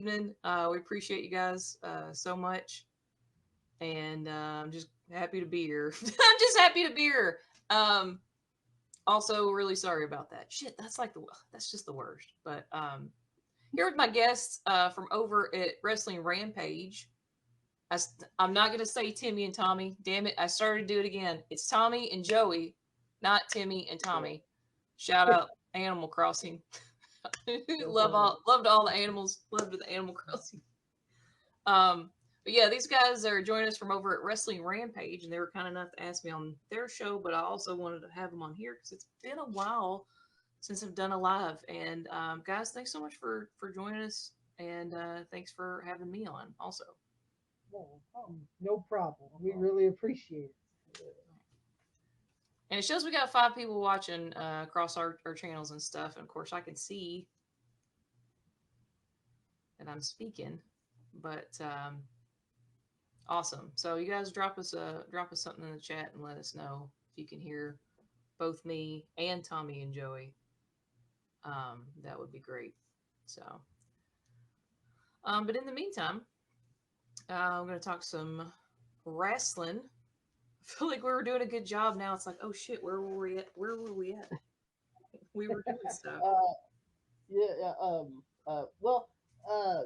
evening. We appreciate you guys so much, and I'm just happy to be here. I'm just happy to be here. Um, Also, really sorry about that. Shit, that's just the worst. But here with my guests from over at Wrestling Rampage. I'm not gonna say Timmy and Tommy. Damn it, I started to do it again. It's Tommy and Joey, not Timmy and Tommy. Shout out Animal Crossing. Loved all the animals. Loved the Animal Crossing. But yeah, these guys are joining us from over at Wrestling Rampage, and they were kind enough to ask me on their show. But I also wanted to have them on here because it's been a while since I've done a live. And guys, thanks so much for joining us, and thanks for having me on also. No problem. We really appreciate And it shows we got 5 people watching across our channels and stuff. And of course, I can see that I'm speaking, but awesome. So you guys drop us something in the chat and let us know if you can hear both me and Tommy and Joey. That would be great. So, but in the meantime, I'm gonna talk some wrestling. I feel like we were doing a good job. Now it's like, oh shit, where were we at? Where were we at? We were doing it. stuff. Yeah, yeah. Well, uh,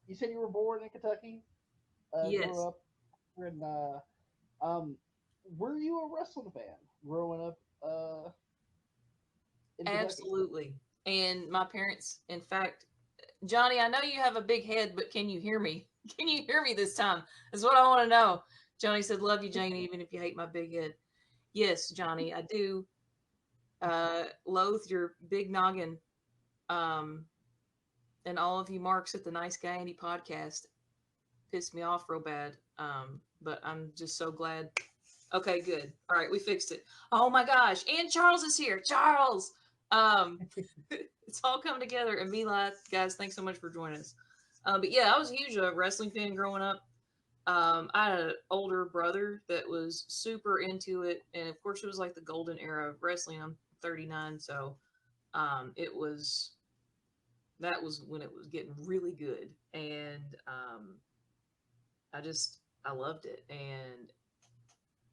you said you were born in Kentucky, grew Yes, up in. Were you a wrestling fan growing up in Kentucky? absolutely. And my parents, in fact, Johnny, I know you have a big head, but can you hear me? Can you hear me this time? Is what I want to know. Johnny said, "Love you, Jane, even if you hate my big head." Yes, Johnny, I do loathe your big noggin. Um, and all of you marks at the Nice Guy Andy podcast pissed me off real bad. But I'm just so glad. Okay, good. All right, we fixed it. Oh my gosh, and Charles is here. Charles. Um, it's all come together. And Mila, guys, thanks so much for joining us. But yeah, I was a huge wrestling fan growing up. I had an older brother that was super into it, and of course, it was like the golden era of wrestling. I'm 39, so it was that was when it was getting really good, and I loved it. And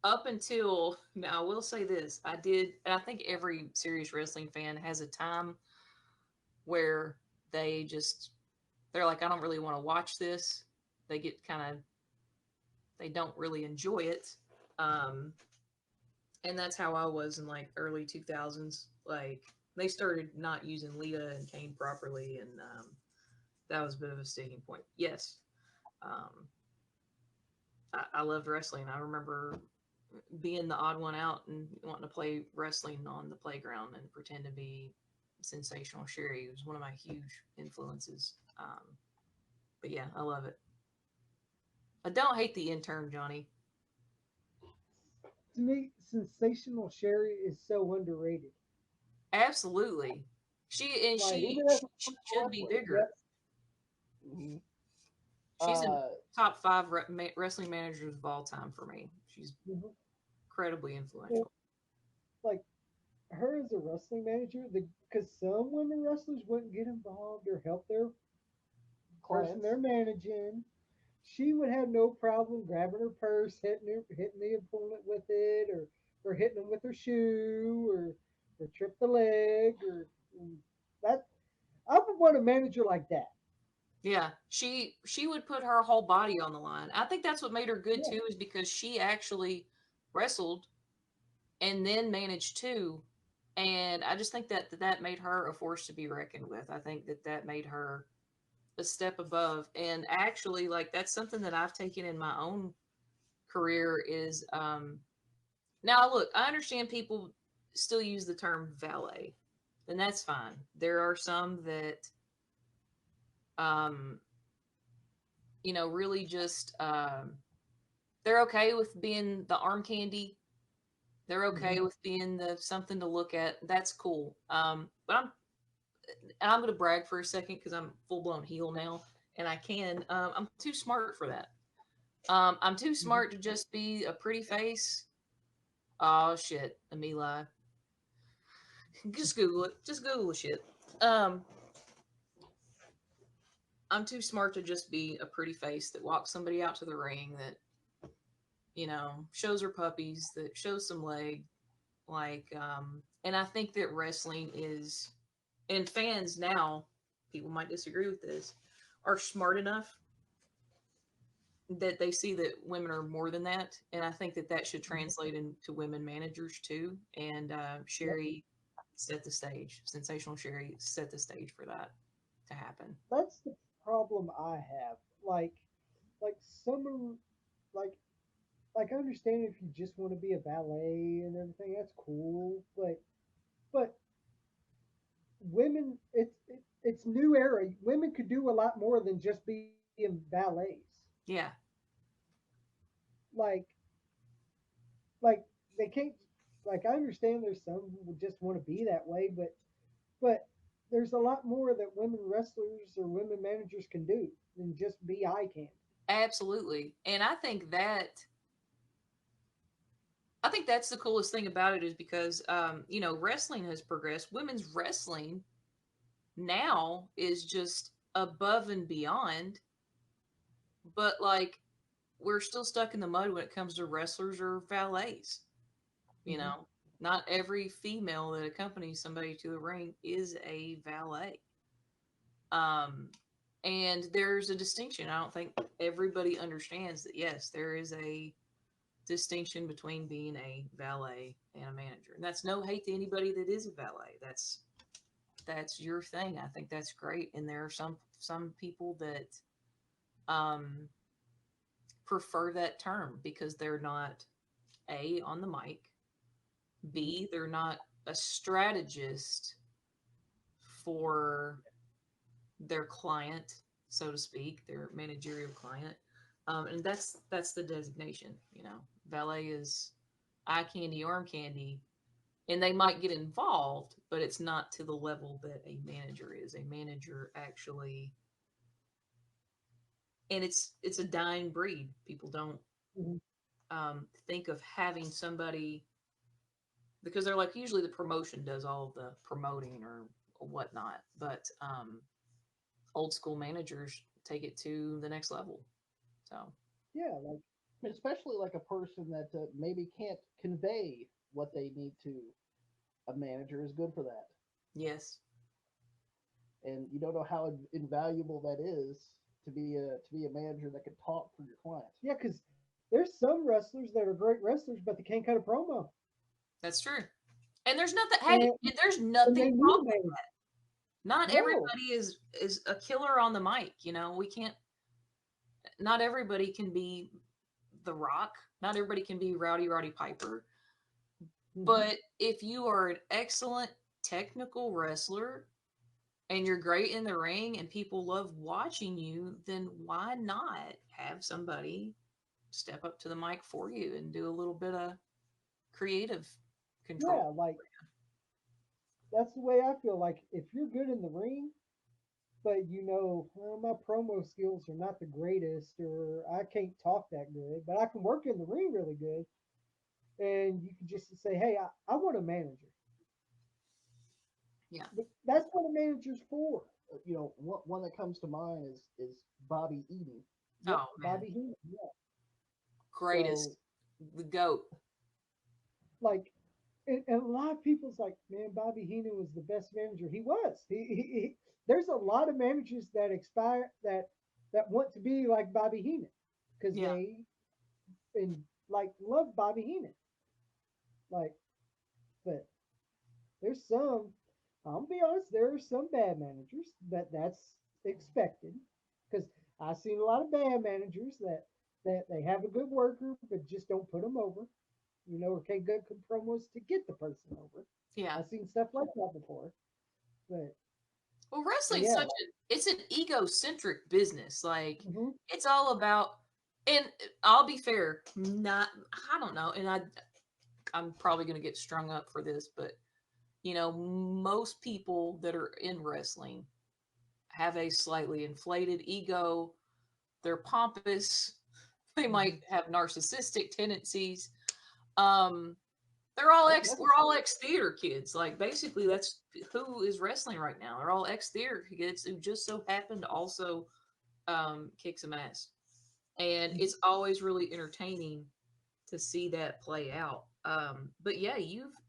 up until now, I will say this: I did, and I think every serious wrestling fan has a time where they just they're like, I don't really want to watch this. They get kind of they don't really enjoy it. Um, and that's how I was in like early 2000s. Like they started not using Lita and Kane properly, and that was a bit of a sticking point. Yes, um, I loved wrestling. I remember being the odd one out and wanting to play wrestling on the playground and pretend to be sensational Sherry. It was one of my huge influences. But yeah, I love it. I don't hate the intern, Johnny. To me, sensational Sherry is so underrated. Absolutely. She and Like she even as a she should be wrestler, bigger. yes. Mhm. She's in Uh, top five wrestling managers of all time for me. She's Mhm. incredibly Well, influential. like her as a wrestling manager, because some women wrestlers wouldn't get involved or help their person Clients. they're managing. She would have no problem grabbing her purse, hitting the opponent with it, or hitting them with her shoe, or trip the leg, or that. I would want a manager like that. Yeah, she would put her whole body on the line. I think that's what made her good Yeah, too, is because she actually wrestled and then managed too. And I just think that made her a force to be reckoned with. I think that made her a step above. And actually, like that's something that I've taken in my own career is now look, I understand people still use the term valet, and that's fine. There are some that um really just they're okay with being the arm candy. They're okay hmm with being the something to look at. That's cool. But I'm going to brag for a second because I'm full blown heel now, and I can. I'm too smart for that. I'm too hmm smart to just be a pretty face. Oh shit, Amila. Just Google it. Just Google the shit. Um, I'm too smart to just be a pretty face that walks somebody out to the ring that, shows her puppies, that shows some leg. And I think that wrestling is, and fans now, people might disagree with this, are smart enough that they see that women are more than that. And I think that that should translate into women managers too. And Yep. Sherry set the stage. Sensational Sherry set the stage for that to happen. That's the problem I have. Like some are like like I understand if you just want to be a ballet and everything, that's cool. But women, it's new era. Women could do a lot more than just being ballets. Yeah, Like like they can't. Like I understand there's some who would just want to be that way, but there's a lot more that women wrestlers or women managers can do than just be eye candy. absolutely. And I think that's the coolest thing about it is because, wrestling has progressed. Women's wrestling now is just above and beyond, but like we're still stuck in the mud when it comes to wrestlers or valets. You Hmm. know, not every female that accompanies somebody to the ring is a valet. Um, and there's a distinction. I don't think everybody understands that, yes, there is a distinction between being a valet and a manager. And that's no hate to anybody that is a valet. That's your thing. I think that's great. And there are some people that um prefer that term because they're not A on the mic, Hmm. B, they're not a strategist for their client, so to speak, their managerial client. And that's the designation, Valet is eye candy, arm candy, and they might get involved, but it's not to the level that a manager is. A manager actually, and it's a dying breed. People don't Hmm. think of having somebody because they're like usually the promotion does all of the promoting or whatnot, but old school managers take it to the next level. So Yeah, like especially like a person that maybe can't convey what they need to. A manager is good for that, yes, and you don't know how invaluable that is to be a manager that can talk for your client. yeah, because there's some wrestlers that are great wrestlers, but they can't cut a promo, that's true. And there's nothing. Hey, and there's and nothing they need wrong a with. manager. Not No. everybody is a killer on the mic. We can't. Not everybody can be The Rock. Not everybody can be Rowdy Roddy Piper. Hmm. But if you are an excellent technical wrestler and you're great in the ring and people love watching you, then why not have somebody step up to the mic for you and do a little bit of creative control? Yeah, like that's the way I feel. Like if you're good in the ring, but well, my promo skills are not the greatest, or I can't talk that good, but I can work in the ring really good, and you can just say, hey, I want a manager. Yeah. But that's what a manager's for. One that comes to mind is Bobby Eaton. Yep, Oh man, Bobby Heenan. Yeah. So greatest, the goat. like, and a lot of people's like, man, Bobby Heenan was the best manager. He was. There's a lot of managers that expire that want to be like Bobby Heenan because Yeah. they and like love Bobby Heenan. Like, but there's some. I'll be honest. There are some bad managers that's expected because I've seen a lot of bad managers that they have a good worker but just don't put them over. Or can't get good promos to get the person over. Yeah. I've seen stuff like that before. But Well, but wrestling's yeah, such it's an egocentric business. Like hmm it's all about, and I'll be fair, not, I don't know, and I'm probably going to get strung up for this, but most people that are in wrestling have a slightly inflated ego. They're pompous. They might hmm have narcissistic tendencies. Um, they're all That's we're all necessary. ex theater kids. Like basically yep, that's who is wrestling right now. They're all ex theater kids who just so happen to also kick some ass, and it's always really entertaining to see that play out. But yeah,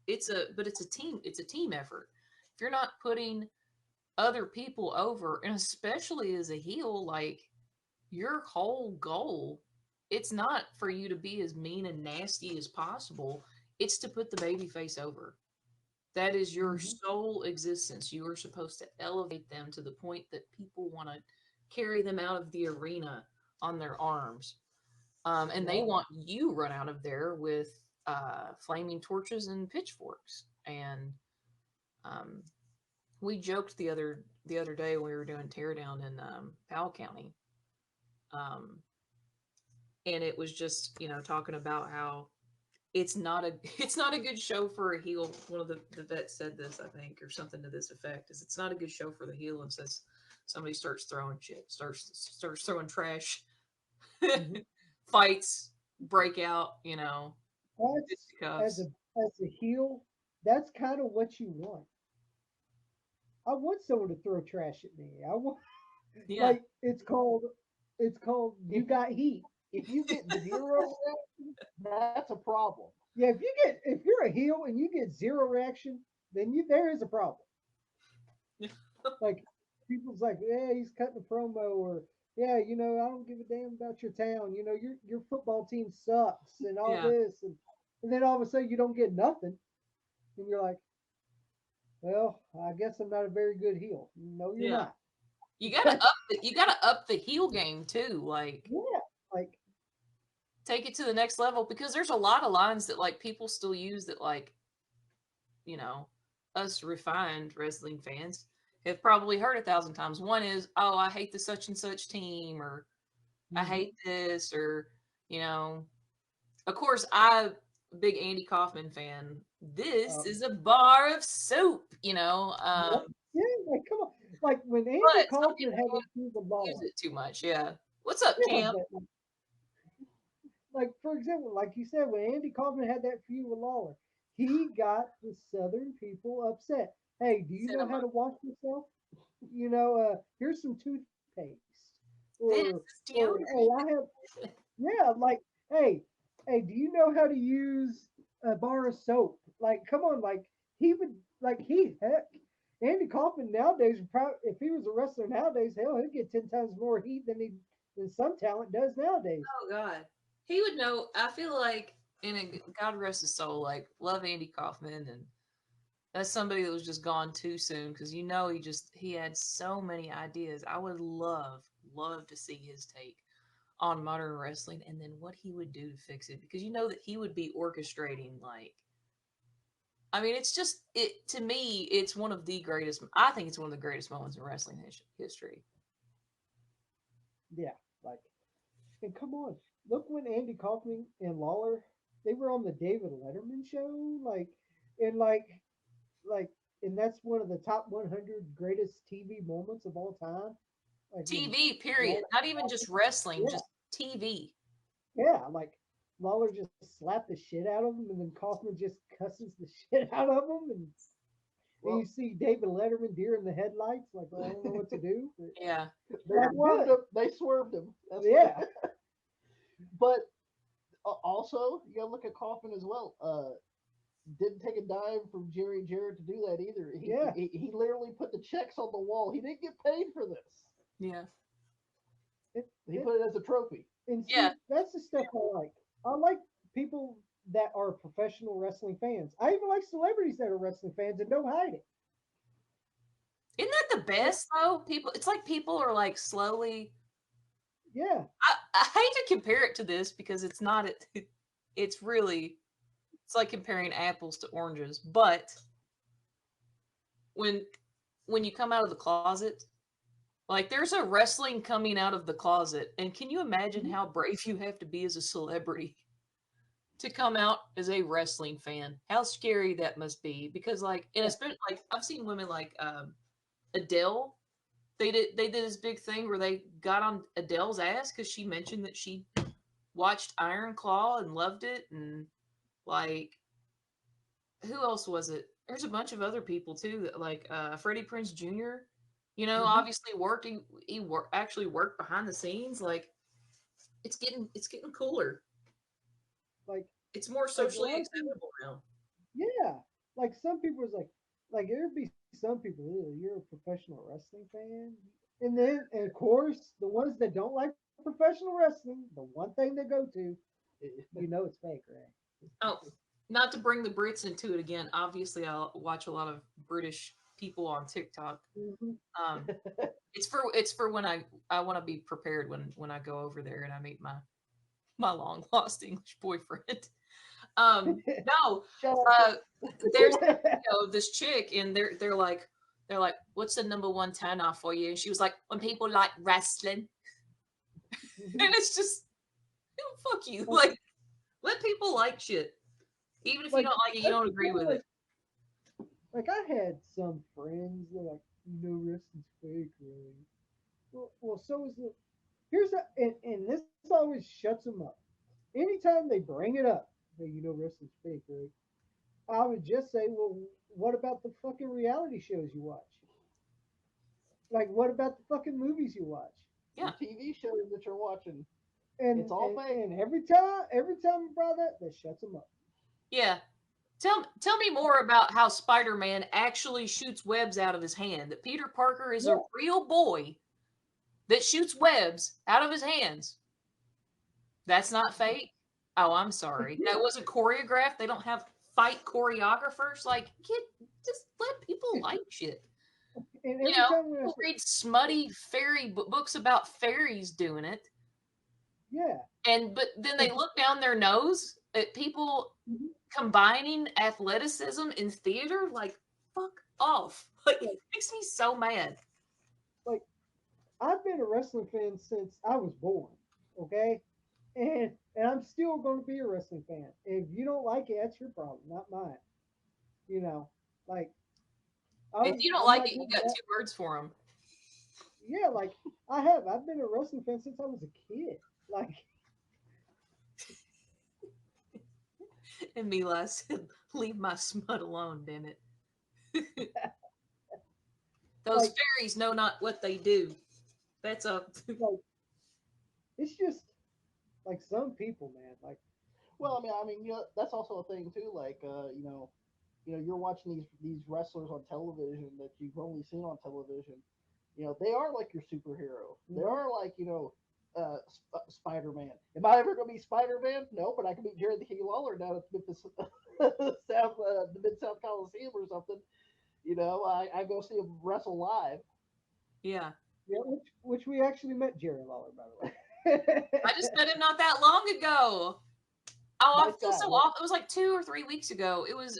it's a team effort. If you're not putting other people over, and especially as a heel, like your whole goal, it's not for you to be as mean and nasty as possible. It's to put the baby face over. That is your Hmm. sole existence. You are supposed to elevate them to the point that people want to carry them out of the arena on their arms. And they Right. want you run out of there with flaming torches and pitchforks. And um, we joked the other day when we were doing teardown in Powell County, um, and it was just talking about how it's not a it's not a good show for a heel. One of the vets said this, I think, or something to this effect, is it's not a good show for the heel, and says somebody starts throwing shit, starts throwing trash, Hmm. fights break out, That's fisticuffs. as a heel, that's kind of what you want. I want someone to throw trash at me. I want Yeah, like it's called you If got heat. if you get zero reaction, that's a problem. Yeah, if you're a heel and you get zero reaction, then you there is a problem. Like people's like, yeah, he's cutting a promo, or yeah, I don't give a damn about your town. Your football team sucks and all yeah, this, and then all of a sudden you don't get nothing, and you're like, well, I guess I'm not a very good heel. No, you're yeah. not. You gotta up the heel game too. Like Yeah, like take it to the next level, because there's a lot of lines that like people still use that like you know us refined wrestling fans have probably heard 1,000 times. One is, "Oh, I hate the such and such team," or "I hmm hate this," or you know. Of course, I'm a big Andy Kaufman fan. This uh, is a bar of soap, yeah, yeah, like come on, like when Andy but some Kaufman people had that feud with use Lawler, it too much. Yeah. What's up, yeah, Cam? but like for example, like you said, when Andy Kaufman had that feud with Lawler, he got the Southern people upset. Hey, do you know Cinema. how to wash yourself? Here's some toothpaste, This or is hey, deodorant. I have yeah, like hey, hey, do you know how to use a bar of soap? Like, come on, like he would like he heck. Andy Kaufman nowadays, if he was a wrestler nowadays, hell, he'd get 10 times more heat than some talent does nowadays. Oh God, he would know. I feel like, God rest his soul, like love Andy Kaufman, and that's somebody that was just gone too soon, because he had so many ideas. I would love to see his take on modern wrestling, and then what he would do to fix it, because that he would be orchestrating, like, I mean, it's just it to me. It's one of the greatest. I think it's one of the greatest moments in wrestling history. Yeah, like and come on, look when Andy Kaufman and Lawler they were on the David Letterman show, and like and that's one of the top 100 greatest TV moments of all time. Like when TV, period. Lawler, Not even just wrestling, yeah, just TV. yeah, like Lawler just slapped the shit out of him, and then Kaufman just cusses the shit out of him, and you Well, see David Letterman deer in the headlights, like, well, I don't know what to do, but Yeah. they like swerved what? him. They swerved him. That's Yeah, but also you gotta look at Kaufman as well. Didn't take a dime from Jerry Jarrett to do that either. He, yeah. he he literally put the checks on the wall. He didn't get paid for this. Yeah. It, He it, put it as a trophy. and Yeah. see, that's the stuff I like. I like people that are professional wrestling fans. I even like celebrities that are wrestling fans and don't hide it. Isn't that the best though? It's like people are like slowly. Yeah, I hate to compare it to this, because it's not. It's really. It's like comparing apples to oranges. But when when you come out of the closet, like there's a wrestling coming out of the closet, and can you imagine mhm, how brave you have to be as a celebrity to come out as a wrestling fan? How scary that must be, because like, and yeah, especially like I've seen women like Adele. They did this big thing where they got on Adele's ass because she mentioned that she watched Iron Claw and loved it, and like who else was it? There's a bunch of other people too, that like Freddie Prince Jr. You know, Hmm. obviously actually worked behind the scenes. Like it's getting cooler. Like It's more like a socially lot of people. acceptable now. Yeah, like some people is like there'd be some people. "Ew, you're a professional wrestling fan," and then and of course the ones that don't like professional wrestling, the one thing they go to, it's fake, right? Oh, not to bring the Brits into it again. Obviously, I'll watch a lot of British people on TikTok. Hmm. Um, it's for when I want to be prepared when I go over there and I meet my long lost English boyfriend. No, Shut uh, there's up. this chick and they're like, what's the number one turn off for you? And she was like, when people like wrestling, and it's just fuck you. like Like, let people like shit, even if you like don't like it, you that's don't the agree thing. with it. Like I had some friends that like wrestling's fake, really. Well, so is the here's a and this always shuts them up. Anytime they bring it up, hey, wrestling's fake, right? I would just say, well, what about the fucking reality shows you watch? Like, what about the fucking movies you watch? Yeah, Your TV shows that you're watching, it's And all and, fake. and every time I brought that shuts them up. yeah. Tell me more about how Spider-Man actually shoots webs out of his hand. That Peter Parker is a Yeah, real boy that shoots webs out of his hands. That's not fake. Oh, I'm sorry. That wasn't choreographed. They don't have fight choreographers. Like, just let people like shit. and You every know, time when I people say, read smutty fairy books about fairies doing it, yeah, but then they look down their nose at people mhm, combining athleticism in theater. Like, fuck off. Like, it like makes me so mad. like I've been a wrestling fan since I was born. Okay, and I'm still going to be a wrestling fan. If you don't like it, that's your problem, not mine. You know, like If you don't I'm like not it, you getting got that. two words for them. Yeah, like I've been a wrestling fan since I was a kid. Like And Mila said, leave my smut alone, damn it. Those like fairies know not what they do. That's a like it's just like some people, man. Like Well, I mean, that's also a thing too. Like, you're watching these wrestlers on television that you've only seen on television. They are like your superhero. They mhm, are like, Spider Man. Am I ever going to be Spider Man? No, but I can meet Jared the King Lawler down at the Mid South Coliseum or something. I go see him wrestle live. yeah. yeah, which we actually met Jerry Lawler, by the way. I just met him not that long ago. Oh, I Nice feel guy. so Yep. off. It was like 2 or 3 weeks ago. It was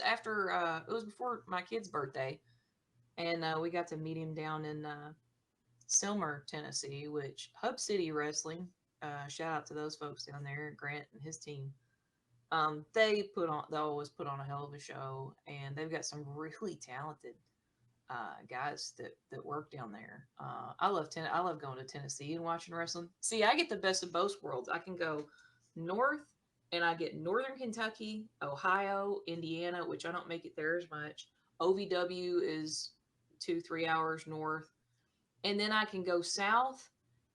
before my kid's birthday. And we got to meet him down in Selmer, Tennessee, which Hub City Wrestling, shout out to those folks down there, Grant and his team. They always put on a hell of a show, and they've got some really talented guys that work down there. I love going to Tennessee and watching wrestling. See, I get the best of both worlds. I can go north, and I get Northern Kentucky, Ohio, Indiana, which I don't make it there as much. OVW is 2 3 hours north, and then I can go south,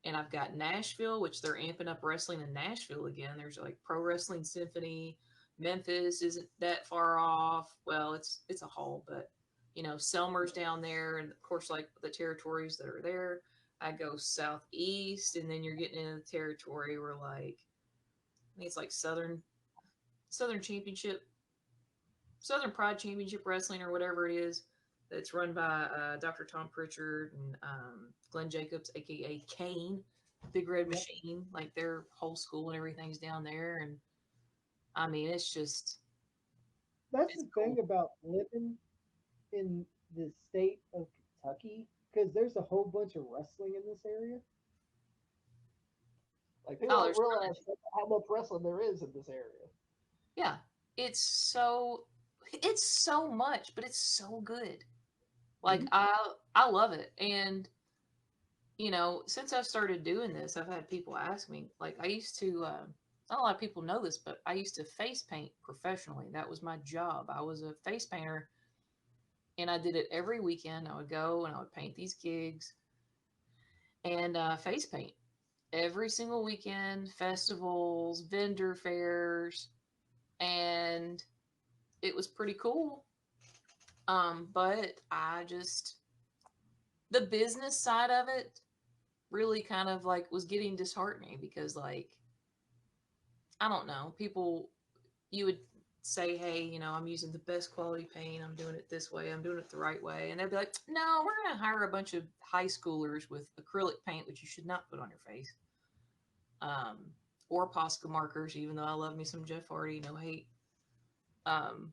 and I've got Nashville, which they're amping up wrestling in Nashville again. There's like Pro Wrestling Symphony. Memphis isn't that far off. Well, it's a haul, but Selmer's down there, and of course, like the territories that are there. I go southeast, and then you're getting into the territory where I think it's like Southern Championship, Southern Pride Championship Wrestling, or whatever it is. That's run by Dr. Tom Pritchard and Glenn Jacobs, aka Kane, Big Red Yep, Machine. Like their whole school and everything's down there, and I mean, that's it's the thing cool. about living in the state of Kentucky because there's a whole bunch of wrestling in this area. Like, people Oh, don't there's realize how much wrestling there is in this area. yeah, it's so it's so much, but it's so good. Like Hmm. I love it, and since I've started doing this, I've had people ask me. Like I used to. Not a lot of people know this, but I used to face paint professionally. That was my job. I was a face painter And I did it every weekend. I would go and I would paint these gigs and face paint every single weekend, festivals, vendor fairs, and it was pretty cool. But the business side of it really kind of like was getting disheartening because, like, I don't know, people, you would say, hey, I'm using the best quality paint. I'm doing it this way. I'm doing it the right way. And they'd be like, no, we're going to hire a bunch of high schoolers with acrylic paint, which you should not put on your face. Um, or Posca markers, even though I love me some Jeff Hardy, no hate. Um,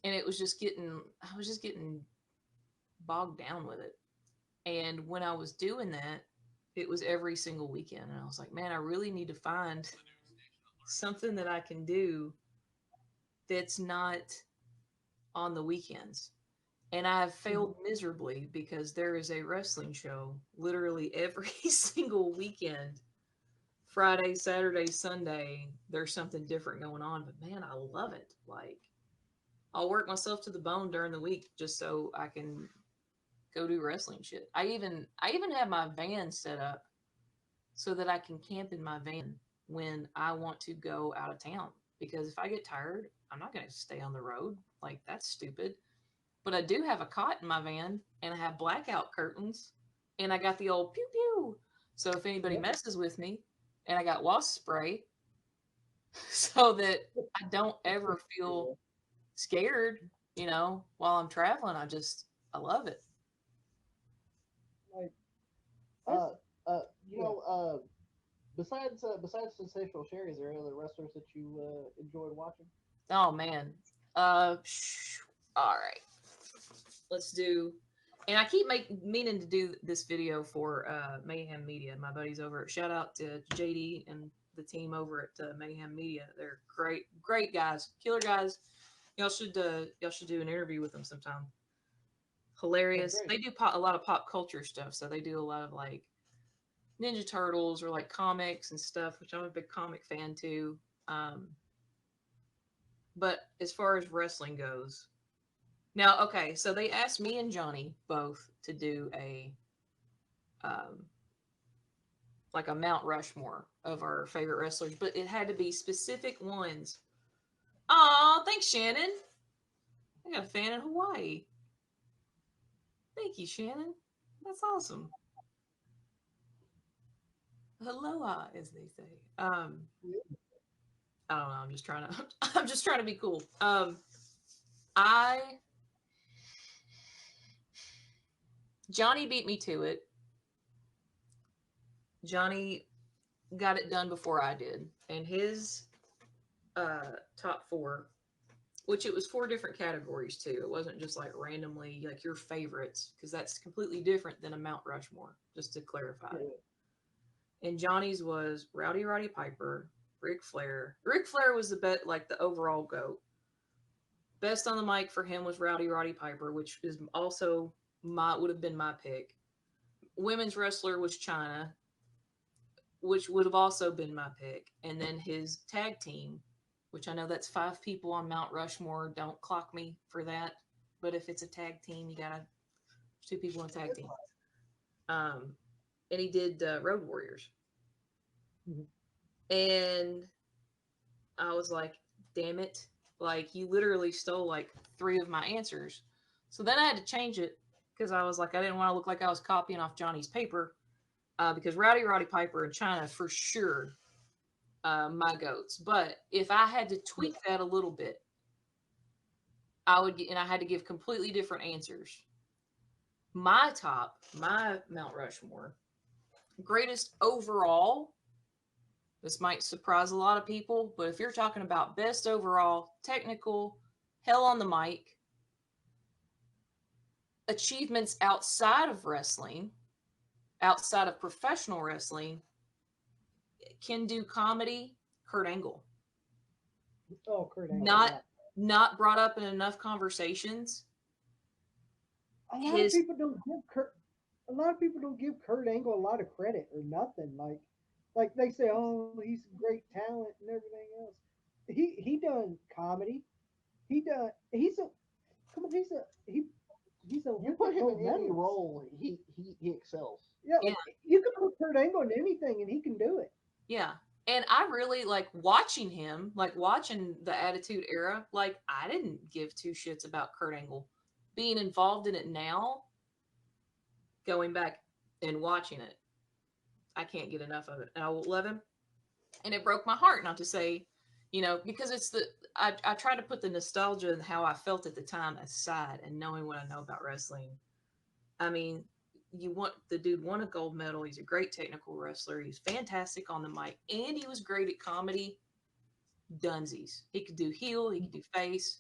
and I was just getting bogged down with it. And when I was doing that, it was every single weekend. And I was like, man, I really need to find something that I can do that's not on the weekends. And I've failed miserably because there is a wrestling show literally every single weekend. Friday, Saturday, Sunday, there's something different going on. But man, I love it. Like, I'll work myself to the bone during the week just so I can go do wrestling shit. I even have my van set up so that I can camp in my van when I want to go out of town. Because if I get tired, I'm not going to stay on the road. Like, that's stupid. But I do have a cot in my van, and I have blackout curtains, and I got the old pew pew. So if anybody Yep. messes with me, and I got wasp spray, so that I don't ever feel scared, while I'm traveling. I love it. Like that's Uh, you yeah. know, besides Sensational Sherry, is there any other wrestlers that you enjoyed watching? Oh man. Uh, all right. Let's do. And I keep meaning to do this video for Mayhem Media. My buddies over at shout out to JD and the team over at Mayhem Media. They're great, great guys, killer guys. Y'all should do an interview with them sometime. Oh, Hilarious. great. They do a lot of pop culture stuff, so they do a lot of like Ninja Turtles or like comics and stuff, which I'm a big comic fan too. Um, but as far as wrestling goes, now okay, so they asked me and Johnny both to do um, like a Mount Rushmore of our favorite wrestlers, but it had to be specific ones. Oh, thanks, Shannon. I got a fan in Hawaii. Thank you, Shannon. That's awesome. Aloha, as they say. I don't know. I'm just trying to. I'm just trying to be cool. I Johnny beat me to it. Johnny got it done before I did, and his top four, which it was four different categories too. It wasn't just like randomly like your favorites, because that's completely different than a Mount Rushmore. Just to clarify. Yeah. And Johnny's was Rowdy Roddy Piper, Ric Flair. Ric Flair was the bet, like the overall goat. Best on the mic for him was Rowdy Roddy Piper, which is also would have been my pick. Women's wrestler was China, which would have also been my pick. And then his tag team, which I know that's five people on Mount Rushmore. Don't clock me for that. But if it's a tag team, you gotta two people on tag team. Um, and he did Road Warriors. Mhm. And I was like, damn it. Like, you literally stole like three of my answers. So then I had to change it because I was like, I didn't want to look like I was copying off Johnny's paper. Because Rowdy Roddy Piper and China, for sure, my goats. But if I had to tweak that a little bit, and I had to give completely different answers. My Mount Rushmore, greatest overall. This might surprise a lot of people, but if you're talking about best overall, technical, hell on the mic, achievements outside of wrestling, outside of professional wrestling, can do comedy, Kurt Angle. Oh, Kurt Angle. Not Yeah. not brought up in enough conversations. A lot of His people don't give Kurt. A lot of people don't give Kurt Angle a lot of credit or nothing. Like they say, oh, he's a great talent and everything else. He done comedy. He done. He's a come on. He he's a You put Olympic him gold in any medalist. role, he excels. Yeah, Yeah. you can put Kurt Angle in anything and he can do it. Yeah. And I really like watching him, like watching the Attitude Era. Like, I didn't give two shits about Kurt Angle. Being involved in it now, going back and watching it, I can't get enough of it. And I will love him. And it broke my heart not to say, because it's I try to put the nostalgia and how I felt at the time aside and knowing what I know about wrestling. I mean, the dude won a gold medal. He's a great technical wrestler. He's fantastic on the mic, and he was great at comedy. Dunsies. He could do heel. He could do face.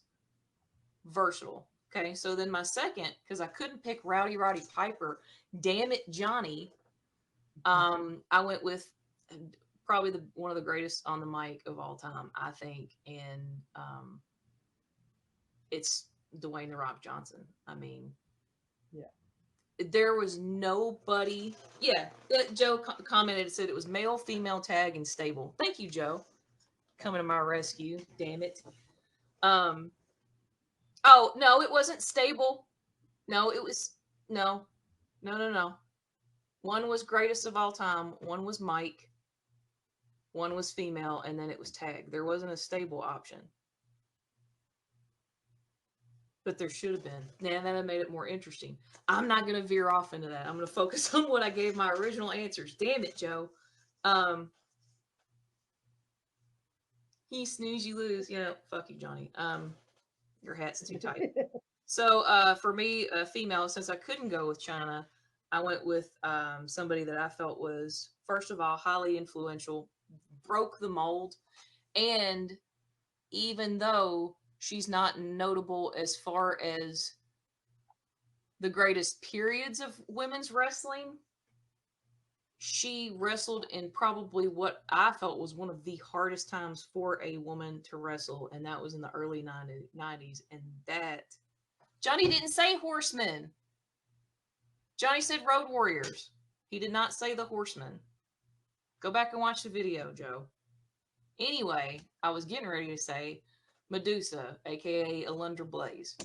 Versatile. Okay, so then my second, because I couldn't pick Rowdy Roddy Piper. Damn it, Johnny. I went with probably one of the greatest on the mic of all time, I think, and it's Dwayne the Rock Johnson. I mean, Yeah. there was nobody. Yeah, Joe commented and said it was male, female, tag, and stable. Thank you, Joe, coming to my rescue. Damn it. Oh no, it wasn't stable. No, it was no, no. One was greatest of all time. One was Mike. One was female, and then it was tag. There wasn't a stable option. But there should have been. Man, that made it more interesting. I'm not going to veer off into that. I'm going to focus on what I gave my original answers. Damn it, Joe. He snooze, you lose. Fuck you, Johnny. Your hat's too tight. So for me, female, since I couldn't go with China, I went with somebody that I felt was, first of all, highly influential, broke the mold, and even though she's not notable as far as the greatest periods of women's wrestling, she wrestled in probably what I felt was one of the hardest times for a woman to wrestle, and that was in the early 90s. And that, Johnny didn't say Horsemen. Johnny said Road Warriors. He did not say the Horsemen. Go back and watch the video, Joe. Anyway, I was getting ready to say Medusa, aka Alundra Blaze.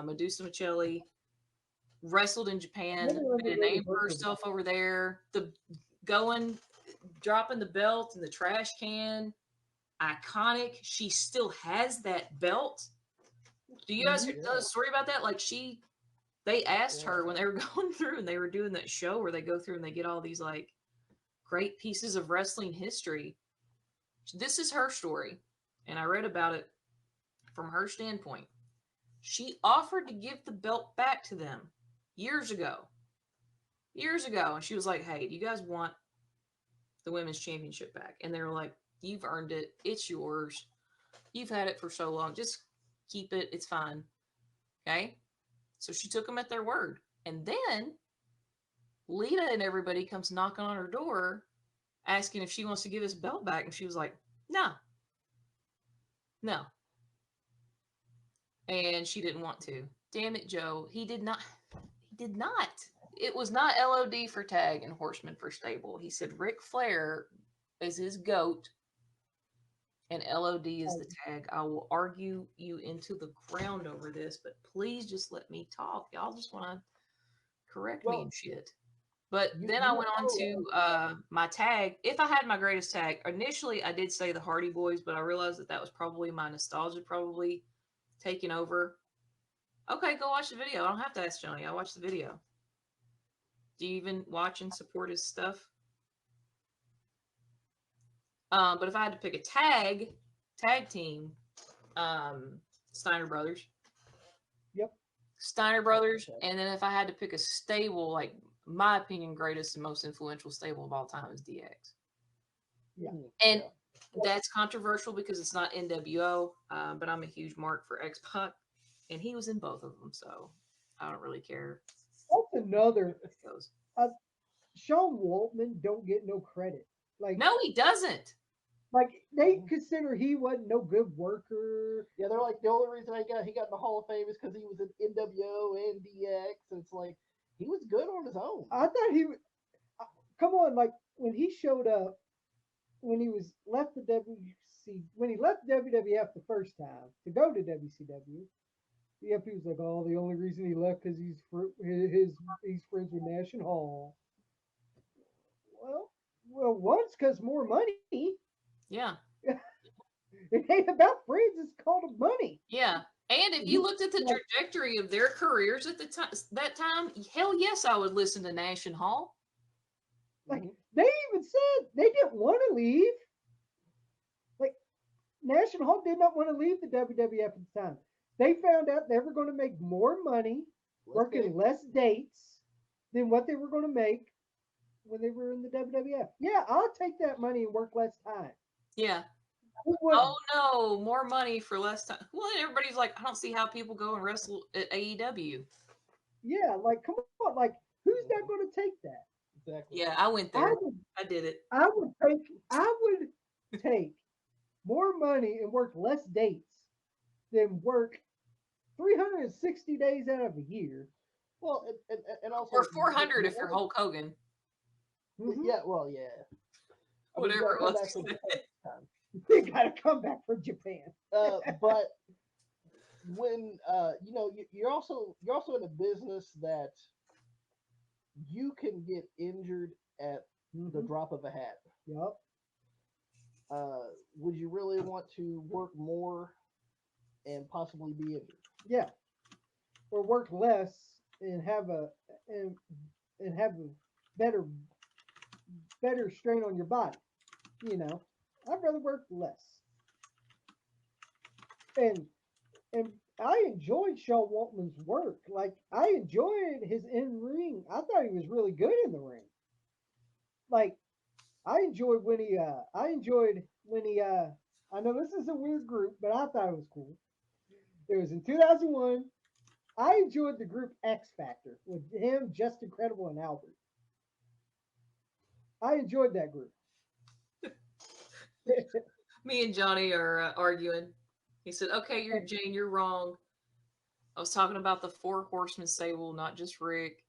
Medusa Michelli wrestled in Japan, made a name for herself over there. Dropping the belt in the trash can, iconic. She still has that belt. Do you guys know the story about that? Like they asked her when they were going through and they were doing that show where they go through and they get all these like great pieces of wrestling history. This is her story, and I read about it from her standpoint. She offered to give the belt back to them years ago. And she was like, hey, do you guys want the women's championship back? And they were like, you've earned it. It's yours. You've had it for so long. Just keep it. It's fine. Okay? So she took them at their word. And then Lita and everybody comes knocking on her door asking if she wants to give his belt back. And she was like, no. And she didn't want to. Damn it, Joe. He did not. It was not LOD for tag and Horseman for stable. He said Ric Flair is his GOAT and LOD is the tag. I will argue you into the ground over this, but please just let me talk. Y'all just want to correct me and shit. But then I went on to my tag. If I had my greatest tag, initially I did say the Hardy Boys, but I realized that was probably my nostalgia probably taking over. Okay, go watch the video. I don't have to ask Johnny. I watched the video. Do you even watch and support his stuff? But if I had to pick a tag team, Steiner Brothers. Yep. Steiner Brothers. And then if I had to pick a stable, like my opinion, greatest and most influential stable of all time is DX. Yeah. And that's controversial because it's not NWO, but I'm a huge mark for X-Pac, and he was in both of them, so I don't really care. That's another. Sean Waltman don't get no credit. Like, no, he doesn't. Like, they consider he wasn't no good worker. Yeah, they're like, the only reason he got in the Hall of Fame is because he was in NWO and DX. And it's like, he was good on his own. I thought he was. Come on, like when he showed up, when he left the WWF the first time to go to WCW, Yeah, people's like, oh, the only reason he left because he's friends with Nash and Hall. Well, once because more money. Yeah. It ain't about friends. It's called money. Yeah. And if you He, looked at the like, trajectory of their careers at the time, that time, hell yes, I would listen to Nash and Hall. like they even said they didn't want to leave. Like Nash and Hall did not want to leave the WWF at the time. They found out they were going to make more money Let's say working less dates than what they were going to make when they were in the WWF. Yeah, I'll take that money and work less time. Yeah. Who Oh wouldn't? no, more money for less time. Well, and everybody's like, I don't see how people go and wrestle at AEW. Yeah, like come on, like who's not going to take that? exactly. Yeah, I went I there. would, I did it. I would take more money and work less dates than work 360 days out of a year. Well, and Or also 400 if you're Hulk Hogan. Mm-hmm. yeah, well, yeah. I mean, you got Whatever to it come was. back from Japan this time. You got to come back from Japan. But when you're also in a business that you can get injured at the Mm-hmm. drop of a hat. Yup. Would you really want to work more and possibly be injured? Yeah. Or work less and and have a better strain on your body. You know, I'd rather work less. And and I enjoyed Shaw Waltman's work. Like I enjoyed his in ring. I thought he was really good in the ring. Like I enjoyed when he I know this is a weird group, but I thought it was cool. It was in 2001. I enjoyed the group X Factor with him, Just Incredible, and Albert. I enjoyed that group. Me and Johnny are arguing. He said, okay, And Jane, you're wrong. I was talking about the Four Horsemen stable, not just Rick.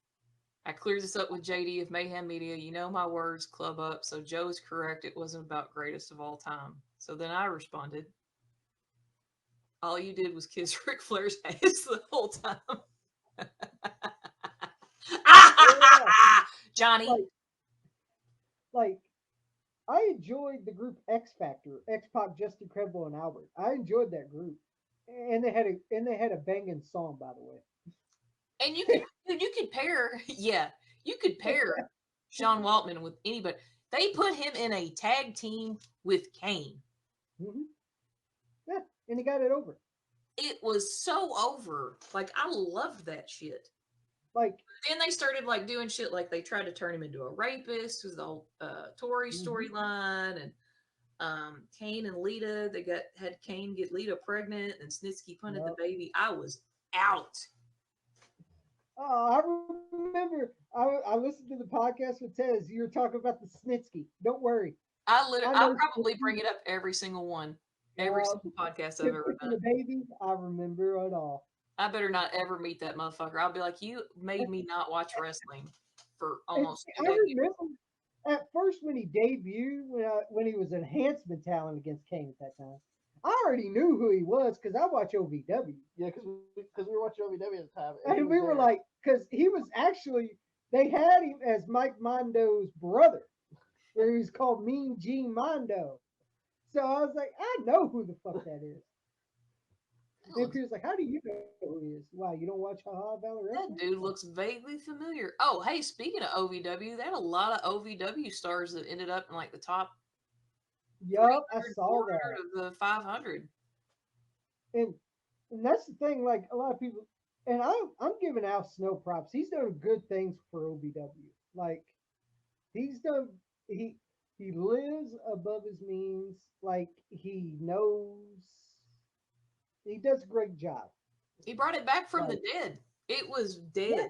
I cleared this up with JD of Mayhem Media. You know my words, club up. So Joe is correct. It wasn't about greatest of all time. So then I responded, all you did was kiss Ric Flair's ass the whole time. yeah, Johnny. like like I enjoyed the group X Factor, X Pac, Just Incredible, and Albert. I enjoyed that group, and they had a banging song, by the way. And you could pair, yeah, you could pair Sean Waltman with anybody. They put him in a tag team with Kane. Hmm. Yeah, and he got it over. It was so over. Like I loved that shit. Like, Then they started like doing shit like they tried to turn him into a rapist. Was the whole Tori hmm storyline and Kane and Lita. They had Kane get Lita pregnant and Snitsky punted the yep. baby. I was out. Oh, I remember. I listened to the podcast with Tez. You were talking about the Snitsky. Don't worry, I I'll know probably Snitsky. bring it up every single one, every Yep. single podcast I've Him ever kicking done. the baby. I remember it all. I better not ever meet that motherfucker. I'll be like, you made me not watch wrestling for And almost see, two I decades. remember at first when he debuted, when he was enhancement talent against Kane at that time. I already knew who he was because I watch OVW, Yeah, because we were watching OVW at the time, and he and was we were there. like, because he was actually they had him as Mike Mondo's brother, where he was called Mean Gene Mondo. So I was like, I know who the fuck that is. That, And looks, people's like, how do you know who he is? Why you don't watch Haha Valley Wrestling? that dude looks vaguely familiar. Oh, hey, speaking of OVW, they had a lot of OVW stars that ended up in like the top Yup, I 300, saw 400 that. of the 500. And that's the thing. Like a lot of people, and I'm giving Al Snow props. He's done good things for OVW. Like he's done he he lives above his means. Like he knows he does a great job. He brought it back from the Like dead. It was yeah, dead.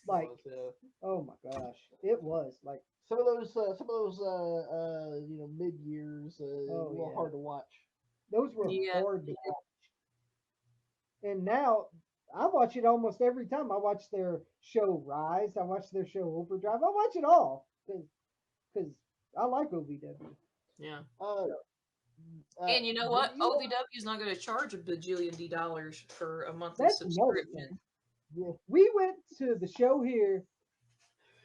It like was oh my gosh, it was like mid years, a oh little yeah, hard to watch. those were Yeah. hard to watch. And now I watch it almost every time. I watch their show Rise. I watch their show Overdrive. I watch it all because I like OVW. Yeah. Uh, And you know when what? you OVW is not going to charge a bajillion dollars for a monthly That's another subscription. thing. Yeah. We went to the show here.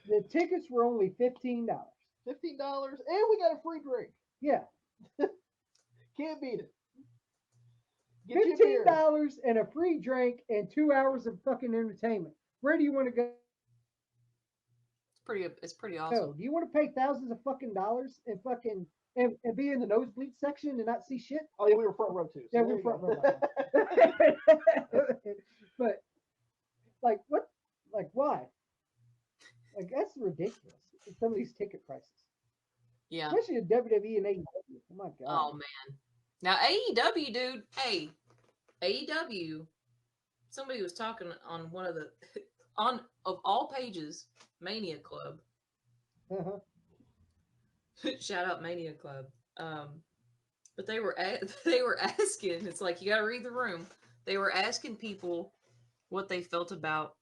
The tickets were only $15. $15 and we got a free drink. Yeah, Can't beat it. Get you a beer. $15 and a free drink and 2 hours of fucking entertainment. Where do you want to go? It's pretty awesome. Do you want to pay thousands of fucking dollars and fucking and be in the nosebleed section and not see shit? Oh yeah, we were front row too. So Yeah, there we're you front go. row. But like what? Like why? Like that's ridiculous. Some of these ticket prices, Yeah. especially in WWE and AEW. Oh my god. Oh man. Now AEW, dude. Hey, AEW. Somebody was talking on one of the on of all pages, Mania Club. Uh-huh. Shout out Mania Club. But they were asking. It's like you got to read the room. They were asking people what they felt about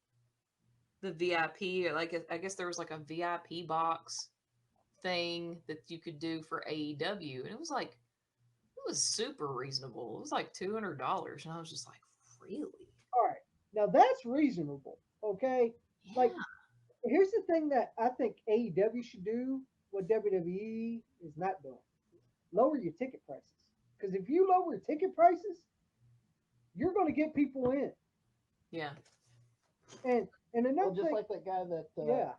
the VIP. Like I guess there was like a VIP box thing that you could do for AEW, and it was super reasonable. It was like $200, and I was just like, really? All right. Now that's reasonable. Okay. Yeah. Like here's the thing that I think AEW should do. What WWE is not doing. Lower your ticket prices. Because if you lower ticket prices, you're going to get people in. Yeah. And another Well, just thing, like that guy that yeah,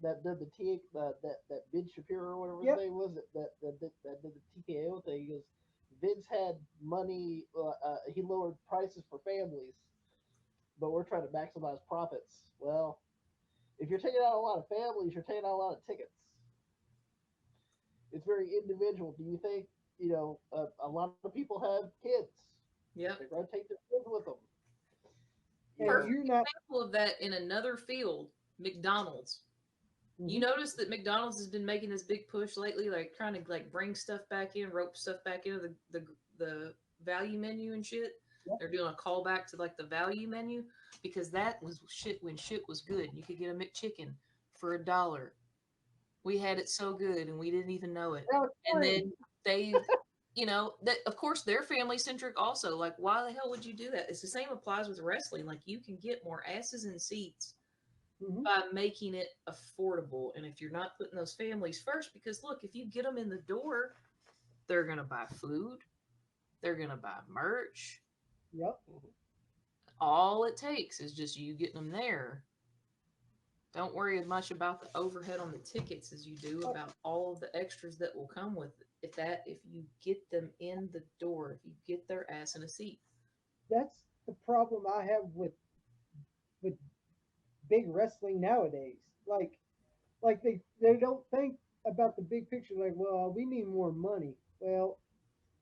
that did the that Ben Shapiro or whatever Yep. his name was that did the TKO thing. He goes, Vince had money. He lowered prices for families, but we're trying to maximize profits. Well, if you're taking out a lot of families, you're taking out a lot of tickets. It's very individual. Do you think a lot of people have kids? Yeah. They're going to take their kids with them. and Perfect you're not. example of that in another field, McDonald's. You notice that McDonald's has been making this big push lately, like trying to like bring stuff back in, rope stuff back into the value menu and shit. Yep. They're doing a callback to like the value menu because that was shit when shit was good. You could get a McChicken for $1. We had it so good and we didn't even know it. Now it's And free. then they, that of course they're family centric also. Like, why the hell would you do that? It's the same applies with wrestling. Like, you can get more asses in seats Mhm. by making it affordable. And if you're not putting those families first, because look, if you get them in the door, they're gonna buy food, they're gonna buy merch. Yep. All it takes is just you getting them there. Don't worry as much about the overhead on the tickets as you do about all of the extras that will come with it. If you get them in the door, if you get their ass in a seat. That's the problem I have with big wrestling nowadays. Like they don't think about the big picture. Like, well, we need more money. Well,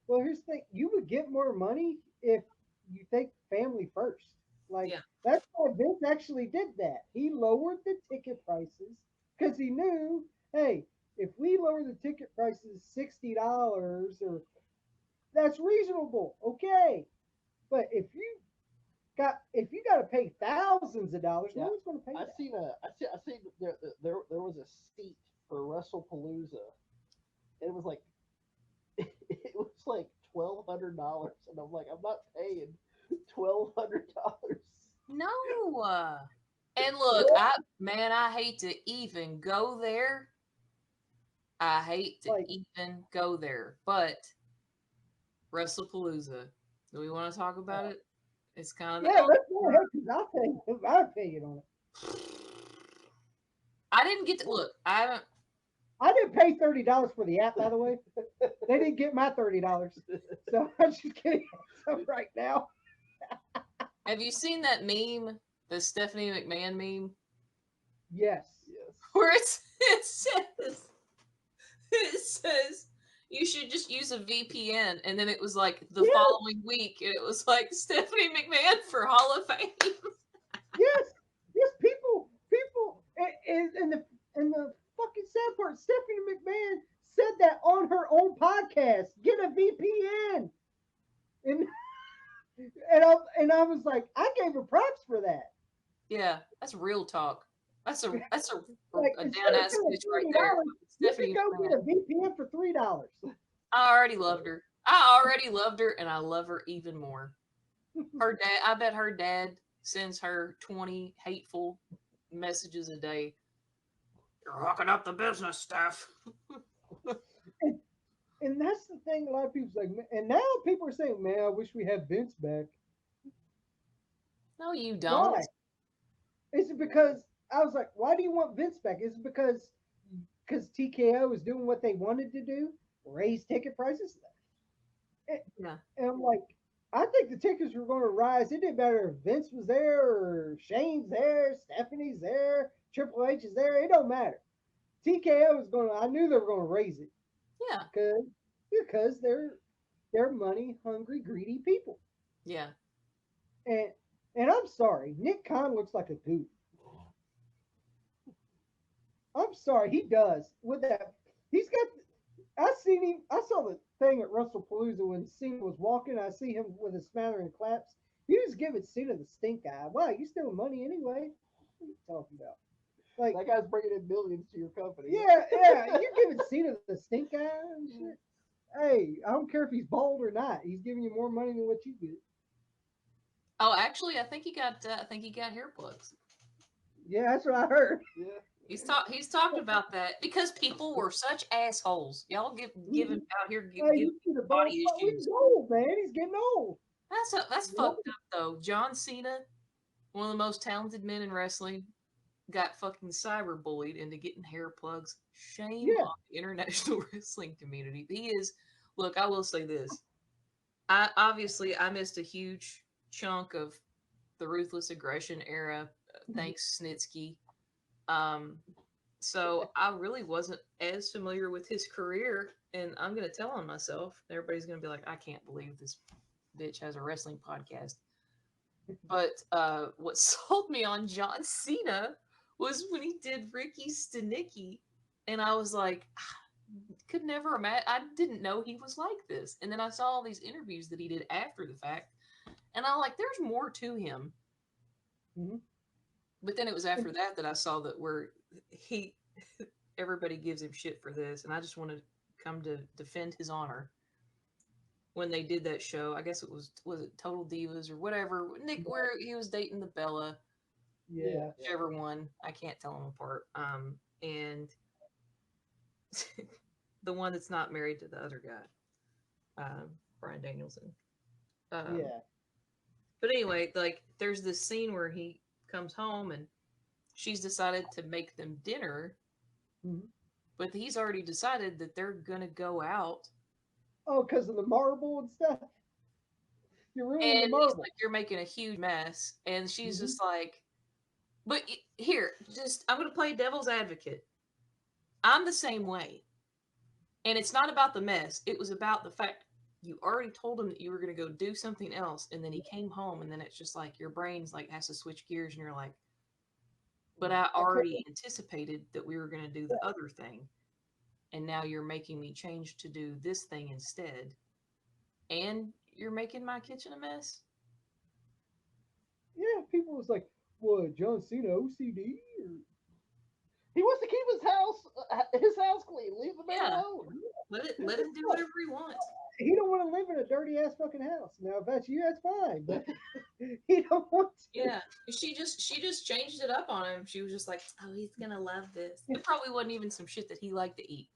here's the thing: you would get more money if you think family first. Like Yeah. that's why Vince actually did that. He lowered the ticket prices because he knew, hey, if we lower the ticket prices $60 or that's reasonable, okay. But if you got to pay thousands of dollars, no Yeah. one's going to pay I that. seen there was a seat for WrestlePalooza. It was like it was like $1,200, and I'm like, I'm not paying $1,200. No. And look, I hate to even go there. I hate to Like- even go there. But WrestlePalooza. Do we want to talk about it? It's kind of Yeah, let's go ahead because I'll pay. I'll pay it on it. I didn't get to look. I haven't. I didn't pay $30 for the app, by the way. They didn't get my $30, so I'm just getting some right now. Have you seen that meme, the Stephanie McMahon meme, Yes. Yes. where it says you should just use a VPN, and then it was like the Yes. following week, and it was like Stephanie McMahon for Hall of Fame. Yes, people, and the fucking sad part, Stephanie McMahon said that on her own podcast. Get a VPN, and I was like, I gave her props for that. Yeah, that's real talk. That's a Like, a instead down of ass paying bitch right there. $30, you Stephanie can go McMahon. get a VPN for $3. I already loved her. I already loved her, and I love her even more. Her dad, I bet her dad sends her 20 hateful messages a day. You're hooking up the business stuff. And, and that's the thing. A lot of people's like, and now people are saying, "Man, I wish we had Vince back." No, you don't. Why? Is it because I was like, "Why do you want Vince back?" Is it because TKO is doing what they wanted to do, raise ticket prices? And, Yeah. and I'm like, I think the tickets were going to rise. It didn't matter if Vince was there or Shane's there, Stephanie's there, Triple H is there. It don't matter. TKO is going to. I knew they were going to raise it Yeah. because they're money hungry, greedy people. Yeah. And and I'm sorry, Nick Khan looks like a goof. I'm sorry, he does. With that, he's got. I seen him. I saw the thing at WrestlePalooza when Cena was walking. I see him with a smattering claps. He was giving Cena the stink eye. Wow, you stealing money anyway? What are you talking about? Like, That guy's bringing in millions to your company. yeah, you're giving Cena the stink eye and shit. Hey, I don't care if he's bald or not. He's giving you more money than what you get. Oh, actually, I think he got. I think he got hair plugs. Yeah, that's what I heard. Yeah. He's talked about that because people were such assholes. Y'all give him out here Hey, give you see the bald body spot? issues. He's old, man. He's getting old. That's fucked up though. John Cena, one of the most talented men in wrestling, got fucking cyberbullied into getting hair plugs. Shame Yeah. on the international wrestling community. He is. Look, I will say this. I missed a huge chunk of the ruthless aggression era. Thanks, Snitsky. Um, so I really wasn't as familiar with his career, and I'm gonna tell on myself. Everybody's gonna be like, I can't believe this bitch has a wrestling podcast. But what sold me on John Cena was when he did Ricky Stenicki, and I was like, could never imagine. I didn't know he was like this, and then I saw all these interviews that he did after the fact, and I'm like, there's more to him. Mhm. But then it was after that that I saw that where he everybody gives him shit for this, and I just want to come to defend his honor. When they did that show, I guess it was it Total Divas or whatever, Nick, where he was dating the Bella, Yeah. whichever one, I can't tell them apart. And the one that's not married to the other guy, Brian Danielson. Um, Yeah. but anyway, like there's this scene where he comes home and she's decided to make them dinner, Mhm. but he's already decided that they're gonna go out. Oh, because of the marble and stuff. You're ruining the And he's marble. like, "You're making a huge mess," and she's Hmm. just like, "But here, just I'm gonna play devil's advocate. I'm the same way, and it's not about the mess. It was about the fact you already told him that you were gonna go do something else, and then he came home, and then it's just like your brain's like has to switch gears, and you're like, but I I told already anticipated that we were gonna do the other thing, and now you're making me change to do this thing instead, and you're making my kitchen a mess." yeah, people was like, "What, John Cena OCD?" Or He wants to keep his house clean. Leave the man Yeah, alone. let him do whatever he wants. he don't want to live in a dirty ass fucking house. Now, if that's you, that's fine, but he don't want to. Yeah, she just changed it up on him. She was just like, "Oh, he's gonna love this." It probably wasn't even some shit that he liked to eat.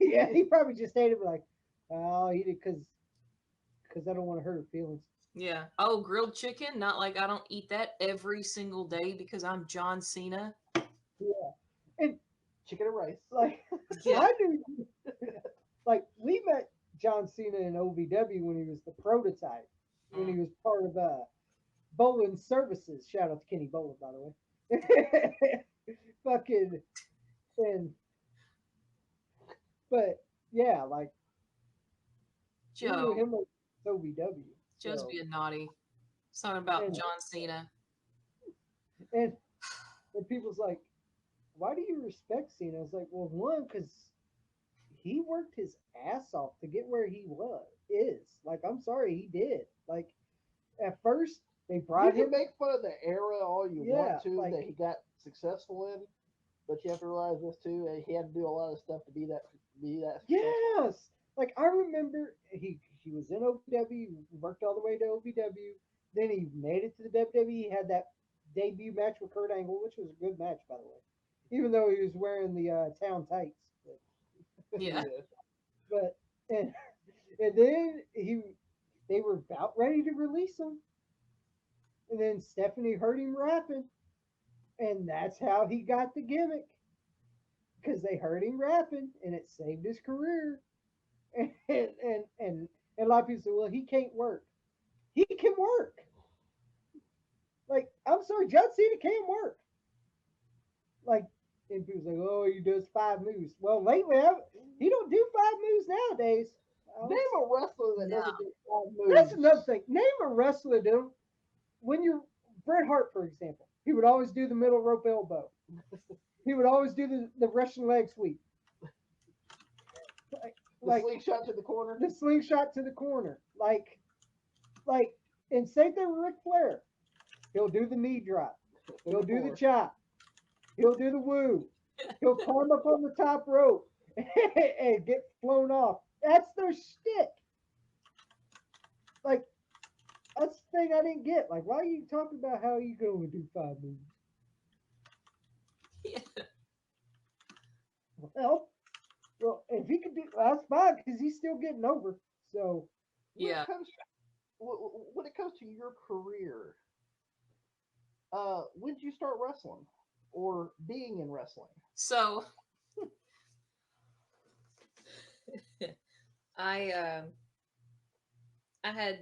Yeah, he probably just hated it like, "Oh, he did because I don't want to hurt her feelings." Yeah. Oh, grilled chicken? Not like I don't eat that every single day because I'm John Cena. Yeah, and Chicken and rice. like Yeah. I knew, like we met John Cena in OVW when he was the prototype, when he was part of Bolin Services. Shout out to Kenny Bolin, by the way. Fucking and but yeah, like we knew Joe. him as OVW. Joe's So being naughty. Something about and John Cena. and and people's like, why do you respect Cena? I was like, well, one, because he worked his ass off to get where he was is. Like, I'm sorry, he did. Like at first they You brought can him. make fun of the era all you Yeah, want to like that he got successful in, but you have to realize this too. He had to do a lot of stuff to be that successful. yes, like I remember he was in OVW, worked all the way to OVW. Then he made it to the WWE. He had that debut match with Kurt Angle, which was a good match, by the way. Even though he was wearing the town tights, Yeah. but and, and then they were about ready to release him, and then Stephanie heard him rapping, and that's how he got the gimmick because they heard him rapping, and it saved his career. And a lot of people say, well, he can't work. He can work. Like, I'm sorry, John Cena can work. Like, and people's like, oh, he does 5 moves. Well, lately, he don't do 5 moves nowadays. Name a wrestler that No. doesn't do 5 moves. That's another thing. Name a wrestler, dude. When you're Bret Hart, for example, he would always do the middle rope elbow. He would always do the Russian leg sweep. The slingshot to the corner. The slingshot to the corner. Like, and same thing with Ric Flair. He'll do the knee drop. He'll do the chop. He'll do the woo. He'll climb up on the top rope and get flown off. That's their shtick. Like, that's the thing I didn't get. Like, why are you talking about how you can only do 5 moves? Yeah. Well, if he could do, that's fine because he's still getting over. So, Yeah. When it comes to your career, when did you start wrestling or being in wrestling? So I had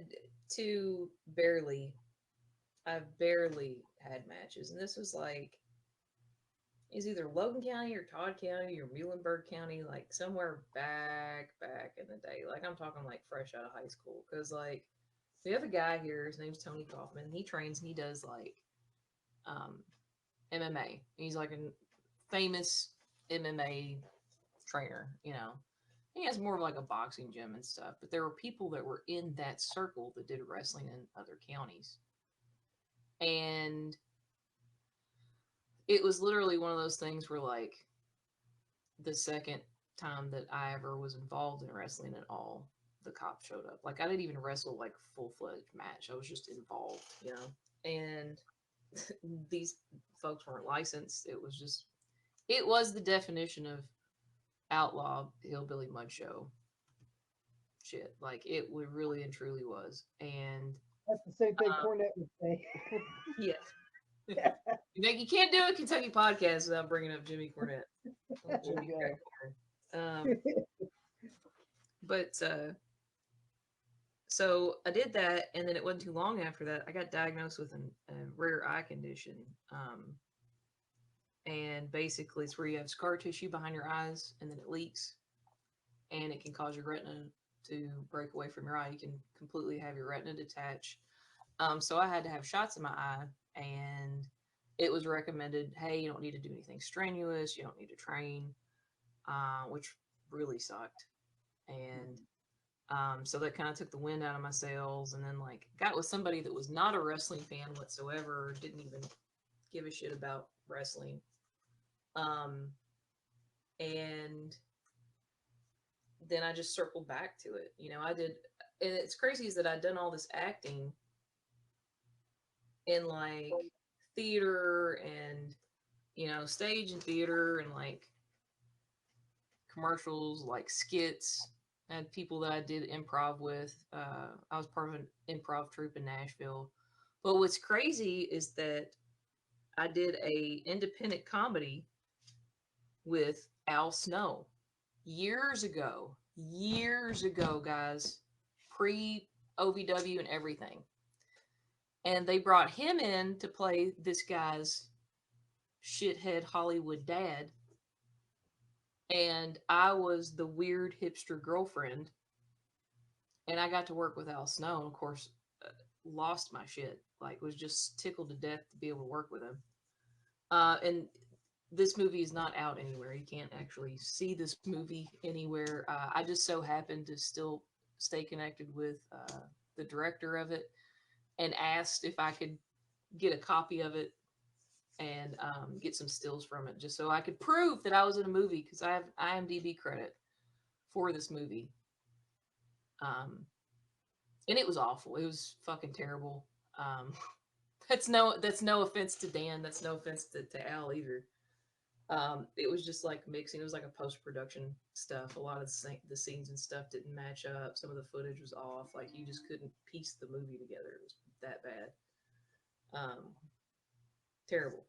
two I barely had matches, and this was like it's either Logan County or Todd County or Muhlenberg County, like somewhere back in the day. Like I'm talking like fresh out of high school, because like we have a guy here. His name's Tony Kaufman. He trains and he does like MMA. He's like a famous MMA trainer, you know. He has more of like a boxing gym and stuff, but there were people that were in that circle that did wrestling in other counties. And it was literally one of those things where like the second time that I ever was involved in wrestling at all, the cops showed up. Like I didn't even wrestle like full-fledged match. I was just involved, you know. And these folks weren't licensed. It was the definition of outlaw hillbilly mud show shit. Like it would really and truly was. And that's the same thing Cornette would say. yeah. Like you can't do a Kentucky podcast without bringing up Jimmy Cornette. Jimmy but so I did that, and then it wasn't too long after that I got diagnosed with a rare eye condition. And basically it's where you have scar tissue behind your eyes, and then it leaks, and it can cause your retina to break away from your eye. You can completely have your retina detach. So I had to have shots in my eye, and it was recommended, hey, you don't need to do anything strenuous, you don't need to train, which really sucked. And so that kind of took the wind out of my sails. And then like got with somebody that was not a wrestling fan whatsoever, didn't even give a shit about wrestling. And then I just circled back to it. You know, I did, and it's crazy is that I'd done all this acting in like theater and, you know, stage and theater and like commercials, like skits. I had people that I did improv with. I was part of an improv troupe in Nashville. But what's crazy is that I did a independent comedy with Al Snow years ago, guys, pre OVW and everything. And they brought him in to play this guy's shithead Hollywood dad. And I was the weird hipster girlfriend. And I got to work with Al Snow, and of course, lost my shit. Like, was just tickled to death to be able to work with him. And this movie is not out anywhere. You can't actually see this movie anywhere. I just so happened to still stay connected with the director of it, and asked if I could get a copy of it and get some stills from it, just so I could prove that I was in a movie, because I have IMDb credit for this movie. and it was awful. It was fucking terrible. Um, that's no offense to Dan. That's no offense to Al either. It was just like mixing. It was like a post production stuff. A lot of the scenes and stuff didn't match up. Some of the footage was off. Like you just couldn't piece the movie together. It was that bad. Um, terrible,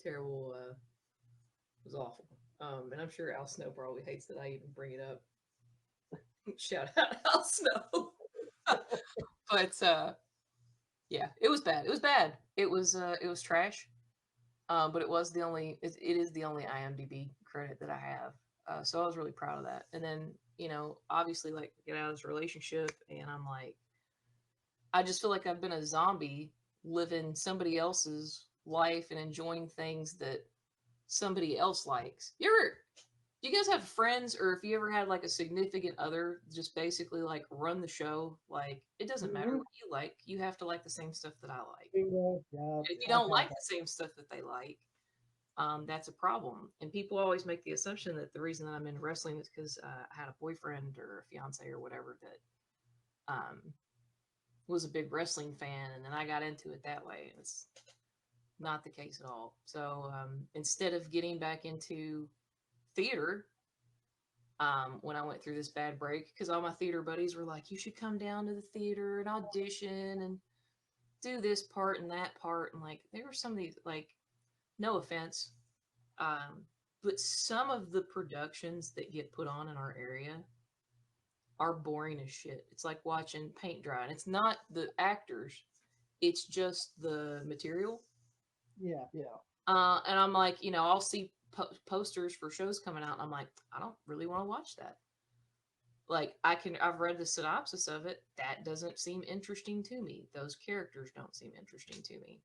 terrible. It was awful. And I'm sure Al Snow probably hates that I even bring it up. Shout out Al Snow. But yeah, it was bad. It was bad. It was trash. But it is the only IMDb credit that I have. So I was really proud of that. And then, obviously, like, get out of this relationship, and I'm like, I just feel like I've been a zombie living somebody else's life and enjoying things that somebody else likes. Do you guys have friends, or if you ever had like a significant other, just basically like run the show? Like, it doesn't matter Mm-hmm. what you like, you have to like the same stuff that I like. Bingo. Yeah, And if you I've don't had like that. the same stuff that they like, that's a problem. And people always make the assumption that the reason that I'm in wrestling is because I had a boyfriend or a fiance or whatever that was a big wrestling fan, and then I got into it that way. It's not the case at all. So instead of getting back into theater, when I went through this bad break, because all my theater buddies were like, "You should come down to the theater and audition and do this part and that part," and like there were some of these like, no offense, um, but some of the productions that get put on in our area are boring as shit. It's like watching paint dry, and it's not the actors; it's just the material. Yeah. Yeah. And I'm like, I'll see posters for shows coming out, and I'm like, I don't really want to watch that. Like, I've read the synopsis of it. That doesn't seem interesting to me. Those characters don't seem interesting to me.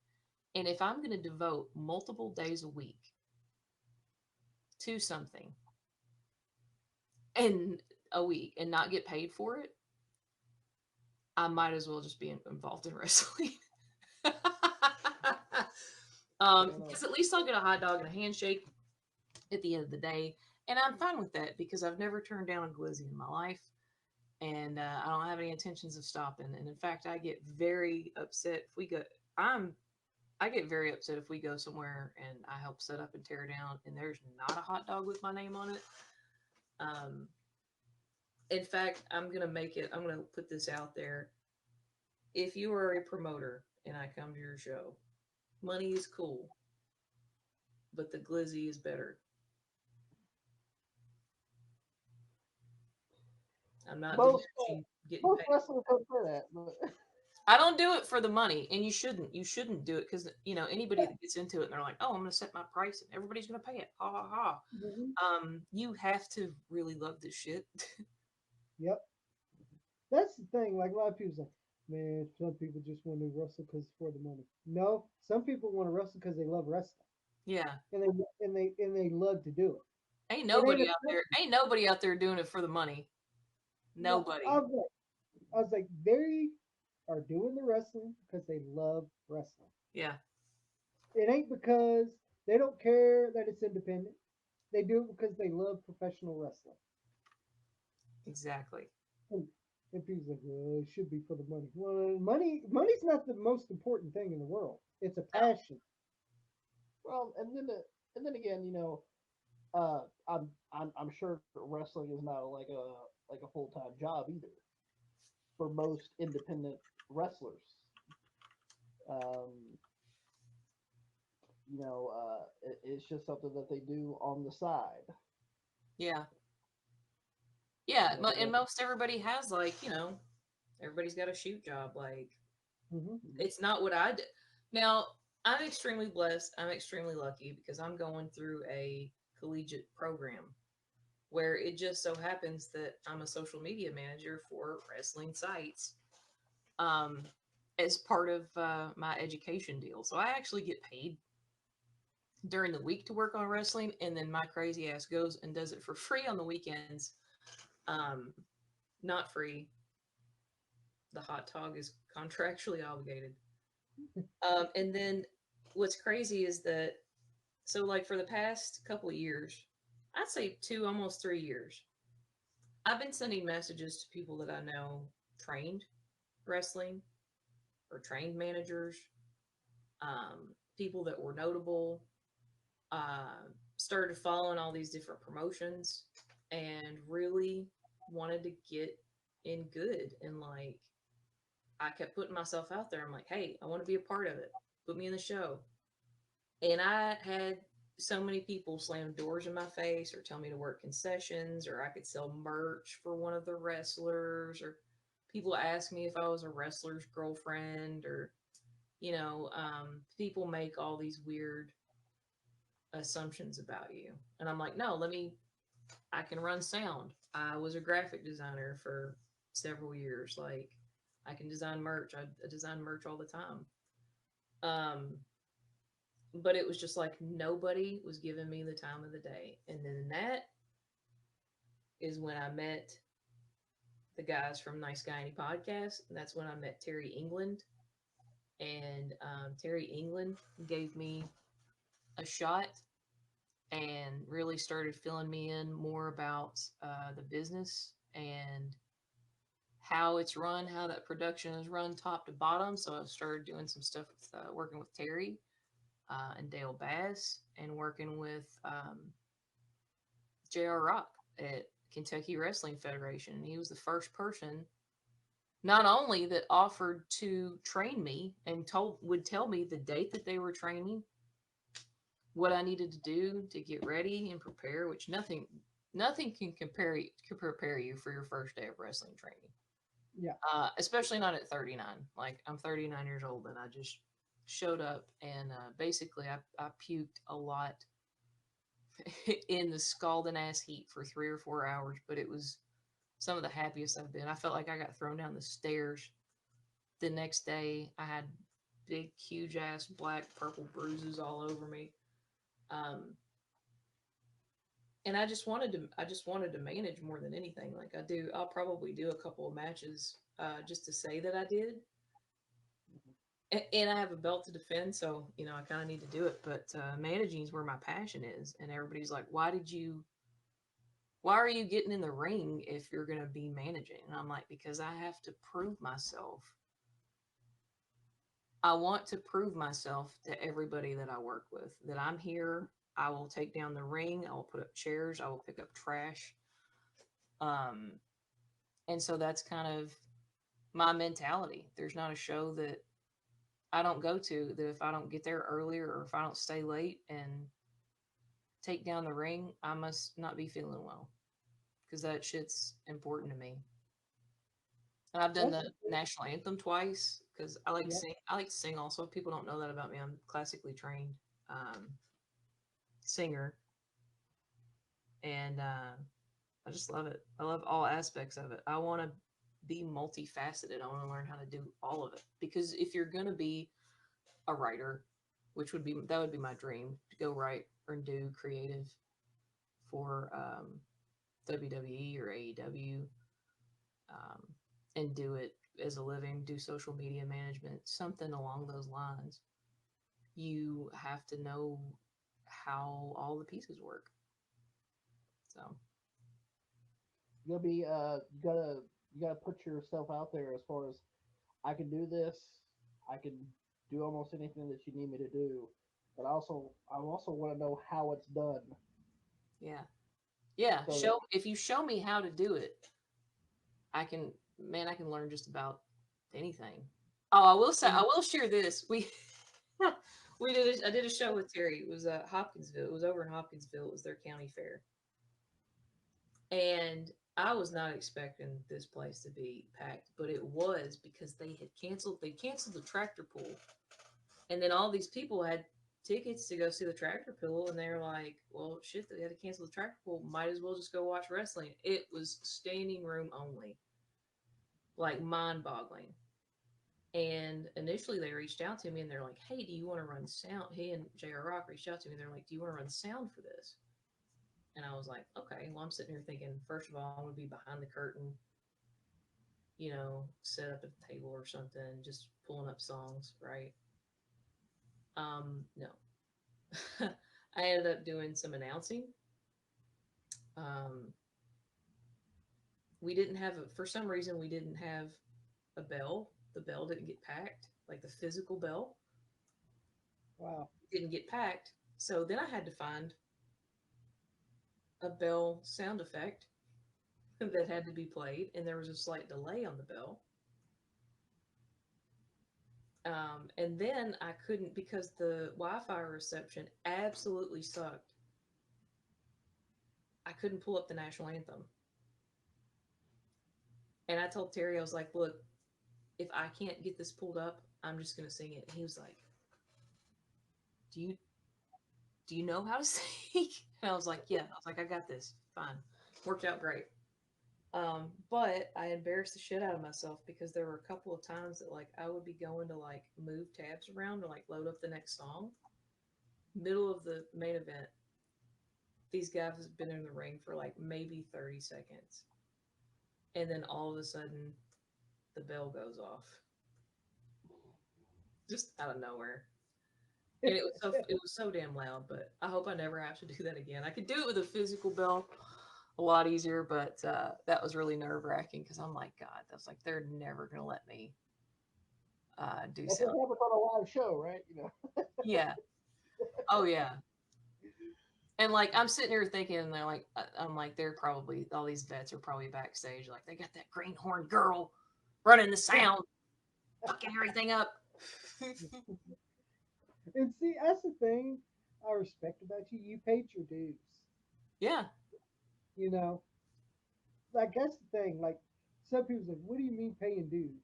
And if I'm going to devote multiple days a week to something and a week and not get paid for it, I might as well just be involved in wrestling. Because at least I'll get a hot dog and a handshake at the end of the day. And I'm fine with that because I've never turned down a glizzy in my life. And I don't have any intentions of stopping. And in fact, I get very upset if we go. I'm I get very upset if we go somewhere and I help set up and tear down, and there's not a hot dog with my name on it. Um, in fact, I'm gonna put this out there. If you are a promoter and I come to your show, money is cool, but the glizzy is better. I'm not Most diminishing getting most paid. wrestlers don't say that, but I don't do it for the money, and you shouldn't. You shouldn't do it because anybody that gets into it and they're like, "Oh, I'm going to set my price, and everybody's going to pay it." Ha ha ha. Hmm. You have to really love this shit. Yep. That's the thing. Like a lot of people say, man, some people just want to wrestle because it's for the money. No, some people want to wrestle because they love wrestling Yeah, and they love to do ain't it. It ain't nobody a out there. Ain't nobody out there doing it for the money. no. Nobody. I was like, they are doing the wrestling because they love wrestling. Yeah, It ain't because they don't care that it's independent. They do it because they love professional wrestling. exactly. And, and people's like, well, it should be for the money. Well, money's not the most important thing in the world. It's a No. passion. well, and then again, I'm sure wrestling is not like a full time job either for most independent wrestlers. Um, it's just something that they do on the side. Yeah, yeah. You know, And that, most everybody has like everybody's got a shoot job. Like Hmm. it's not what I did. Now I'm extremely blessed. I'm extremely lucky because I'm going through a collegiate program where it just so happens that I'm a social media manager for wrestling sites um, as part of my education deal. So I actually get paid during the week to work on wrestling, and then my crazy ass goes and does it for free on the weekends. Um, Not free. The hot dog is contractually obligated. And then what's crazy is that, so like for the past couple of years, I'd say two, almost 3 years, I've been sending messages to people that I know trained, wrestling or trained managers, people that were notable. Uh, Started following all these different promotions and really wanted to get in good. And like, I kept putting myself out there. I'm like, hey, I want to be a part of it. Put me in the show. And I had so many people slam doors in my face or tell me to work concessions or I could sell merch for one of the wrestlers or people ask me if I was a wrestler's girlfriend or, people make all these weird assumptions about you. And I'm like, no, I can run sound. I was a graphic designer for several years. Like, I can design merch. I design merch all the time. Um, but it was just like nobody was giving me the time of the day. And then that is when I met the guys from Nice Guy Any Podcast. And that's when I met Terry England. And Terry England gave me a shot and really started filling me in more about the business and how it's run, how that production is run top to bottom. So I started doing some stuff with working with Terry and Dale Bass and working with J.R. Rock at Kentucky Wrestling Federation. And he was the first person not only that offered to train me and would tell me the date that they were training, what I needed to do to get ready and prepare, which nothing can prepare you for your first day of wrestling training. Yeah. Especially not at 39. Like, I'm 39 years old and I just showed up and basically I puked a lot in the scalding ass heat for 3 or 4 hours, but it was some of the happiest I've been. I felt like I got thrown down the stairs. The next day I had big, huge ass black, purple bruises all over me. Um, and I just wanted to manage more than anything. Like, I'll probably do a couple of matches, just to say that I did. And I have a belt to defend, so, I kind of need to do it. But, managing is where my passion is. And everybody's like, why are you getting in the ring if you're going to be managing? And I'm like, because I have to prove myself. I want to prove myself to everybody that I work with that I'm here. I will take down the ring. I will put up chairs. I will pick up trash. Um, and so that's kind of my mentality. There's not a show that I don't go to that if I don't get there earlier or if I don't stay late and take down the ring, I must not be feeling well because that shit's important to me. And I've done That's the national anthem twice because I like to yeah. sing. I like to sing also. People don't know that about me. I'm classically trained um, singer, and I just love it. I love all aspects of it. I want to be multifaceted. I want to learn how to do all of it because if you're gonna be a writer, that would be my dream to go write or do creative for WWE or AEW, and do it as a living, do social media management, something along those lines. You have to know how all the pieces work. So You gotta put yourself out there as far as I can do this. I can do almost anything that you need me to do, but I also want to know how it's done. yeah, yeah. So that If you show me how to do it, I can, man, I can learn just about anything. Oh, I will say, I and will share this. I did a show with Terry. It was Hopkinsville. It was over in Hopkinsville. It was their county fair. And I was not expecting this place to be packed, but it was because they canceled the tractor pull. And then all these people had tickets to go see the tractor pull, and they were like, well, shit, they had to cancel the tractor pull. Might as well just go watch wrestling. It was standing room only. Like, mind boggling. And initially they reached out to me and they're like, hey, do you want to run sound? He and J.R. Rock reached out to me and they're like, do you want to run sound for this? And I was like, okay. Well, I'm sitting here thinking, first of all, I'm going to be behind the curtain, set up at a table or something, just pulling up songs, right? No. I ended up doing some announcing. Um, for some reason, we didn't have a bell. The bell didn't get packed, like the physical bell Wow. didn't get packed. So then I had to find a bell sound effect that had to be played, and there was a slight delay on the bell. And then I couldn't, because the Wi-Fi reception absolutely sucked. I couldn't pull up the national anthem. And I told Terry, I was like, look, if I can't get this pulled up, I'm just gonna sing it. And he was like, Do you know how to sing? And I was like, yeah. I was like, I got this. Fine. Worked out great. But I embarrassed the shit out of myself because there were a couple of times that like I would be going to like move tabs around or like load up the next song. Middle of the main event, these guys have been in the ring for like maybe 30 seconds. And then all of a sudden the bell goes off. Just out of nowhere. And it was so damn loud, but I hope I never have to do that again. I could do it with a physical bell a lot easier, but that was really nerve wracking because I'm like, God, that's like they're never gonna let me do That's sound. what happens on a live show, right? Yeah. Oh yeah. And like I'm sitting here thinking, and they're like, I'm like, they're probably all these vets are probably backstage, like they got that greenhorn girl running the sound, fucking everything up. And see, that's the thing I respect about you. You paid your dues. Yeah. You know, like that's the thing. Like some people say, "What do you mean paying dues?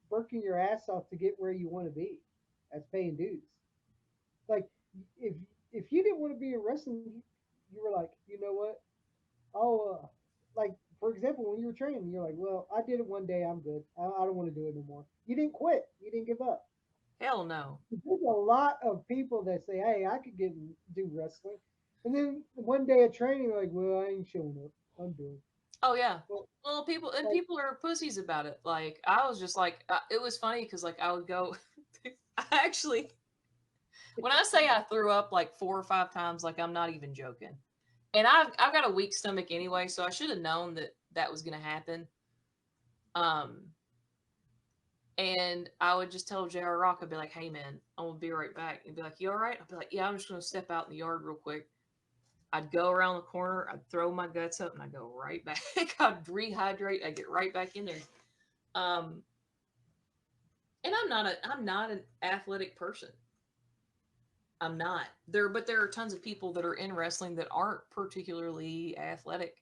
Working your ass off to get where you want to be. That's paying dues." Like if if you didn't want to be in wrestling, you were like, you know what? I'll like for example, when you were training, you're like, well, I did it one day. I'm good. I don't want to do it no more. You didn't quit. You didn't give up. Hell no. There's a lot of people that say, "Hey, I could get and do wrestling," and then one day of training, like, "Well, I ain't showing up. I'm doing." Oh yeah. Well, Well, like, people are pussies about it. Like I was just like, it was funny because like I would go. I actually, when I say I threw up like 4 or 5 times, like I'm not even joking. And I've got a weak stomach anyway, so I should have known that that was gonna happen. Um, and I would just tell J.R. Rock, I'd be like, "Hey man, I'm gonna be right back." He'd be like, "You all right?" I'd be like, "Yeah, I'm just gonna step out in the yard real quick." I'd go around the corner, I'd throw my guts up, and I'd go right back. I'd rehydrate, I'd get right back in there. Um, and I'm not an athletic person. I'm not. But there are tons of people that are in wrestling that aren't particularly athletic.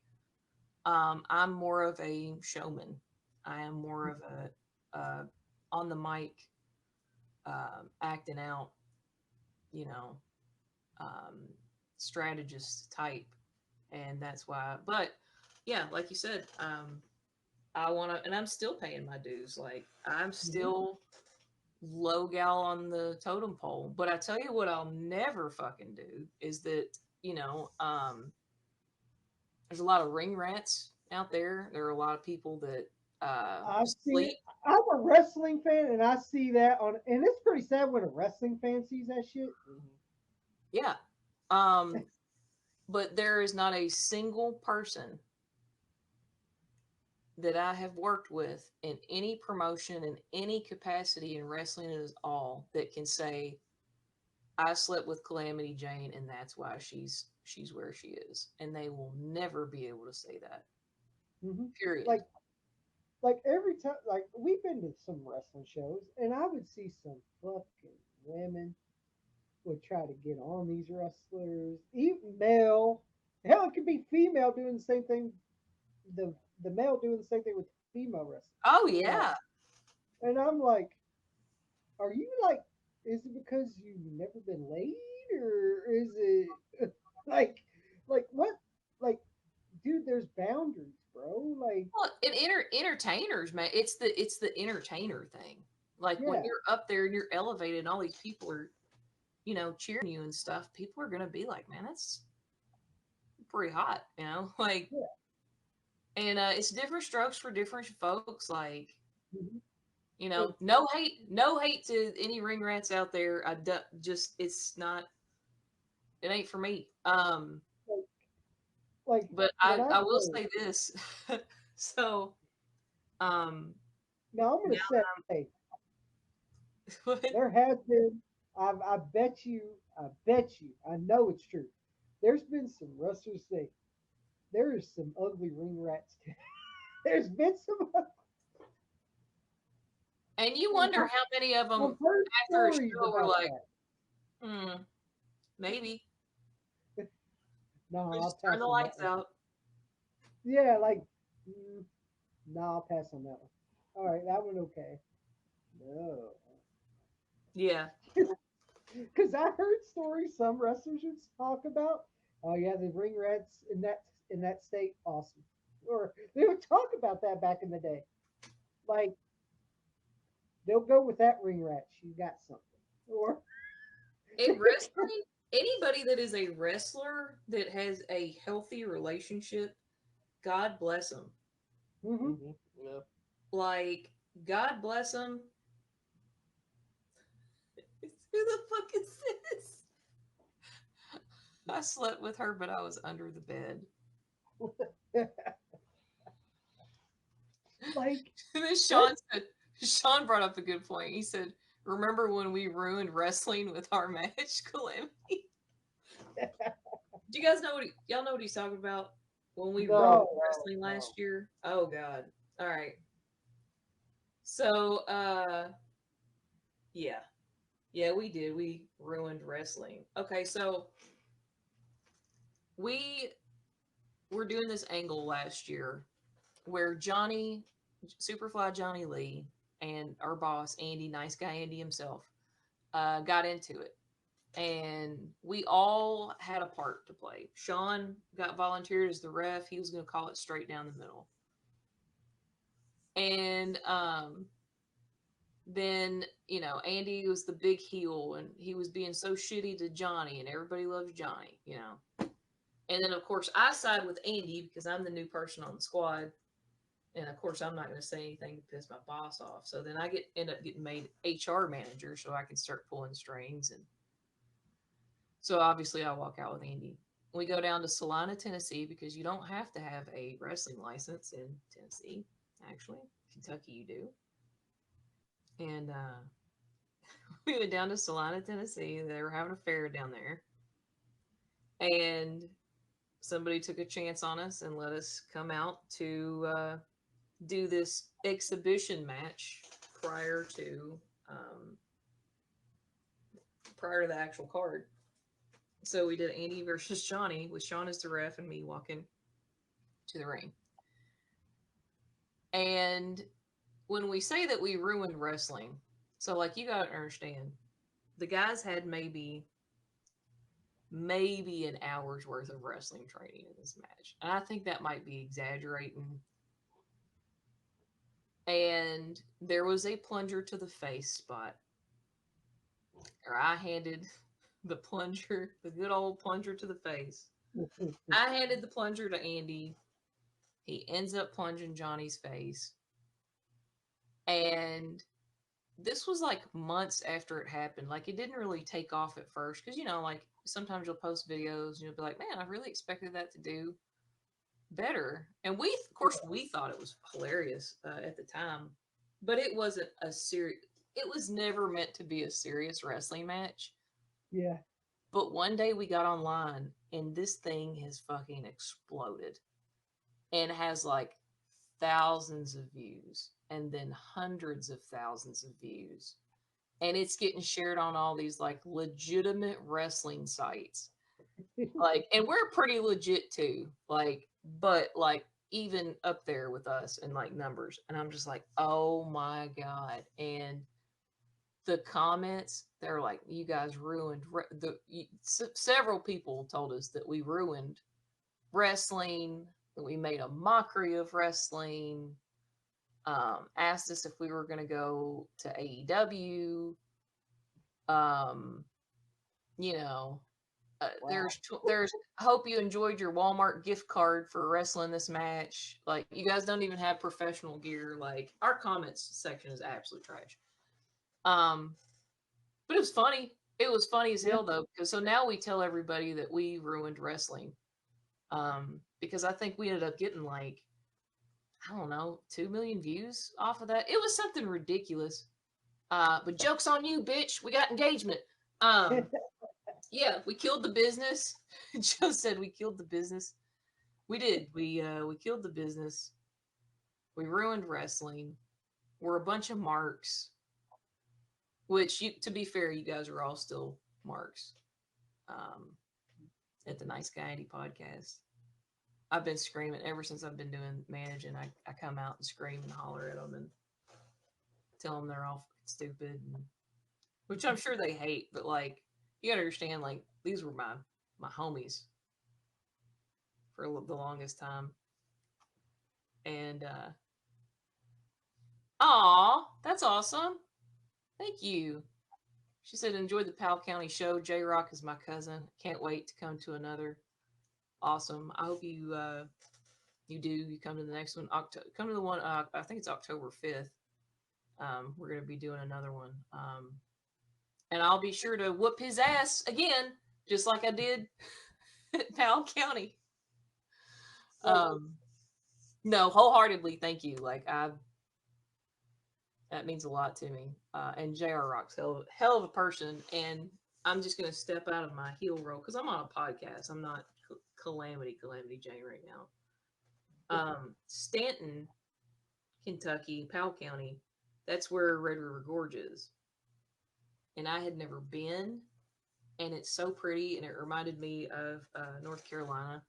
I'm more of a showman. I am more of a on the mic, acting out, you know, um, strategist type, and that's why. But yeah, like you said, I want to, and I'm still paying my dues. Like I'm mhm. still low gal on the totem pole. But I tell you what, I'll never fucking do is that you know, there's a lot of ring rats out there. There are a lot of people that I've seen it. sleep. I'm a wrestling fan, and I see that on, and it's pretty sad when a wrestling fan sees that shit. Yeah. Um, but there is not a single person that I have worked with in any promotion in any capacity in wrestling at all that can say I slept with Calamity Jayne and that's why she's where she is. And they will never be able to say that. Hmm. Period. Like, every time, like we've been to some wrestling shows, and I would see some fucking women would try to get on these wrestlers, even male. Hell, it could be female doing the same thing. The the male doing the same thing with female wrestlers. Oh Like, yeah. and I'm like, are you like, is it because you've never been laid, or is it like, what? Like, dude, there's boundaries, bro. Like, Well, and entertainers, man, it's the entertainer thing. Like when yeah, you're up there and you're elevated and all these people are, you know, cheering you and stuff, people are gonna be like, man, that's pretty hot, you know? Like yeah. and it's different strokes for different folks. Like, Mhm. you And know, no hate to any ring rats out there. Just it's not, it ain't for me. like, like But when I I will say, say this. So, um, Now I'm going to say What? there has been. I bet you. I bet you. I know it's true. There's been some wrestlers say there is some ugly ring rats. There's been some. And you wonder how many of I've them heard after a stories show were about like, that. hmm, maybe No, we I'll just turn pass the on that lights one. out. Yeah, like, no, I'll pass on that one. All right, that one okay. No, Yeah. because I heard stories some wrestlers would talk about. Oh yeah, the ring rats in that state, awesome. Or they would talk about that back in the day. Like they'll go with that ring rat. She got something. Or In wrestling, anybody that is a wrestler that has a healthy relationship, God bless them. hmm Yeah. Like, God bless them. Who the fuck is this? I slept with her, but I was under the bed. like And then that's Sean brought up a good point. He said, remember when we ruined wrestling with our match, Calamity? Do you guys know y'all know what he's talking about? When we ruined No, wrestling no, no. last year? Oh God. All right. So yeah. Yeah, we did. We ruined wrestling. Okay, so we were doing this angle last year where Johnny, Superfly Johnny Lee, and our boss, Andy, nice guy Andy himself, got into it. And we all had a part to play. Sean got volunteered as the ref. He was going to call it straight down the middle. And then, Andy was the big heel and he was being so shitty to Johnny, and everybody loves Johnny. And then, of course, I side with Andy because I'm the new person on the squad. And of course, I'm not going to say anything to piss my boss off. So then I end up getting made HR manager so I can start pulling strings. And so obviously, I walk out with Andy. We go down to Salina, Tennessee, because you don't have to have a wrestling license in Tennessee. Actually, Kentucky, you do. And we went down to Salina, Tennessee. They were having a fair down there. And somebody took a chance on us and let us come out to do this exhibition match prior to um, the actual card. So we did Andy versus Johnny with Sean as the ref and me walking to the ring. And when we say that we ruined wrestling, so like you gotta understand, the guys had maybe an hour's worth of wrestling training in this match. And I think that might be exaggerating. And there was a plunger to the face spot. Or I handed the plunger, the good old plunger to the face. I handed the plunger to Andy. He ends up plunging Johnny's face. And this was like months after it happened. Like it didn't really take off at first because like sometimes you'll post videos and you'll be like, "Man, I really expected that to do better." And of course, we thought it was hilarious at the time, but it wasn't a serious. It was never meant to be a serious wrestling match. yeah. But one day we got online and this thing has fucking exploded and has like thousands of views and then hundreds of thousands of views. And it's getting shared on all these like legitimate wrestling sites. Like, and we're pretty legit too. Like, but like even up there with us in like numbers. And I'm just like, oh my God. And the comments, they're like, you guys ruined several people told us that we ruined wrestling, that we made a mockery of wrestling, asked us if we were going to go to AEW. Um, you know, Wow. there's hope you enjoyed your Walmart gift card for wrestling this match. Like you guys don't even have professional gear. Like our comments section is absolute trash. Um, but it was funny. It was funny as Yeah. hell though, because so now we tell everybody that we ruined wrestling. Because I think we ended up getting like I don't know, 2 million views off of that. It was something ridiculous. But joke's on you, bitch. We got engagement. Um, yeah, we killed the business. Joe said we killed the business. We did. We killed the business. We ruined wrestling. We're a bunch of marks. Which, to be fair, you guys are all still marks. Um, at the Nice Guy Andy podcast. I've been screaming ever since I've been doing managing. I come out and scream and holler at them and tell them they're all stupid, which I'm sure they hate. But like, you gotta understand, like these were my homies for the longest time, and aw, that's awesome. Thank you. She said, enjoy the Powell County show. J Rock is my cousin. Can't wait to come to another. Awesome. I hope you you come to the next one. Come to the one. I think it's October 5th. We're gonna be doing another one. And I'll be sure to whoop his ass again, just like I did at Powell County. No, wholeheartedly, thank you. Like that means a lot to me. And J.R. Rock's hell of a person. And I'm just gonna step out of my heel roll because I'm on a podcast. I'm not Calamity Jayne right now. Stanton, Kentucky, Powell County. That's where Red River Gorge is. And I had never been, and it's so pretty, and it reminded me of North Carolina,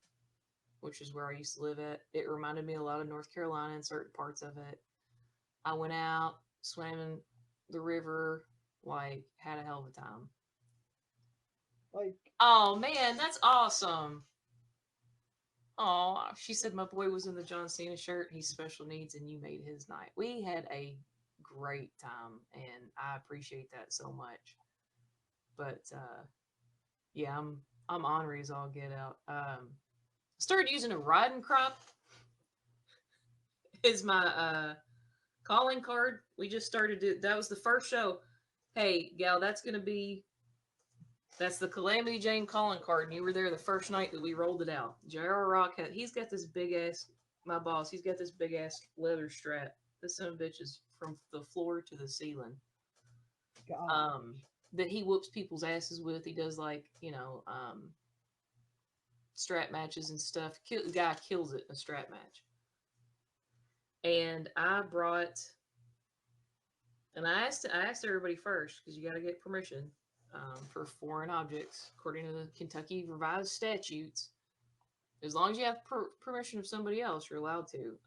which is where I used to live at. It reminded me a lot of North Carolina in certain parts of it. I went out, swam in the river, like, had a hell of a time. Like, oh man, that's awesome. Oh, she said my boy was in the John Cena shirt. He's special needs, and you made his night. We had a great time, and I appreciate that so much. But yeah, I'm ornery as all get out. Started using a riding crop as my calling card. We just started it. That was the first show. Hey, gal, that's the Calamity Jayne calling card, and you were there the first night that we rolled it out. J.R. Rock he's got this big ass, my boss, he's got this big ass leather strap. This son of a bitch is from the floor to the ceiling. God. That he whoops people's asses with. He does like, strap matches and stuff. The guy kills it in a strap match. And I asked everybody first because you got to get permission for foreign objects according to the Kentucky revised statutes. As long as you have permission of somebody else, you're allowed to.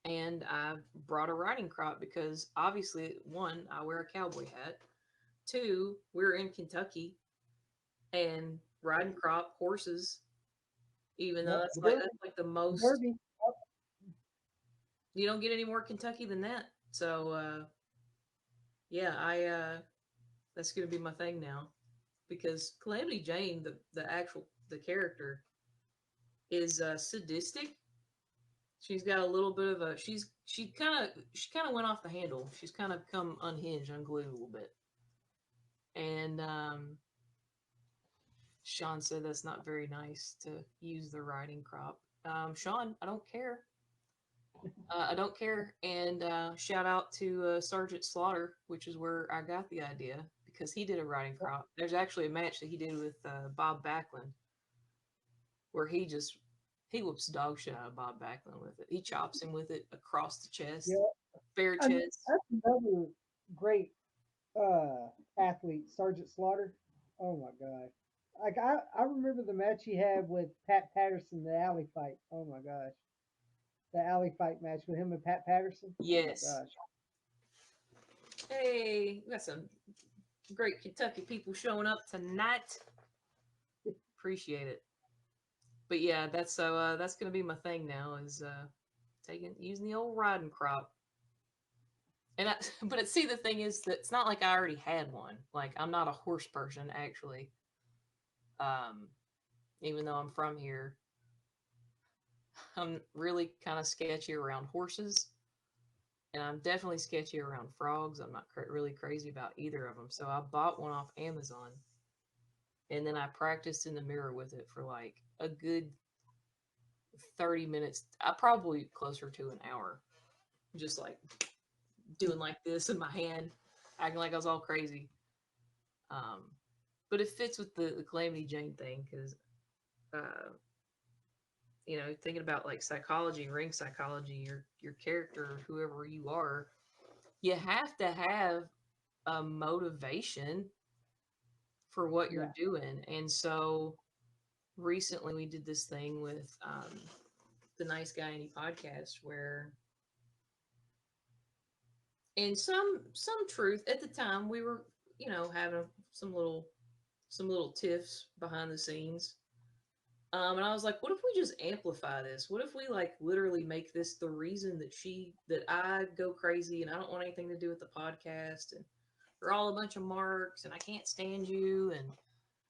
And I brought a riding crop because obviously, one, I wear a cowboy hat. Two, we're in Kentucky, and riding crop horses. Even though that's like the most. Derby. You don't get any more Kentucky than that. So yeah, that's gonna be my thing now, because Calamity Jayne, the character, is sadistic. She's got a little bit of a she kind of went off the handle. She's kind of come unhinged, unglued a little bit. And Sean said that's not very nice to use the riding crop. Sean, I don't care. I don't care. And shout out to Sergeant Slaughter, which is where I got the idea, because he did a riding crop. There's actually a match that he did with Bob Backlund, where he whoops dog shit out of Bob Backlund with it. He chops him with it across the chest, bare chest. That's another great athlete, Sergeant Slaughter. Oh my god! Like I remember the match he had with Pat Patterson, the alley fight. Oh my gosh, the alley fight match with him and Pat Patterson. Yes. Oh my gosh. Hey, we got some great Kentucky people showing up tonight. Appreciate it. But yeah, that's gonna be my thing now, is using the old riding crop. And but see, the thing is that it's not like I already had one. Like, I'm not a horse person, actually. Even though I'm from here, I'm really kind of sketchy around horses, and I'm definitely sketchy around frogs. I'm not really crazy about either of them. So I bought one off Amazon, and then I practiced in the mirror with it for like a good 30 minutes, probably closer to an hour, just like doing like this in my hand, acting like I was all crazy. Um, but it fits with the Calamity Jane thing because, uh, thinking about like psychology, ring psychology, your character, whoever you are, you have to have a motivation for what Yeah. you're doing. And so recently we did this thing with the Nice Guy Any podcast where, in some truth, at the time we were, having some little tiffs behind the scenes. And I was like, what if we just amplify this? What if we like literally make this the reason that I go crazy and I don't want anything to do with the podcast, and we're all a bunch of marks and I can't stand you and